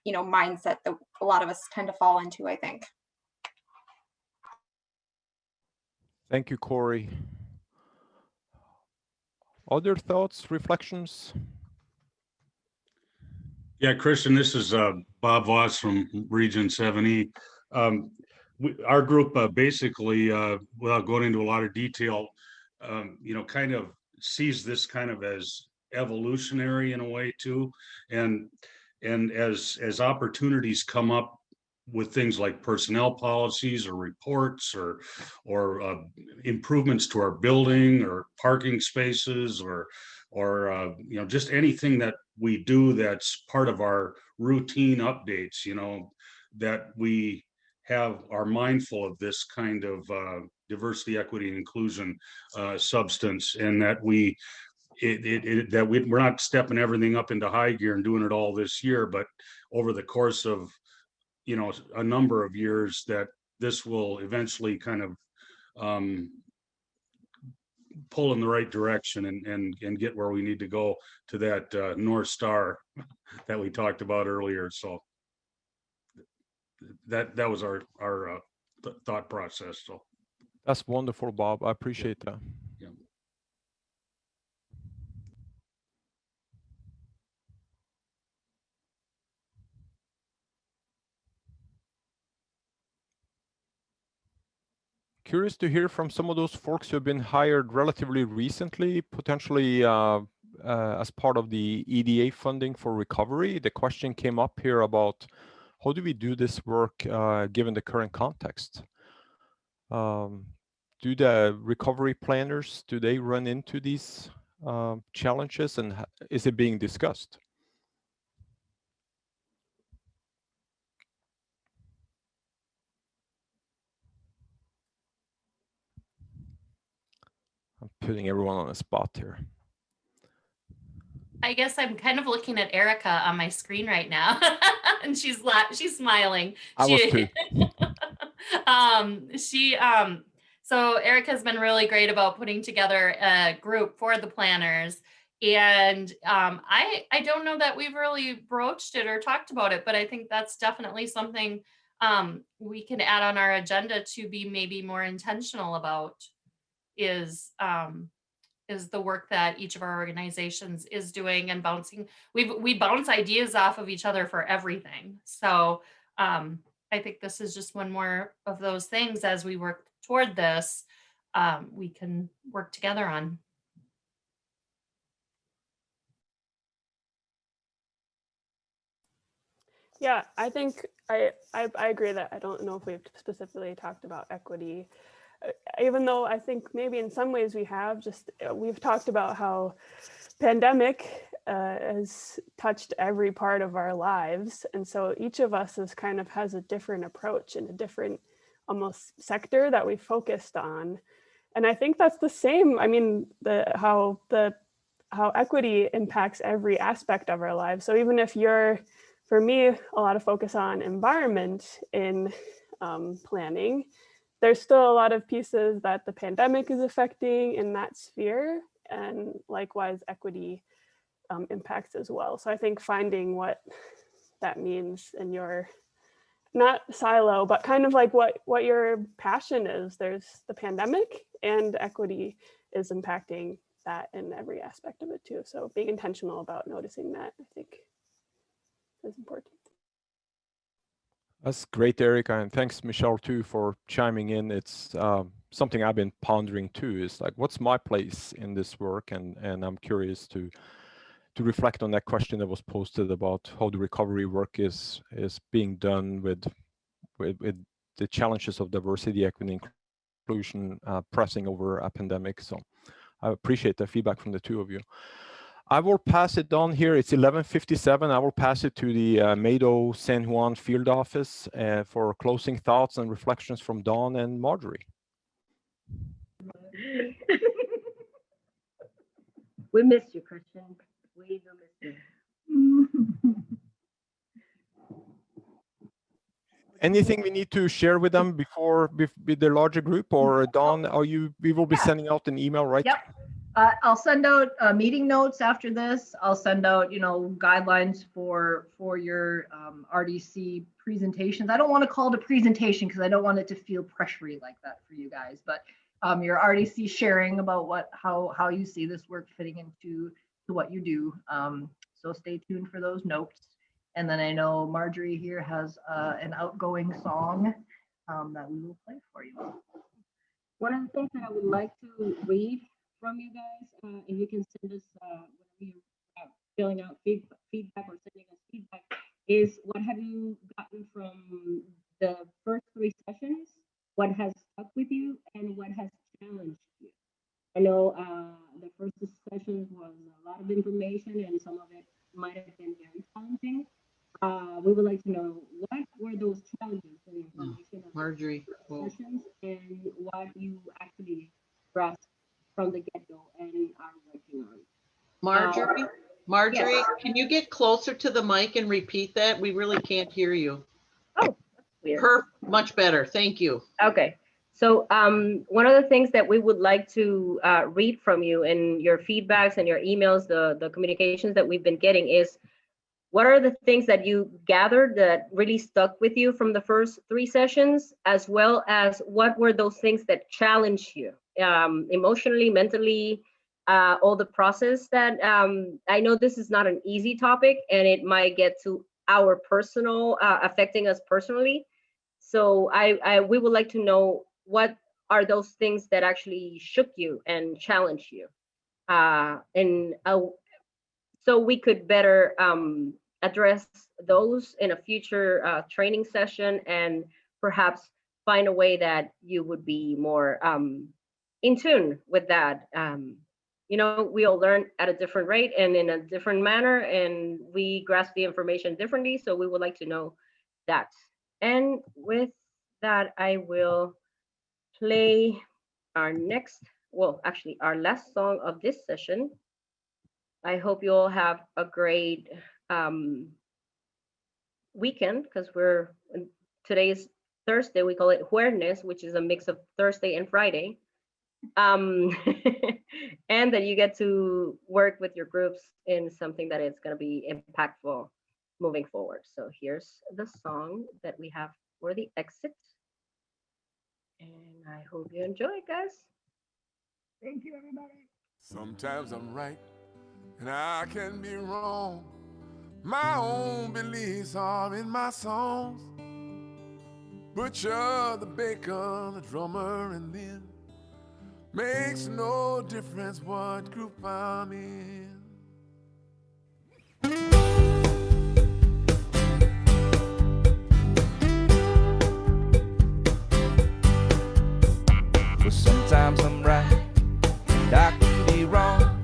you know, mindset that a lot of us tend to fall into, I think. Thank you, Corey. Other thoughts, reflections? Yeah, Christian, this is Bob Voss from Region 7E. Our group basically, without going into a lot of detail, you know, kind of sees this kind of as evolutionary in a way too. And as opportunities come up with things like personnel policies or reports or improvements to our building or parking spaces or you know, just anything that we do that's part of our routine updates, you know, that we are mindful of this kind of diversity, equity, and inclusion substance, and that we're not stepping everything up into high gear and doing it all this year, but over the course of, you know, a number of years, that this will eventually kind of pull in the right direction and get where we need to go to that North Star that we talked about earlier. So that was our thought process. So that's wonderful, Bob. I appreciate that. Yeah. Curious to hear from some of those folks who have been hired relatively recently, potentially as part of the EDA funding for recovery. The question came up here about how do we do this work given the current context? Do the recovery planners, do they run into these challenges, and is it being discussed? I'm putting everyone on the spot here. I guess I'm kind of looking at Erica on my screen right now, and she's smiling. I was too. So Erica's been really great about putting together a group for the planners, and I don't know that we've really broached it or talked about it, but I think that's definitely something we can add on our agenda to be maybe more intentional about. Is the work that each of our organizations is doing and bouncing. We bounce ideas off of each other for everything. So I I think this is just one more of those things as we work toward this, we can work together on. Yeah, I think I agree that I don't know if we've specifically talked about equity, even though I think maybe in some ways we have. Just we've talked about how pandemic has touched every part of our lives, and so each of us is kind of has a different approach and a different almost sector that we focused on, and I think that's the same. I mean, how equity impacts every aspect of our lives. So even if you're, for me, a lot of focus on environment in planning, there's still a lot of pieces that the pandemic is affecting in that sphere, and likewise equity impacts as well. So I think finding what that means in your, not silo, but kind of like what your passion is. There's the pandemic, and equity is impacting that in every aspect of it too. So being intentional about noticing that, I think, is important. That's great, Erica, and thanks, Michelle, too, for chiming in. It's something I've been pondering too. Is like, what's my place in this work? And I'm curious to reflect on that question that was posted about how the recovery work is being done with the challenges of diversity, equity, inclusion pressing over a pandemic. So I appreciate the feedback from the two of you. I will pass it on here. It's 11:57. I will pass it to the MADO San Juan field office for closing thoughts and reflections from Dawn and Marjorie. We missed you, Christian. We do miss you. Anything we need to share with them before with the larger group, or Dawn, we will be sending out an email, right? Yep. I'll send out meeting notes after this. I'll send out, guidelines for your RDC presentations. I don't want to call it a presentation because I don't want it to feel pressury like that for you guys. But your RDC sharing about how you see this work fitting into what you do. So stay tuned for those notes. And then I know Marjorie here has an outgoing song that we will play for you. One of the things that I would like to read from you guys, if you can send us whenever you're filling out feedback or sending us feedback, is what have you gotten from the first 3 sessions? What has stuck with you and what has challenged you? I know the first 2 sessions was a lot of information and some of it might have been very challenging. We would like to know what were those challenges for the information of Marjorie sessions and what you actually grasped from the get-go and are working on. Marjorie, yes. Can you get closer to the mic and repeat that? We really can't hear you. Oh, that's weird. Much better. Thank you. Okay. So one of the things that we would like to read from you in your feedbacks and your emails, the communications that we've been getting is, what are the things that you gathered that really stuck with you from the first 3 sessions, as well as what were those things that challenged you emotionally, mentally, all the process that I know this is not an easy topic and it might get to our personal, affecting us personally. So we would like to know what are those things that actually shook you and challenged you. So we could better address those in a future training session and perhaps find a way that you would be more in tune with that. We all learn at a different rate and in a different manner, and we grasp the information differently. So we would like to know that. And with that, I will play our last song of this session. I hope you all have a great weekend, because today is Thursday. We call it Jueves, which is a mix of Thursday and Friday. And that you get to work with your groups in something that is going to be impactful moving forward. So here's the song that we have for the exit. And I hope you enjoy it, guys. Thank you, everybody. Sometimes I'm right and I can be wrong. My own beliefs are in my songs. butcher, the baker, the drummer, and then makes no difference what group I'm in. Well, sometimes I'm right, and I could be wrong.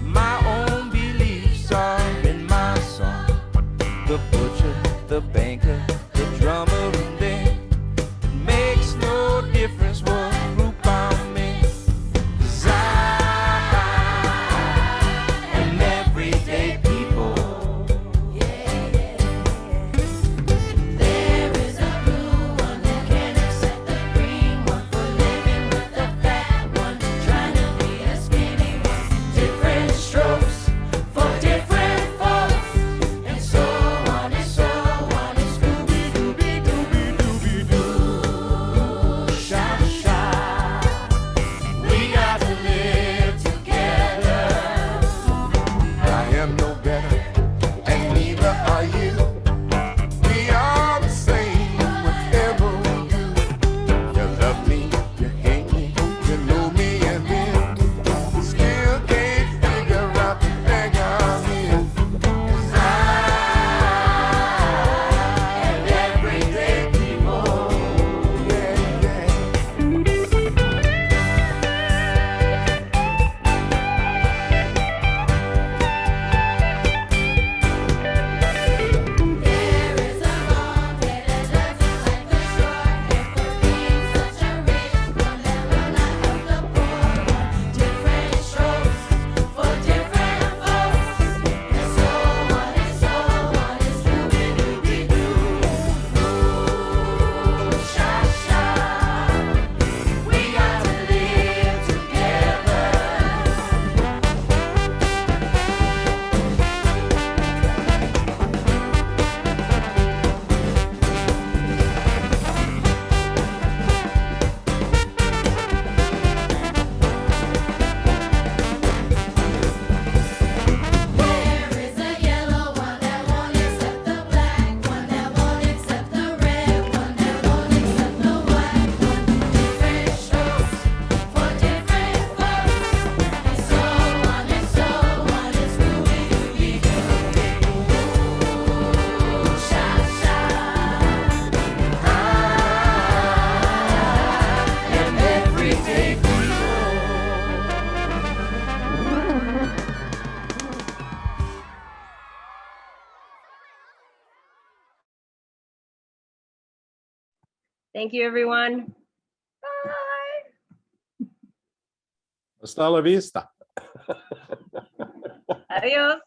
My own beliefs are in my song. The butcher, the banker, the drummer, and then it makes no difference what group I'm in. 'Cause I am everyday people. There is a blue one that can't accept the green one, for living with the fat one, trying to be a skinny one. Different strokes for different folks, and so on and so on. And Scooby-Dooby-Dooby-Doo, sha-sha. We got to live together. I am no better, and neither are you. We are the same, whatever we do. You love me, you hate me, you know me, and then still can't figure out the thing I'm in. 'Cause I am everyday people. Yeah, yeah. There is a long hair that doesn't like the short hair, for being such a rich one that will not help the poor one. Different strokes for different folks, and so on and so on. And Scooby-Dooby-Doo, sha-sha. We got to live together. There is a yellow one that won't accept the black one, that won't accept the red one, that won't accept the white one. Different strokes for different folks, and so on and so on. And Scooby-Dooby-Doo, sha-sha. I am everyday people. Thank you, everyone. Hasta la vista. Adios.